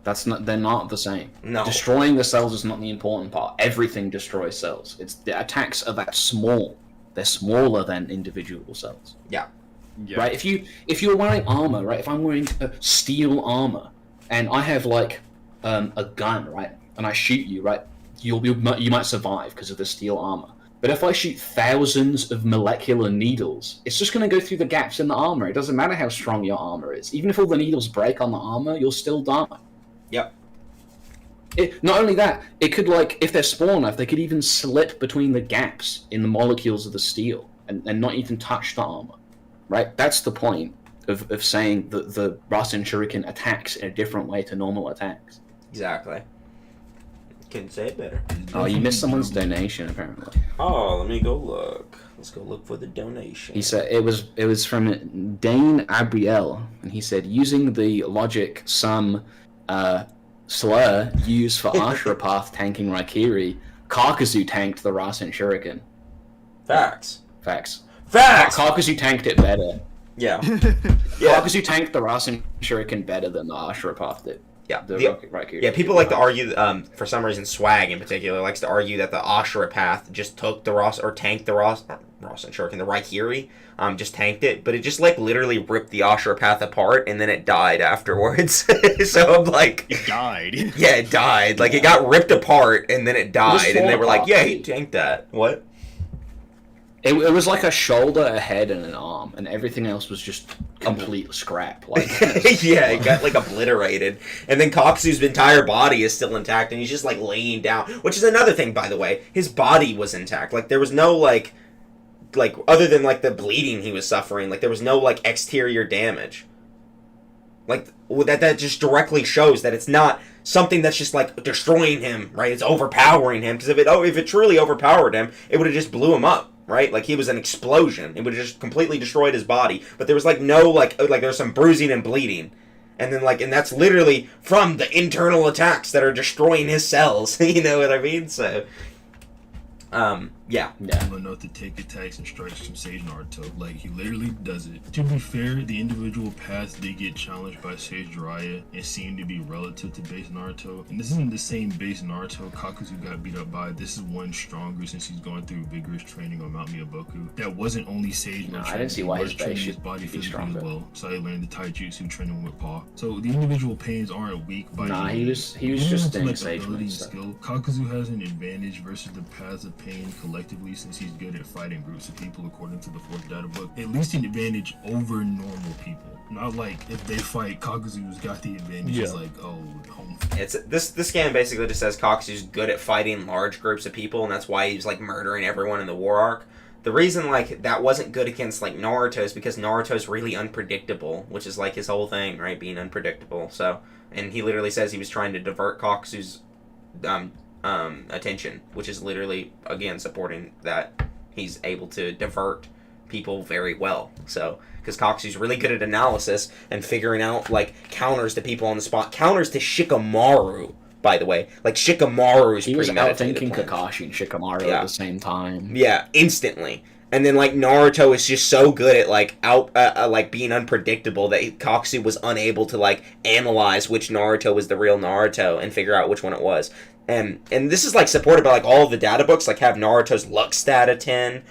They're not the same. No. Destroying the cells is not the important part. Everything destroys cells. It's the attacks are that small. They're smaller than individual cells. Yeah. Right? If you're wearing armor, right? If I'm wearing steel armor and I have like a gun, right? And I shoot you, right? You might survive because of the steel armor. But if I shoot thousands of molecular needles, it's just going to go through the gaps in the armor. It doesn't matter how strong your armor is. Even if all the needles break on the armor, you'll still die. Yep. Not only that, it could, like, if they're small enough, they could even slip between the gaps in the molecules of the steel and not even touch the armor. Right? That's the point of saying that the Rasenshuriken attacks in a different way to normal attacks. Exactly. Couldn't say it better. Oh, you missed someone's donation, apparently. Oh, let me go look. Let's go look for the donation. He said it was from Dane Abriel, and he said using the logic sum slur used for Ashurapath tanking Raikiri, Kakuzu tanked the Rasenshuriken. Facts. Facts. Facts! Kakuzu tanked it better. Yeah. Yeah. Kakuzu tanked the Rasenshuriken better than the Ashurapath did. Yeah. Raikiri. Yeah, people like to argue, for some reason, Swag in particular likes to argue that the Ashurapath just took the tanked the Rasenshuriken, the Raikiri, just tanked it, but it just, like, literally ripped the Ashurapath apart, and then it died afterwards. So I'm like... It died. Yeah, it died. Like, it got ripped apart, and then it died, and they were like, yeah, he tanked that. What? It was like a shoulder, a head, and an arm, and everything else was just complete scrap. Like, yeah, it got like obliterated, and then Kakuzu's entire body is still intact, and he's just like laying down. Which is another thing, by the way. His body was intact. Like there was no like other than like the bleeding he was suffering. Like there was no like exterior damage. Like that just directly shows that it's not something that's just like destroying him, right? It's overpowering him. Because if it truly overpowered him, it would have just blew him up. Right? Like, he was an explosion. It would have just completely destroyed his body. But there was, like, no, like there was some bruising and bleeding. And then, like, and that's literally from the internal attacks that are destroying his cells. You know what I mean? So, yeah. enough to take attacks and strikes from Sage Naruto. Like, he literally does it. To be fair, the individual paths they get challenged by Sage Jiraiya and seem to be relative to base Naruto. And this isn't the same base Naruto Kakuzu got beat up by. This is one stronger since he's going through vigorous training on Mount Miyaboku. That wasn't only Sage no, I didn't see why his base his body physically as well. So he learned the taijutsu training with Paw. So the individual pains aren't weak by he was just doing Sage ability and skill. Kakuzu has an advantage versus the paths of pain collectively since he's good at fighting groups of people according to the fourth data book. At least an advantage over normal people. Not like if they fight, Kakuzu's got the advantage. Yeah. It's like, oh, home. It's this scan basically just says Kakuzu's good at fighting large groups of people, and that's why he's like murdering everyone in the war arc. The reason like that wasn't good against like Naruto is because Naruto's really unpredictable, which is like his whole thing, right? Being unpredictable. So, and he literally says he was trying to divert Kakuzu's attention, which is literally again supporting that he's able to divert people very well. So, because Kakuzu's really good at analysis and figuring out like counters to people on the spot, counters to Shikamaru. By the way, like Shikamaru's he was premeditated outthinking Kakashi and Shikamaru at the same time. Yeah, instantly. And then like Naruto is just so good at like like being unpredictable that Kakuzu was unable to like analyze which Naruto was the real Naruto and figure out which one it was. And this is like supported by like all of the data books, like have Naruto's luck stat at 10.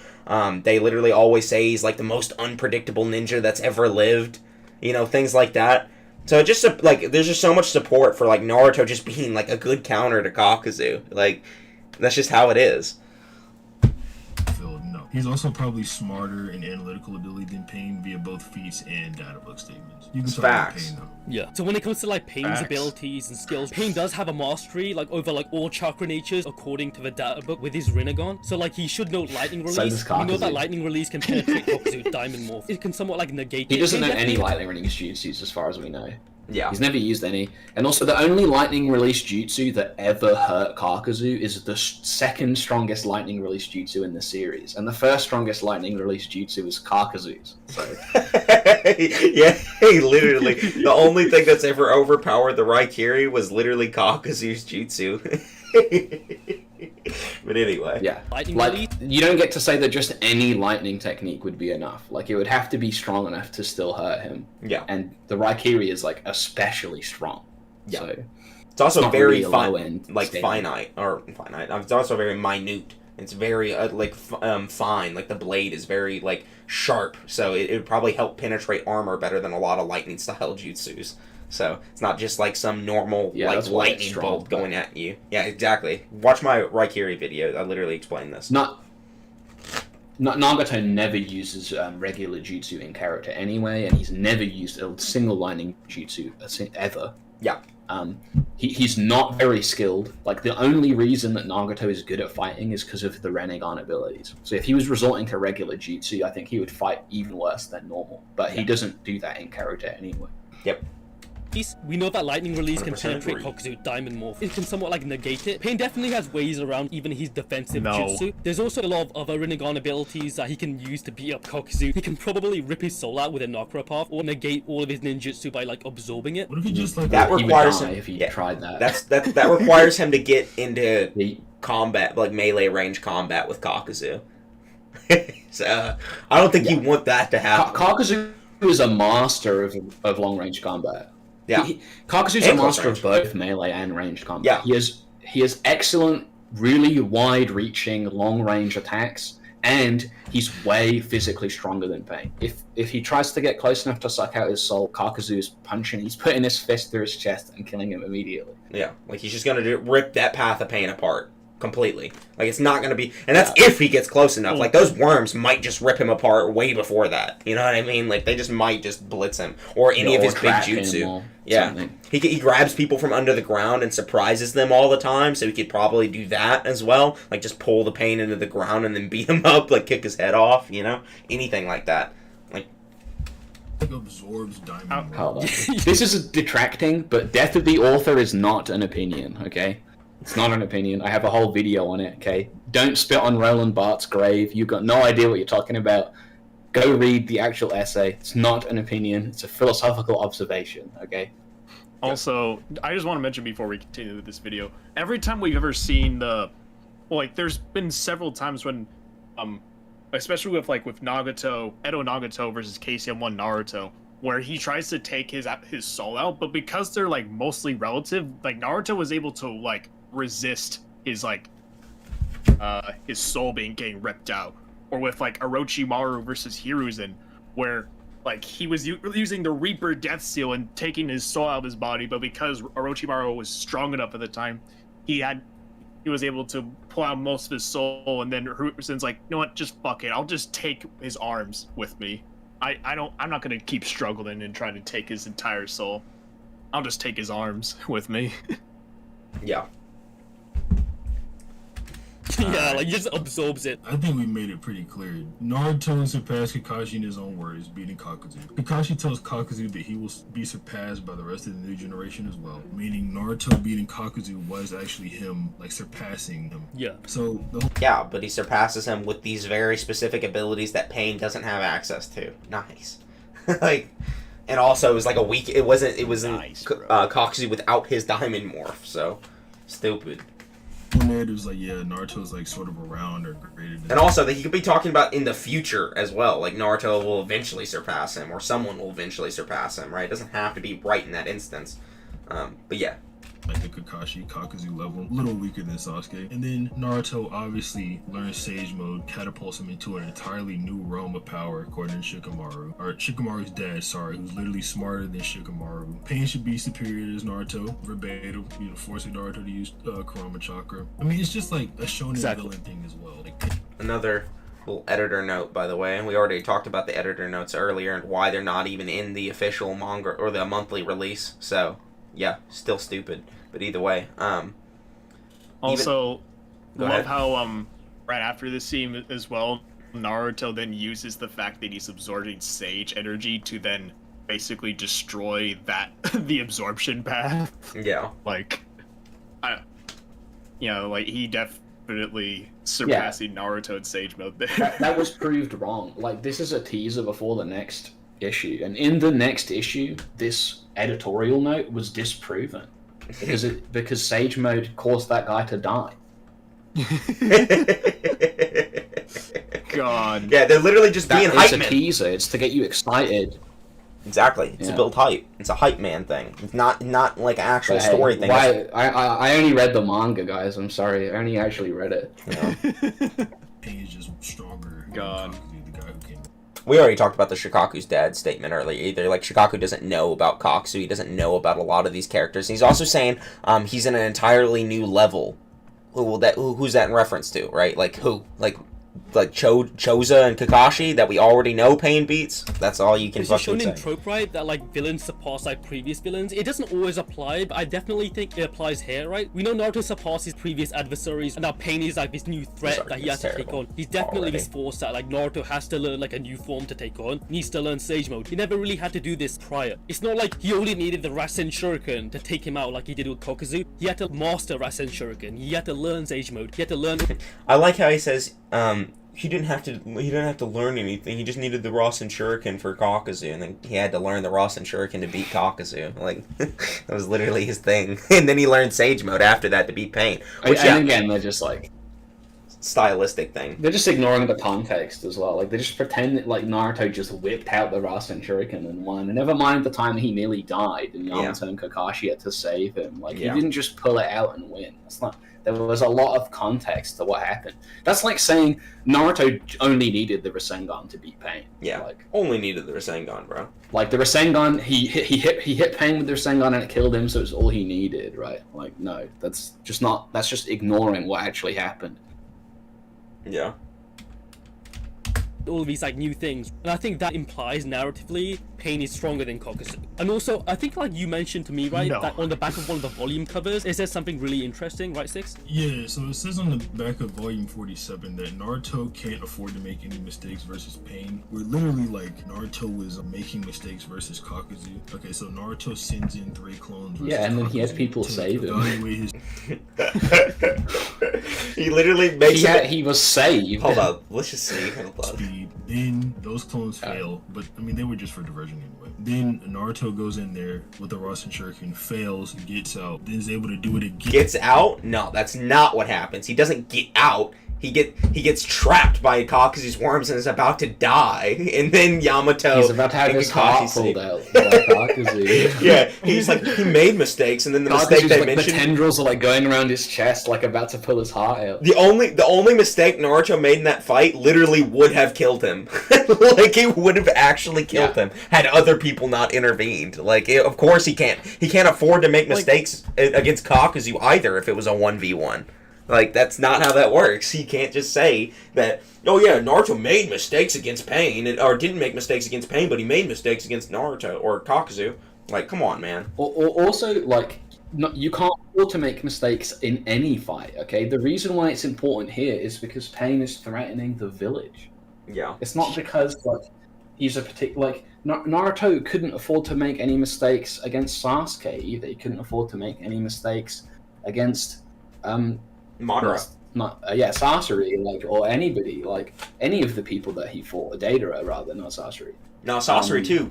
They literally always say he's like the most unpredictable ninja that's ever lived. You know, things like that. So it just like there's just so much support for like Naruto just being like a good counter to Kakuzu. Like that's just how it is. Phil, no. He's also probably smarter in analytical ability than Pain via both feats and data book statements. You can talk about Facts. Pain though. Yeah. So when it comes to like Pain's Facts. abilities and skills, Pain does have a mastery like over like all chakra natures according to the data book with his Rinnegan. So like he should know lightning So release. does We know that Kakuzu. lightning release can penetrate Kakuzu Diamond Morph. It can somewhat like negate. He it. doesn't Pain know any definitely- lightning release jutsus as far as we know. Yeah. He's never used any. And also, the only lightning release jutsu that ever hurt Kakuzu is the second strongest lightning release jutsu in the series. And the first strongest lightning release jutsu is Kakuzu's. So, Yeah, he literally, the only thing that's ever overpowered the Raikiri was literally Kakuzu's jutsu. But anyway. yeah. Lightning Like, release. you don't get to say that just any lightning technique would be enough. Like, it would have to be strong enough to still hurt him. Yeah. And the Raikiri is, like, especially strong. Yeah. So, It's also not very really a low-end standard. finite. It's also very minute. It's very fine. Like the blade is very like sharp, so it would probably help penetrate armor better than a lot of lightning style jutsus. So it's not just like some normal that's why it's lightning strong, bolt going at you. Yeah, exactly. Watch my Raikiri video. I literally explain this. Nagato never uses regular jutsu in character anyway, and he's never used a single lightning jutsu ever. Yeah. He's not very skilled. Like, the only reason that Nagato is good at fighting is because of the Rinnegan abilities. So if he was resorting to regular jutsu, I think he would fight even worse than normal. But he doesn't do that in character anyway. Yep. We know that lightning release can 100% penetrate agree. Kakuzu Diamond Morph. It can somewhat like negate it. Pain definitely has ways around even his defensive No. jutsu. There's also a lot of other Rinnegan abilities that he can use to beat up Kakuzu. He can probably rip his soul out with a Nakura Path or negate all of his ninjutsu by like absorbing it. What if he just like That He would requires die him. if he yeah, tried that. that requires him to get into He- combat, like melee range combat with Kakuzu. So I don't think you want that to happen. Kakuzu is a master of long range combat. Yeah. Kakuzu's And a master close of both melee and ranged combat. Yeah. He has excellent, really wide reaching long range attacks, and he's way physically stronger than Pain. If he tries to get close enough to suck out his soul, Kakuzu's punching, he's putting his fist through his chest and killing him immediately. Yeah, like he's just gonna rip that path of pain apart completely. Like it's not gonna be, and that's if he gets close enough. Like those worms might just rip him apart way before that. You know what I mean? Like they just might just blitz him or any of Or his big trap him jutsu. or Yeah, something. he grabs people from under the ground and surprises them all the time. So he could probably do that as well. Like just pull the pain into the ground and then beat him up, like kick his head off. You know, anything like that. absorbs diamond. Hold on. This is detracting, but death of the author is not an opinion, okay? It's not an opinion. I have a whole video on it, okay? Don't spit on Roland Barthes' grave. You've got no idea what you're talking about. Go read the actual essay. It's not an opinion. It's a philosophical observation, okay? Also, I just want to mention before we continue with this video, every time we've ever seen there's been several times when, especially with Nagato, Edo Nagato versus KCM1 Naruto, where he tries to take his soul out, but because they're mostly relative, Naruto was able to resist his soul getting ripped out, or with Orochimaru versus Hiruzen, where he was using the Reaper Death Seal and taking his soul out of his body, but because Orochimaru was strong enough at the time, he was able to pull out most of his soul, and then Hiruzen's like, you know what, just fuck it, I'll just take his arms with me. I'm not gonna keep struggling and trying to take his entire soul. I'll just take his arms with me. Yeah. Yeah, he just absorbs it. I think we made it pretty clear. Naruto surpassed Kakashi in his own words, beating Kakuzu. Kakashi tells Kakuzu that he will be surpassed by the rest of the new generation as well, meaning Naruto beating Kakuzu was actually him, surpassing him. Yeah. So, the whole Yeah, but he surpasses him with these very specific abilities that Pain doesn't have access to. Nice. And also it was it wasn't Nice, bro. Kakuzu without his diamond morph, so stupid. narrative was Naruto's sort of around or greater than. And also that he could be talking about in the future as well. Naruto will eventually surpass him, or someone will eventually surpass him, right? It doesn't have to be right in that instance. But yeah. The Kakashi, Kakuzu level, a little weaker than Sasuke. And then Naruto obviously learns Sage Mode, catapults him into an entirely new realm of power, according to Shikamaru. Or Shikamaru's dad, who's literally smarter than Shikamaru. Pain should be superior to Naruto, verbatim, forcing Naruto to use Kurama Chakra. I mean, it's just a shonen Exactly. villain thing as well. Another Little editor note, by the way. We already talked about the editor notes earlier and why they're not even in the official manga or the monthly release. So, yeah, still stupid. But either way, also, Go love ahead. how right after this scene as well, Naruto then uses the fact that he's absorbing sage energy to then basically destroy the absorption path. Yeah. Like, like he definitely surpassing Naruto in sage mode there. That was proved wrong. Like, this is a teaser before the next issue, and in the next issue, this editorial note was disproven because Sage Mode caused that guy to die. God. Yeah, they're literally just being It's hype a men. teaser. It's to get you excited. Exactly. It's to Yeah. build hype. It's a hype man thing. It's not like an actual But hey, story thing. Why? I only read the manga, guys. I'm sorry. I only actually read it. Pain is just stronger. than God. Kakuzu, the guy who came. We already talked about the Shikaku's dad statement earlier. Either like Shikaku doesn't know about Kakuzu, he doesn't know about a lot of these characters. And he's also saying he's in an entirely new level. Who's that in reference to? Right? Like who? Like Choza and Kakashi that we already know Pain beats. That's all you can It's just fucking shown in say. trope, right? That like villains surpass like previous villains. It doesn't always apply, but I definitely think it applies here, right? We know Naruto surpassed his previous adversaries, and now Pain is like this new threat Sorry, that he has that's to take terrible on. He's definitely already. this force that like Naruto has to learn like a new form to take on. He needs to learn Sage Mode. He never really had to do this prior. It's not like he only needed the Rasenshuriken to take him out like he did with Kakuzu. He had to master Rasenshuriken. He had to learn Sage Mode. He had to learn. I like how he says he didn't have to learn anything. He just needed the Rasenshuriken for Kakuzu, and then he had to learn the Rasenshuriken to beat Kakuzu. Like that was literally his thing. And then he learned Sage Mode after that to beat Pain. Which And again, they're just like stylistic thing. they're just ignoring the context as well. Like they just pretend that like Naruto just whipped out the Rasenshuriken and won. And never mind the time he nearly died and Yamato and Kakashi had to save him. Like Yeah. he didn't just pull it out and win. That's not. There was a lot of context to what happened. That's like saying Naruto only needed the Rasengan to beat Pain. Yeah. Like Only needed the Rasengan, bro. the Rasengan, he hit Pain with the Rasengan and it killed him, so it's all he needed, right? Like no, that's just ignoring what actually happened. Yeah. all these like new things, and I think that implies narratively Pain is stronger than Kakuzu. And also I think like you mentioned to me, right, No. that on the back of one of the volume covers it says something really interesting, right, Six? Yeah, so it says on the back of volume 47 that Naruto can't afford to make any mistakes versus Pain. Where literally like Naruto was making mistakes versus Kakuzu. Okay, so Naruto sends in 3 clones versus Yeah, and then he has Kakuzu people to save him. evaluate his He literally makes He was saved. Hold up, let's just see. Hold on. speed. Then those clones fail, but I mean they were just for diversion anyway. Then Naruto goes in there with the Rasenshuriken, fails, gets out, then is able to do it again. Gets out? No, that's not what happens. He doesn't get out. He gets trapped by Kakuzu's worms and is about to die. And then Yamato He's about to have and his Kakashi heart say- pulled out by Kakuzu. Yeah, he's like he made mistakes, and then the mistake Kakuzu's they like, the mentioned. tendrils are like going around his chest, like about to pull his heart out. The only mistake Naruto made in that fight literally would have killed him. Like it would have actually killed him had other people not intervened. Like of course he can't afford to make mistakes against Kakuzu either if it was a 1v1. Like that's not how that works. He can't just say that, oh yeah, Naruto made mistakes against Pain or didn't make mistakes against Pain, but he made mistakes against Naruto or Kakuzu. Like come on, man. Or also, like, you can't afford to make mistakes in any fight, okay? The reason why it's important here is because Pain is threatening the village. Yeah. It's not because, like, he's a particular... Like, Naruto couldn't afford to make any mistakes against Sasuke either. He couldn't afford to make any mistakes against... Madara. Sasori, like, or anybody, like, any of the people that he fought. Deidara, rather, not Sasori. No, Sasori too.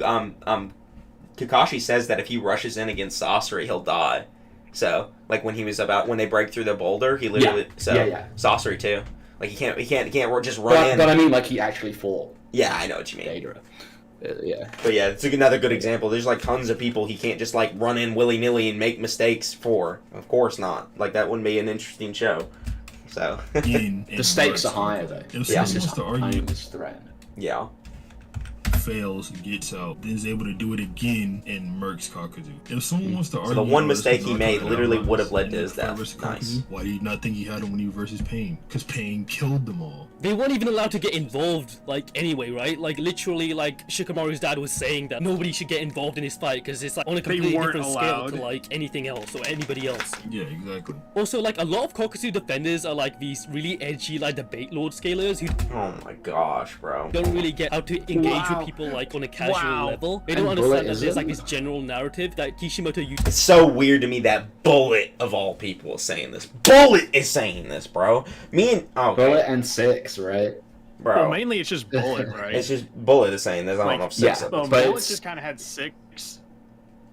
Kakashi says that if he rushes in against Sasori, he'll die. So, like when they break through the boulder, he literally Sasori too. Like he can't just run in. But I mean, like, he actually fought Yeah, I know what you mean. Deidara. Yeah. But yeah, it's another good example. There's like tons of people he can't just like run in willy-nilly and make mistakes for. Of course not. Like that wouldn't be an interesting show. So In The stakes Naruto. are higher, though. If Yeah. someone wants to argue This threat. yeah. fails, gets out, then is able to do it again and murks Kakuzu. If someone wants to argue, So the one oh, this mistake is he Naruto made and literally Naruto would have led to in his the fight death. versus Nice. Kakuzu, why do you not think he had him when he versus Pain? Because Pain killed them all. They weren't even allowed to get involved, like, anyway, right? Like, literally, like, Shikamaru's dad was saying that nobody should get involved in his fight because it's, like, on a completely weren't different scale allowed. to, like, anything else or anybody else. Yeah, exactly. Also, like, a lot of Kakuzu defenders are, like, these really edgy, like, debate lord scalers who Oh my gosh, bro. don't really get how to engage Wow. with people, like, on a casual Wow. level. They don't And understand Bullet that there's, like, isn't. this general narrative that Kishimoto used. It's so weird to me that Bullet, of all people, is saying this. Bullet is saying this, bro. Me and... Oh, okay. Bullet and 6, right? Bro. Well, mainly it's just Bullet, right? It's just Bullet is saying this. I don't know if six yeah. of Well, them. But Bullet it's- just kind of had 6.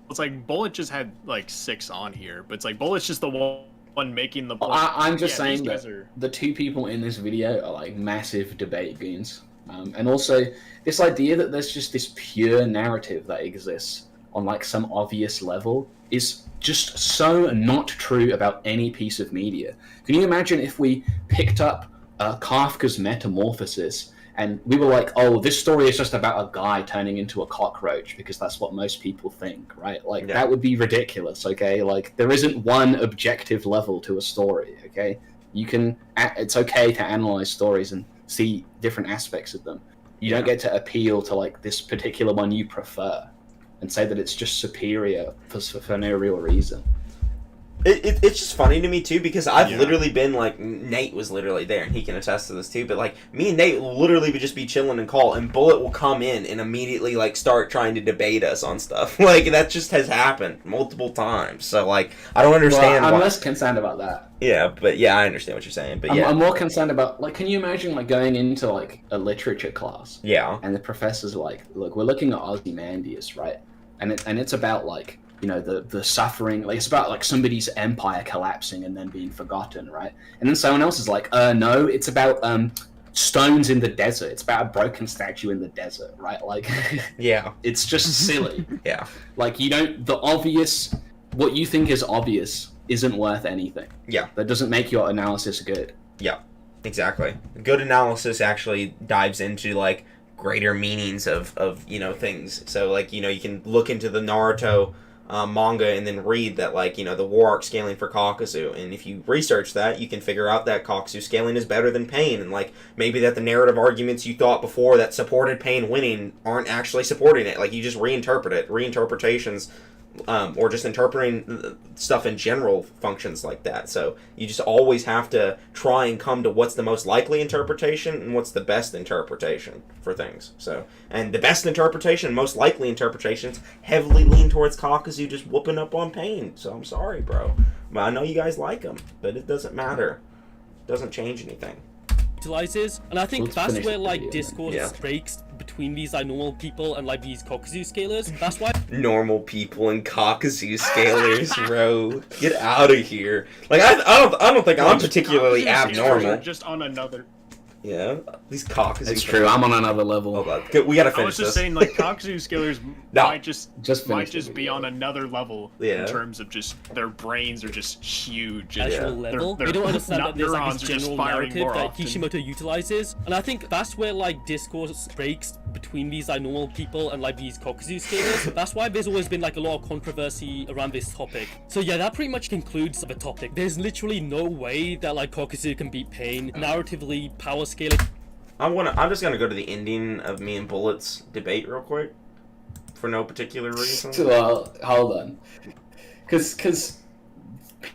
It's like Bullet just had like 6 on here, but it's like Bullet's just the one making the point. I'm just Yeah, these saying guys that are- the two people in this video are like massive debate goons. And also, this idea that there's just this pure narrative that exists on like some obvious level is just so not true about any piece of media. Can you imagine if we picked up Kafka's Metamorphosis and we were like, oh, this story is just about a guy turning into a cockroach because that's what most people think, right? Like, Yeah. that would be ridiculous, okay? Like, there isn't one objective level to a story, okay? It's okay to analyze stories and see different aspects of them. You don't get to appeal to, like, this particular one you prefer and say that it's just superior for no real reason. It's just funny to me too because I've Yeah. literally been like Nate was literally there and he can attest to this too. But like me and Nate will literally would just be chilling and call, and Bullet will come in and immediately like start trying to debate us on stuff. Like that just has happened multiple times. So like I don't understand. Well, I'm why. less concerned about that. Yeah, but yeah, I understand what you're saying. But yeah, I'm more concerned about, like, can you imagine like going into like a literature class yeah, and the professor's like, look, we're looking at Ozymandias, right? And it's about like, you know, the suffering, like it's about like somebody's empire collapsing and then being forgotten, right? And then someone else is like, no, it's about stones in the desert. It's about a broken statue in the desert, right? Like, yeah, it's just silly. yeah. Like, what you think is obvious isn't worth anything. Yeah. That doesn't make your analysis good. Yeah, exactly. Good analysis actually dives into like greater meanings of you know things. So like you know you can look into the Naruto manga and then read that like you know the war arc scaling for Kakuzu, and if you research that you can figure out that Kakuzu scaling is better than Pain, and like maybe that the narrative arguments you thought before that supported Pain winning aren't actually supporting it. Like you just reinterpret it. Reinterpretations. Or just interpreting stuff in general functions like that. So you just always have to try and come to what's the most likely interpretation and what's the best interpretation for things. So, and the best interpretation, most likely interpretations, heavily lean towards Kakuzu just whooping up on Pain. So I'm sorry, bro. But I know you guys like him, but it doesn't matter. It doesn't change anything. Utilizes, and I think Let's that's finish where the like video. discourse Yeah. breaks between these like normal people and like these Kakuzu scalers. That's why Normal people and Kakuzu scalers, bro. Get out of here. Like I don't think I'm particularly Kakuzu scalers are abnormal. Just on another. Yeah, these Kakuzu. It's true. I'm on another level. Hold on. Good, we gotta I finish was just this. saying, like Kakuzu scalers No. might Just might finish the just be video. on another level Yeah. in terms of just their brains are just huge. and actual Yeah. level. Their- They don't understand not that there's like neurons this are just general firing narrative more that often. Kishimoto utilizes, and I think that's where like discourse breaks between these like normal people and like these Kakuzu scalers. That's why there's always been like a lot of controversy around this topic. So yeah, that pretty much concludes the topic. There's literally no way that like Kakuzu can beat Pain. Narratively, power scaling. I'm just gonna go to the ending of me and Bullet's debate real quick, for no particular reason. Well, hold on, because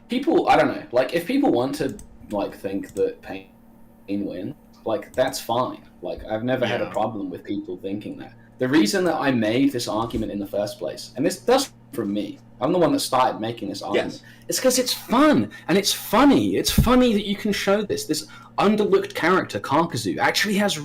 people, I don't know, like if people want to like think that Pain wins, like that's fine. Like I've never had a Yeah. problem with people thinking that. The reason that I made this argument in the first place, and this does from me, I'm the one that started making this argument. Yes. It's because it's fun and it's funny. It's funny that you can show this. This underlooked character, Kakuzu, actually has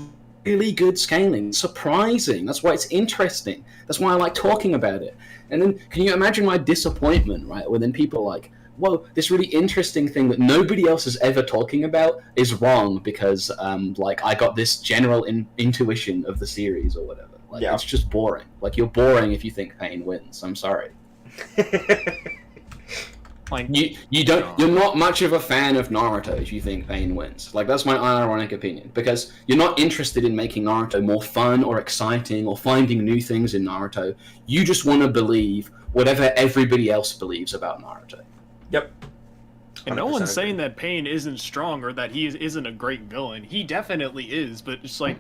really good scaling. Surprising. That's why it's interesting. That's why I like talking about it. And then, can you imagine my disappointment, right? When then people are like, whoa, this really interesting thing that nobody else is ever talking about is wrong because, like, I got this general intuition of the series or whatever. Like, Yeah. it's just boring. Like, you're boring if you think Pain wins. I'm sorry. Like You're not much of a fan of Naruto if you think Pain wins. Like, that's my ironic opinion, because you're not interested in making Naruto more fun or exciting or finding new things in Naruto. You just want to believe whatever everybody else believes about Naruto. Yep. And no 100% one's agree. saying that Pain isn't strong or that he isn't a great villain. He definitely is, but it's like,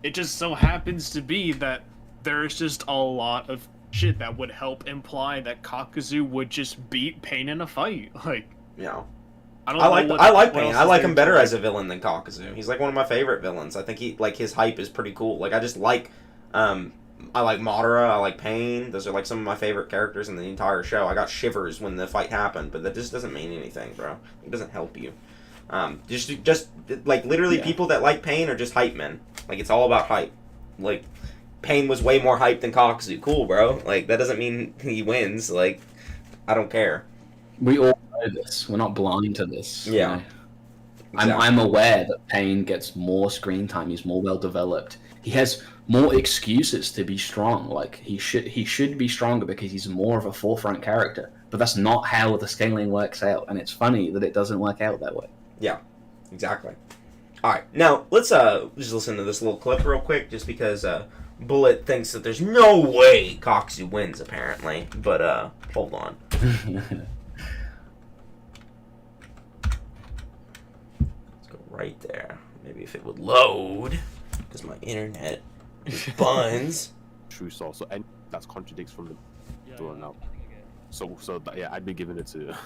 it just so happens to be that there's just a lot of shit that would help imply that Kakuzu would just beat Pain in a fight. Like, Yeah. I don't I like know I like what Pain. else I is like there him to, better like- as a villain than Kakuzu. He's like one of my favorite villains. I think his hype is pretty cool. Like I just like I like Madara, I like Pain. Those are like some of my favorite characters in the entire show. I got shivers when the fight happened, but that just doesn't mean anything, bro. It doesn't help you. Just like literally people that like Pain are just hype men. Like it's all about hype. Like Pain was way more hype than Kakuzu. Cool, bro. Like that doesn't mean he wins. Like I don't care. We all know this. We're not blind to this. Yeah. You know? Exactly. I'm aware that Pain gets more screen time. He's more well developed. He has more excuses to be strong. Like he should be stronger because he's more of a forefront character. But that's not how the scaling works out, and it's funny that it doesn't work out that way. Yeah, exactly. All right, now let's just listen to this little clip real quick, just because Bullet thinks that there's no way Kakuzu wins, apparently. But hold on. Let's go right there. Maybe if it would load, because my internet is buns. True source, so and that contradicts from the door now. So yeah, I'd be giving it to.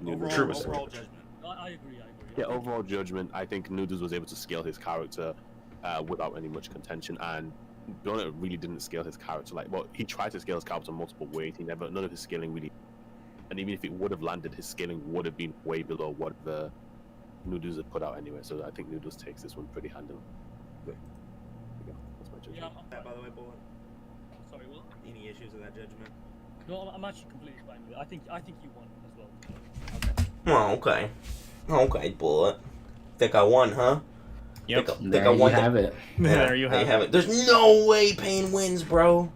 Noodles. Overall judgment. I agree. Yeah, overall judgment. I think Noodles was able to scale his character without any much contention, and Bullet really didn't scale his character. Like, well, he tried to scale his character multiple ways. None of his scaling really. And even if it would have landed, his scaling would have been way below what the Noodles had put out anyway. So I think Noodles takes this one pretty handily. There you go. That's my judgment. That, by the way, Bullet. Sorry, what? Any issues with that judgment? No, I'm actually completely fine with it. I think you won as well. Oh, okay. Okay, Bullet. Think I won, huh? Yep. Think I won. have it. There you have it. There's no way Pain wins, bro.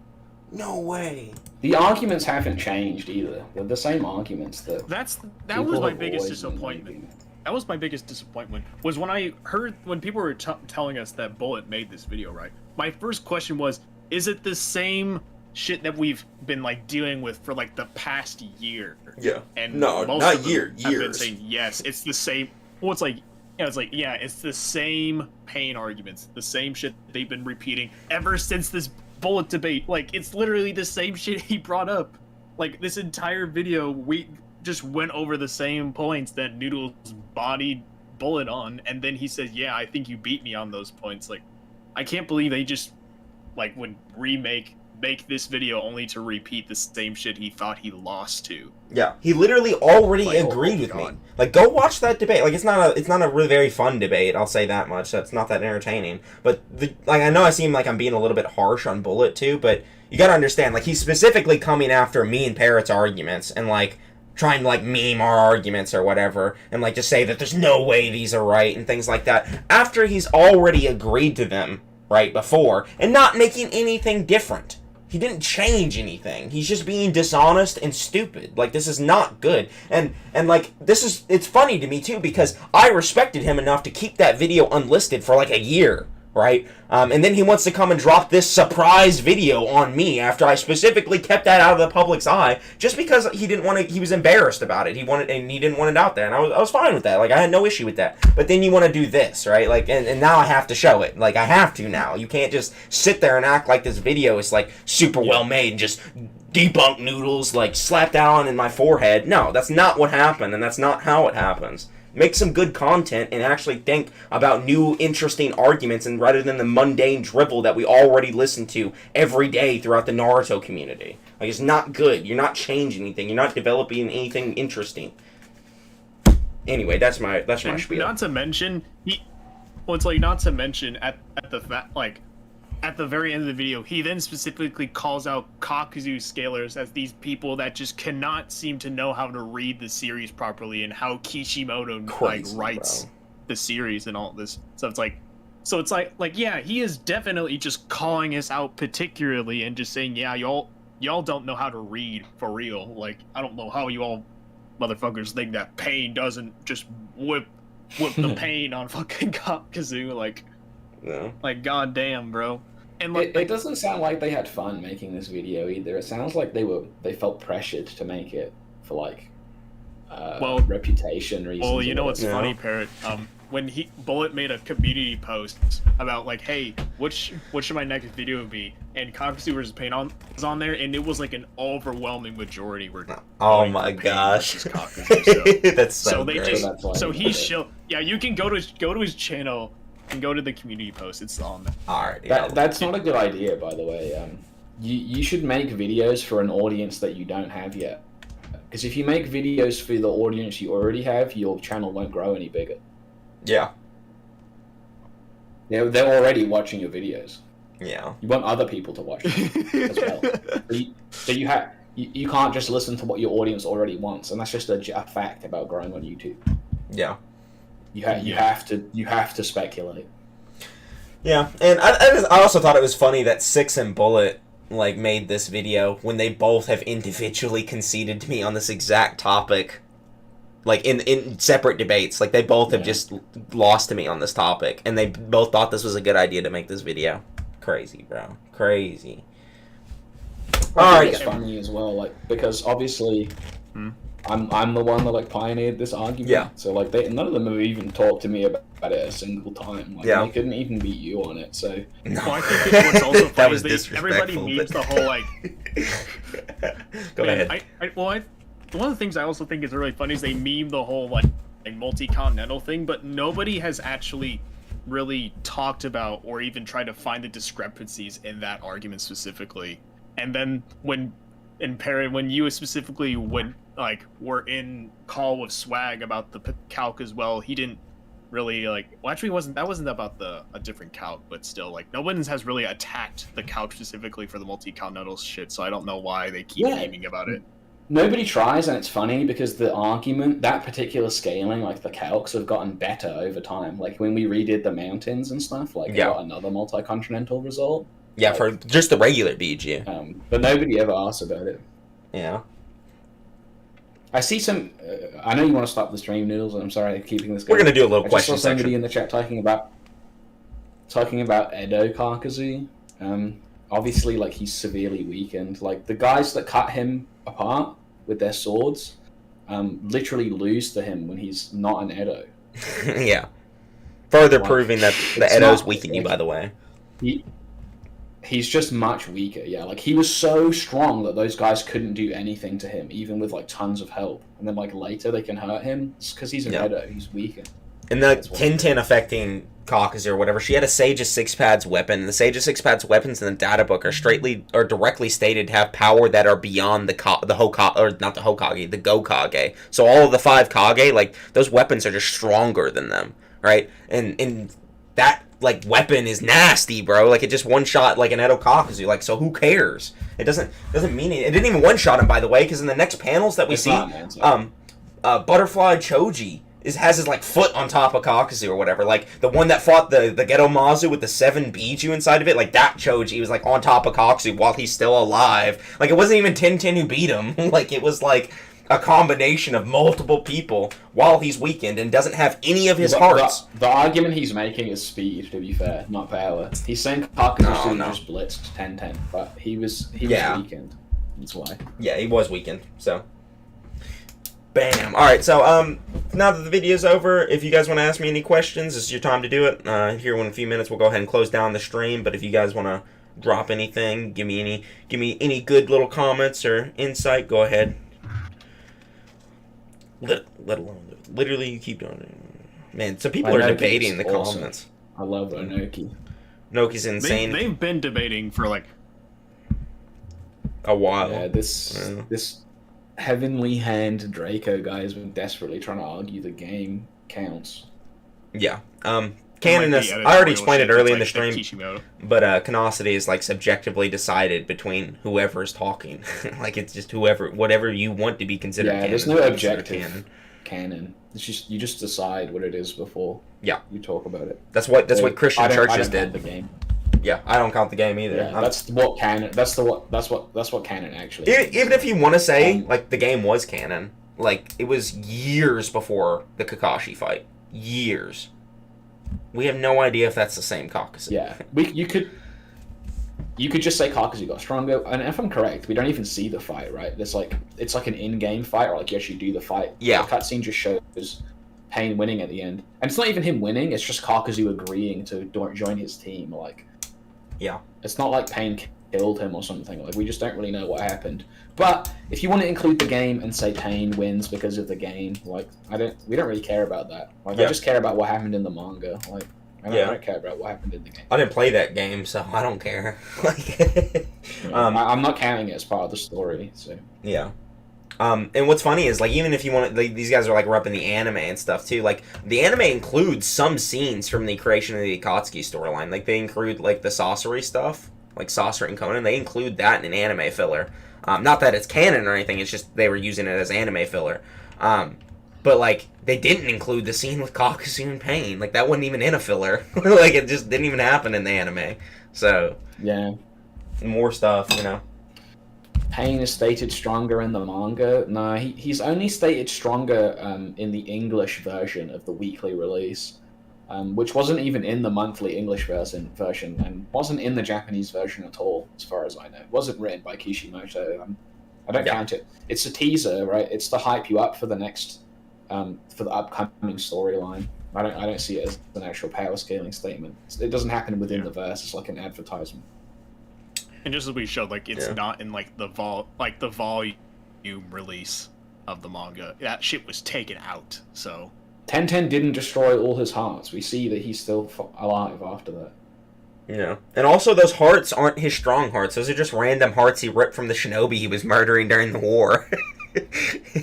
No way. The arguments haven't changed either. They're the same arguments that. That people was my have biggest always been disappointment. making. That was my biggest disappointment. Was when I heard when people were telling us that Bullet made this video, right? My first question was, is it the same shit that we've been like dealing with for like the past year? Yeah. And No, most not of them year. have been Years. saying yes, it's the same. Well, it's like it's the same Pain arguments, the same shit they've been repeating ever since this Bullet debate. Like it's literally the same shit he brought up. Like this entire video, we just went over the same points that Noodles bodied Bullet on, and then he says, "Yeah, I think you beat me on those points." Like, I can't believe they just like would make this video only to repeat the same shit he thought he lost to. Yeah, he literally already Like, oh agreed my with God. me. Like, go watch that debate. Like, it's not a really very fun debate. I'll say that much. That's not that entertaining. But I know I seem like I'm being a little bit harsh on Bullet too. But you gotta understand, like, he's specifically coming after me and Parrot's arguments and like trying to like meme our arguments or whatever, and like just say that there's no way these are right and things like that. After he's already agreed to them right before and not making anything different. He didn't change anything. He's just being dishonest and stupid. Like, this is not good. And like, it's funny to me, too, because I respected him enough to keep that video unlisted for, like, a year, right? And then he wants to come and drop this surprise video on me after I specifically kept that out of the public's eye just because he was embarrassed about it. He didn't want it out there. And I was fine with that. Like, I had no issue with that. But then you want to do this, right? Like, and now I have to show it. Like, I have to now. You can't just sit there and act like this video is, like, super well made and just debunk Noodles, like, slap that on in my forehead. No, that's not what happened, and that's not how it happens. Make some good content and actually think about new, interesting arguments, and rather than the mundane drivel that we already listen to every day throughout the Naruto community. Like, it's not good. You're not changing anything. You're not developing anything interesting. Anyway, that's my spiel. Not to mention, at the very end of the video, he then specifically calls out Kakuzu scalers as these people that just cannot seem to know how to read the series properly, and how Kishimoto writes the series and all this. So it's like yeah, he is definitely just calling us out particularly and just saying, yeah, y'all y'all don't know how to read for real. Like, I don't know how you all motherfuckers think that pain doesn't just whip the pain on fucking Kakuzu. Like, No. like goddamn, bro. And like, It doesn't sound like they had fun making this video either. It sounds like they felt pressured to make it for like reputation reasons. well, you know what's Yeah. funny, Parrot? When Bullet made a community post about like, hey, what should my next video be? And Kakuzu vs. Pain was on there, and it was like an overwhelming majority were. Oh going my for Pain gosh. versus Kakuzu, so. That's so, So they great. just he's chill. Yeah, you can go to his channel and go to the community post. It's on there. Alright, yeah. That's not a good idea, by the way. You should make videos for an audience that you don't have yet. Because if you make videos for the audience you already have, your channel won't grow any bigger. Yeah. They're already watching your videos. Yeah. You want other people to watch them as well. So you can't just listen to what your audience already wants, and that's just a fact about growing on YouTube. Yeah. You have to speculate. Yeah, and I also thought it was funny that Six and Bullet like made this video when they both have individually conceded to me on this exact topic, like in separate debates. Like they both have just lost to me on this topic, and they both thought this was a good idea to make this video. Crazy, bro. Crazy. I think it's funny as well, like because obviously. I'm the one that like pioneered this argument. Yeah. So like none of them have even talked to me about it a single time. Like they couldn't even beat you on it. So No. Well, I think what's also That funny was is everybody disrespectful, memes but- the whole like. Go ahead. One of the things I also think is really funny is they meme the whole like multi-continental thing, but nobody has actually really talked about or even tried to find the discrepancies in that argument specifically. And then when you specifically were in call with Swag about the calc as well, he didn't really actually that wasn't about a different calc, but still like no one has really attacked the calc specifically for the multi-continental shit, so I don't know why they keep memeing about it. Nobody tries, and it's funny because the argument, that particular scaling, like the calcs have gotten better over time. Like when we redid the mountains and stuff, like got another multi-continental result. Yeah, for just the regular BG. But nobody ever asks about it. Yeah. I see some. I know you want to stop the stream, Noodles, and I'm sorry for keeping this going. We're gonna do a little I question just saw somebody section. in the chat talking about Edo Kakuzu. Obviously, like he's severely weakened. Like the guys that cut him apart with their swords, literally lose to him when he's not an Edo. Yeah. Further proving that the Edo's not, weaken you, by the way. He's just much weaker, yeah. Like, he was so strong that those guys couldn't do anything to him, even with, like, tons of help. And then, like, later they can hurt him. It's because he's an Edo. He's weaker. And the Tintin affecting Kakuzu or whatever, she had a Sage of Six Pads weapon. And the Sage of Six Pads weapons in the data book are directly stated to have power that are beyond the Hokage, or not the Hokage, the Gokage. So all of the 5 Kage, like, those weapons are just stronger than them, right? And that, like, weapon is nasty, bro. Like, it just one-shot, like, an Edo Kakuzu. Like, so who cares? It doesn't mean it. It didn't even one-shot him, by the way, because in the next panels that we see, Butterfly Choji has his, like, foot on top of Kakuzu or whatever. Like, the one that fought the Geto Mazu with the 7 Biju inside of it, like, that Choji was, like, on top of Kakuzu while he's still alive. Like, it wasn't even Tintin who beat him. Like, it was, like, a combination of multiple people while he's weakened and doesn't have any of his hearts. The argument he's making is speed, to be fair, not power. He's saying Kakuzu just blitzed 10-10, but he was weakened. That's why. Yeah, he was weakened, so. Bam. Alright, so, now that the video's over, if you guys want to ask me any questions, this is your time to do it. Here in a few minutes, we'll go ahead and close down the stream, but if you guys want to drop anything, give me any good little comments or insight, go ahead. Let alone, literally, you keep doing it. Man, so people are debating in the comments. I love Onoki. Onoki's insane. They've been debating for, like, a while. Yeah, this Heavenly Hand Draco guy has been desperately trying to argue the game counts. Yeah. Canon is, I already explained it early in the stream, but canosity is like subjectively decided between whoever's talking. Like it's just whatever you want to be considered canon. Yeah, there's no objective canon. It's just you just decide what it is before you talk about it. That's what Christian churches did. The game. Yeah, I don't count the game either. Yeah, that's what canon. That's what canon actually. Even if you want to say like the game was canon, like it was years before the Kakashi fight. Years. We have no idea if that's the same Kakuzu. Yeah, you could just say Kakuzu got stronger, and if I'm correct, we don't even see the fight, right? It's like an in-game fight, or like you actually do the fight. Yeah. The cutscene just shows Pain winning at the end, and it's not even him winning. It's just Kakuzu agreeing to join his team. Like, yeah, it's not like Pain killed him or something. Like, we just don't really know what happened. But if you want to include the game and say Pain wins because of the game, like we don't really care about that. Like, I just care about what happened in the manga. Like. I don't care about what happened in the game. I didn't play that game, so I don't care. Like, I'm not counting it as part of the story. So yeah. And what's funny is like even if you want to, like, these guys are like repping the anime and stuff too. Like the anime includes some scenes from the creation of the Akatsuki storyline. Like they include like the sorcery stuff, like Sorcerer and Conan. They include that in an anime filler. Not that it's canon or anything. It's just they were using it as anime filler. But, like, they didn't include the scene with Kakuzu and Pain. Like, that wasn't even in a filler. Like, it just didn't even happen in the anime. So, yeah. More stuff, you know. Pain is stated stronger in the manga. No, he's only stated stronger in the English version of the weekly release, which wasn't even in the monthly English version and wasn't in the Japanese version at all, as far as I know. It wasn't written by Kishimoto. I don't count it. It's a teaser, right? It's to hype you up for the next... for the upcoming storyline. I don't see it as an actual power scaling statement. It doesn't happen within the verse. It's like an advertisement. And just as we showed, like it's not in like the volume release of the manga. That shit was taken out. So Tenten didn't destroy all his hearts. We see that he's still alive after that. Yeah. And also those hearts aren't his strong hearts. Those are just random hearts he ripped from the shinobi he was murdering during the war.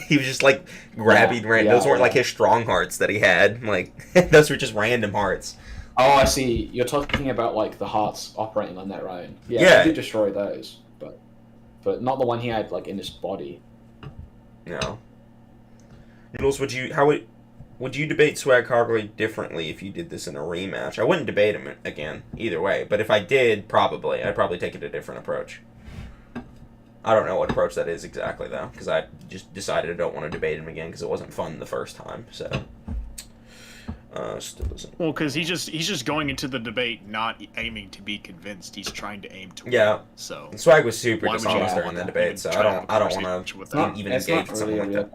He was just like grabbing those weren't like his strong hearts that he had. Like those were just random hearts. Oh, I see. You're talking about like the hearts operating on their own. Yeah. He did destroy those, but not the one he had like in his body. No. Noodles, would you debate Swag Hoggley differently if you did this in a rematch? I wouldn't debate him again either way, but if I did, I'd probably take it a different approach. I don't know what approach that is exactly, though, because I just decided I don't want to debate him again because it wasn't fun the first time, so... still doesn't... Well, because he's just going into the debate not aiming to be convinced. He's trying to aim to win. Yeah. So... And Swag was super dishonest during the debate, so I don't want to even engage with something like that.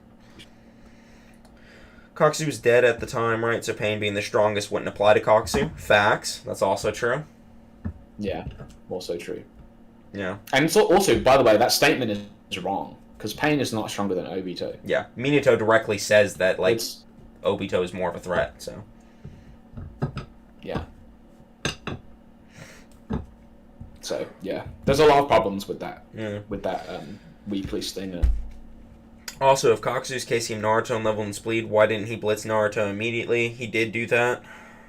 Kakuzu was dead at the time, right? So Pain being the strongest wouldn't apply to Kakuzu. Facts. That's also true. Yeah, also true. Yeah. And it's also, by the way, that statement is wrong, because Pain is not stronger than Obito. Yeah. Minato directly says that, like, Obito is more of a threat, so... Yeah. So, yeah. There's a lot of problems with that. Yeah. With that weekly stinger. Also, if Kakuzu's KCM Naruto level in speed, why didn't he blitz Naruto immediately? He did do that.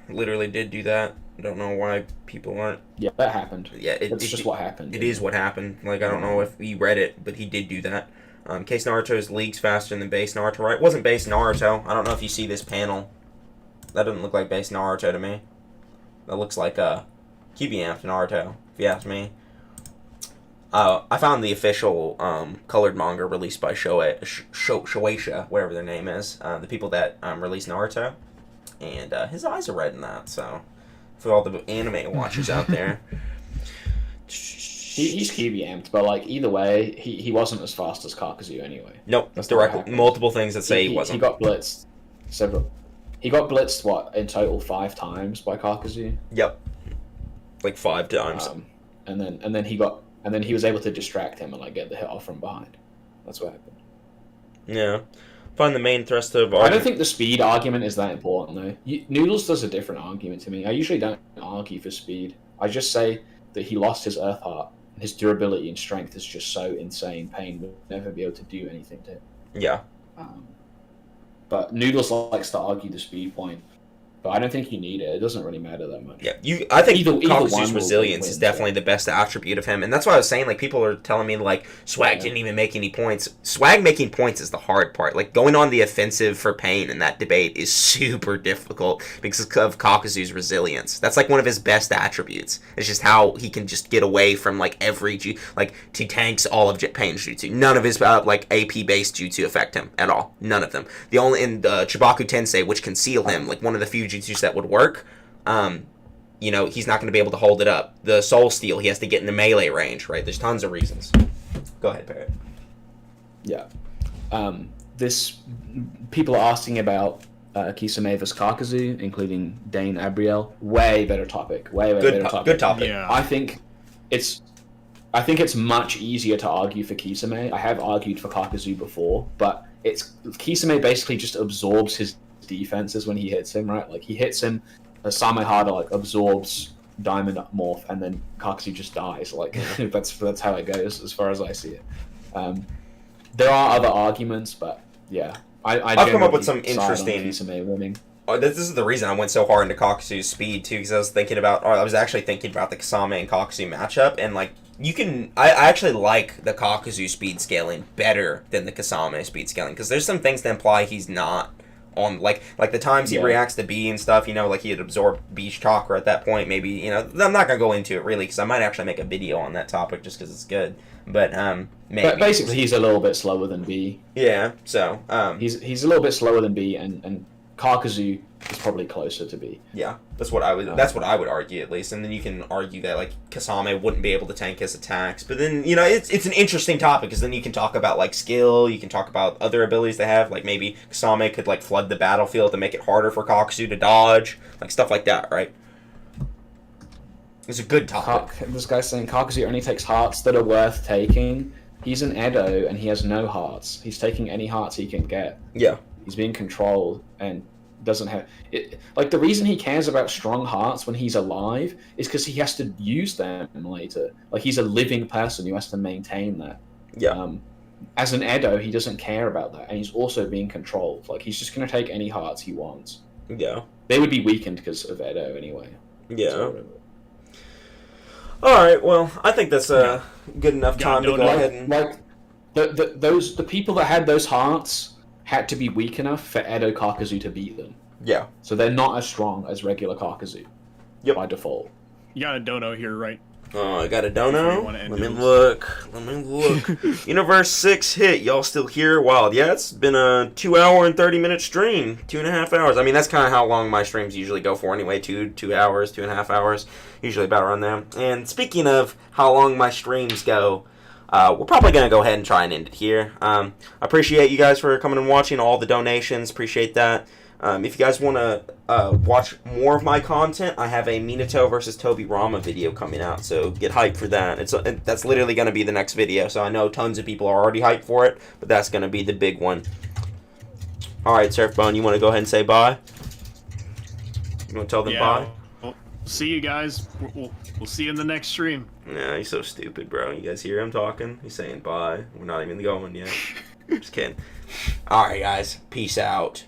Literally did do that. I don't know why people aren't... Yeah, that happened. Yeah, it's just what happened. It is what happened. Like, I don't know if he read it, but he did do that. Case Naruto's leagues faster than base Naruto, right? It wasn't base Naruto. I don't know if you see this panel. That doesn't look like base Naruto to me. That looks like Kyuubi-amped Naruto, if you ask me. I found the official colored manga released by Shueisha, whatever their name is, the people that released Naruto, and his eyes are red in that, so for all the anime watchers out there. He's Kyuubi-amped, but like either way, he wasn't as fast as Kakuzu anyway. Nope, that's directly multiple things that say he wasn't. He got blitzed several. He got blitzed what in total 5 times by Kakuzu. Yep, like 5 times. And then he was able to distract him and like get the hit off from behind. That's what happened. Yeah. Find the main thrust of I don't think the speed argument is that important though. Noodles does a different argument to me. I usually don't argue for speed. I just say that he lost his Earth Heart. His durability and strength is just so insane. Pain would never be able to do anything to him. Yeah. But Noodles likes to argue the speed point. But I don't think you need it. It doesn't really matter that much. Yeah, I think Either one Kakuzu's will resilience win, is definitely the best attribute of him, and that's why I was saying, like, people are telling me, like, Swag didn't even make any points. Swag making points is the hard part. Like, going on the offensive for Pain in that debate is super difficult because of Kakuzu's resilience. That's, like, one of his best attributes. It's just how he can just get away from, like, like, he tanks all of Pain's jutsu. None of his, like, AP-based jutsu affect him at all. None of them. The only, in Chibaku Tensei, which conceal him, like, one of the few jutsus that would work, you know, he's not going to be able to hold it up. The Soul Steel, he has to get into melee range, right? There's tons of reasons. Go ahead, Parrot. Yeah. People are asking about Kisame vs. Kakuzu, including Dane Abriel. Way better topic. Way better topic. Good topic. Yeah. I think it's much easier to argue for Kisame. I have argued for Kakuzu before, but Kisame basically just absorbs his defenses when he hits him, right? Like, he hits him, Samehada, like, absorbs Diamond Morph, and then Kakuzu just dies. Like, that's how it goes, as far as I see it. There are other arguments, but yeah. I've come up with some interesting... Kisame winning. This is the reason I went so hard into Kakuzu's speed, too, because I was actually thinking about the Kasame and Kakuzu matchup, and, like, I actually like the Kakuzu speed scaling better than the Kasame speed scaling, because there's some things that imply he's not on, like the times he reacts to B and stuff, you know, like he had absorbed B's chakra at that point, maybe, you know, I'm not going to go into it, really, because I might actually make a video on that topic, just because it's good, but, maybe. But basically, he's a little bit slower than B. Yeah, so, He's a little bit slower than B, and Kakuzu is probably closer to B. Yeah, that's what I would argue, at least. And then you can argue that, like, Kasame wouldn't be able to tank his attacks. But then, you know, it's an interesting topic, because then you can talk about, like, skill, you can talk about other abilities they have, like maybe Kasame could, like, flood the battlefield to make it harder for Kakuzu to dodge, like, stuff like that, right? It's a good topic. This guy's saying Kakuzu only takes hearts that are worth taking. He's an Edo, and he has no hearts. He's taking any hearts he can get. Yeah. He's being controlled, and doesn't have it. Like, the reason he cares about strong hearts when he's alive is because he has to use them later. Like, he's a living person who has to maintain that. Yeah. As an Edo, he doesn't care about that, and he's also being controlled. Like, he's just going to take any hearts he wants. Yeah. They would be weakened because of Edo anyway. Yeah. So, all right. Well, I think that's a good enough time to go ahead and the people that had those hearts had to be weak enough for Edo Kakuzu to beat them. Yeah. So they're not as strong as regular Kakuzu. Yep. By default. You got a dono here, right? Oh, I got a dono? Let me look. Universe 6 hit. Y'all still here? Wild. Yeah, it's been a 2 hour and 30 minute stream. 2.5 hours. I mean, that's kind of how long my streams usually go for anyway. 2 hours, 2.5 hours. Usually about around there. And speaking of how long my streams go, we're probably going to go ahead and try and end it here. I appreciate you guys for coming and watching, all the donations. Appreciate that. If you guys want to watch more of my content, I have a Minato versus Tobirama video coming out, so get hyped for that. That's literally going to be the next video, so I know tons of people are already hyped for it, but that's going to be the big one. Alright, Surfbone, you want to go ahead and say bye? You want to tell them bye? Well, see you guys. We'll see you in the next stream. Yeah, he's so stupid, bro. You guys hear him talking? He's saying bye. We're not even going yet. Just kidding. Alright, guys. Peace out.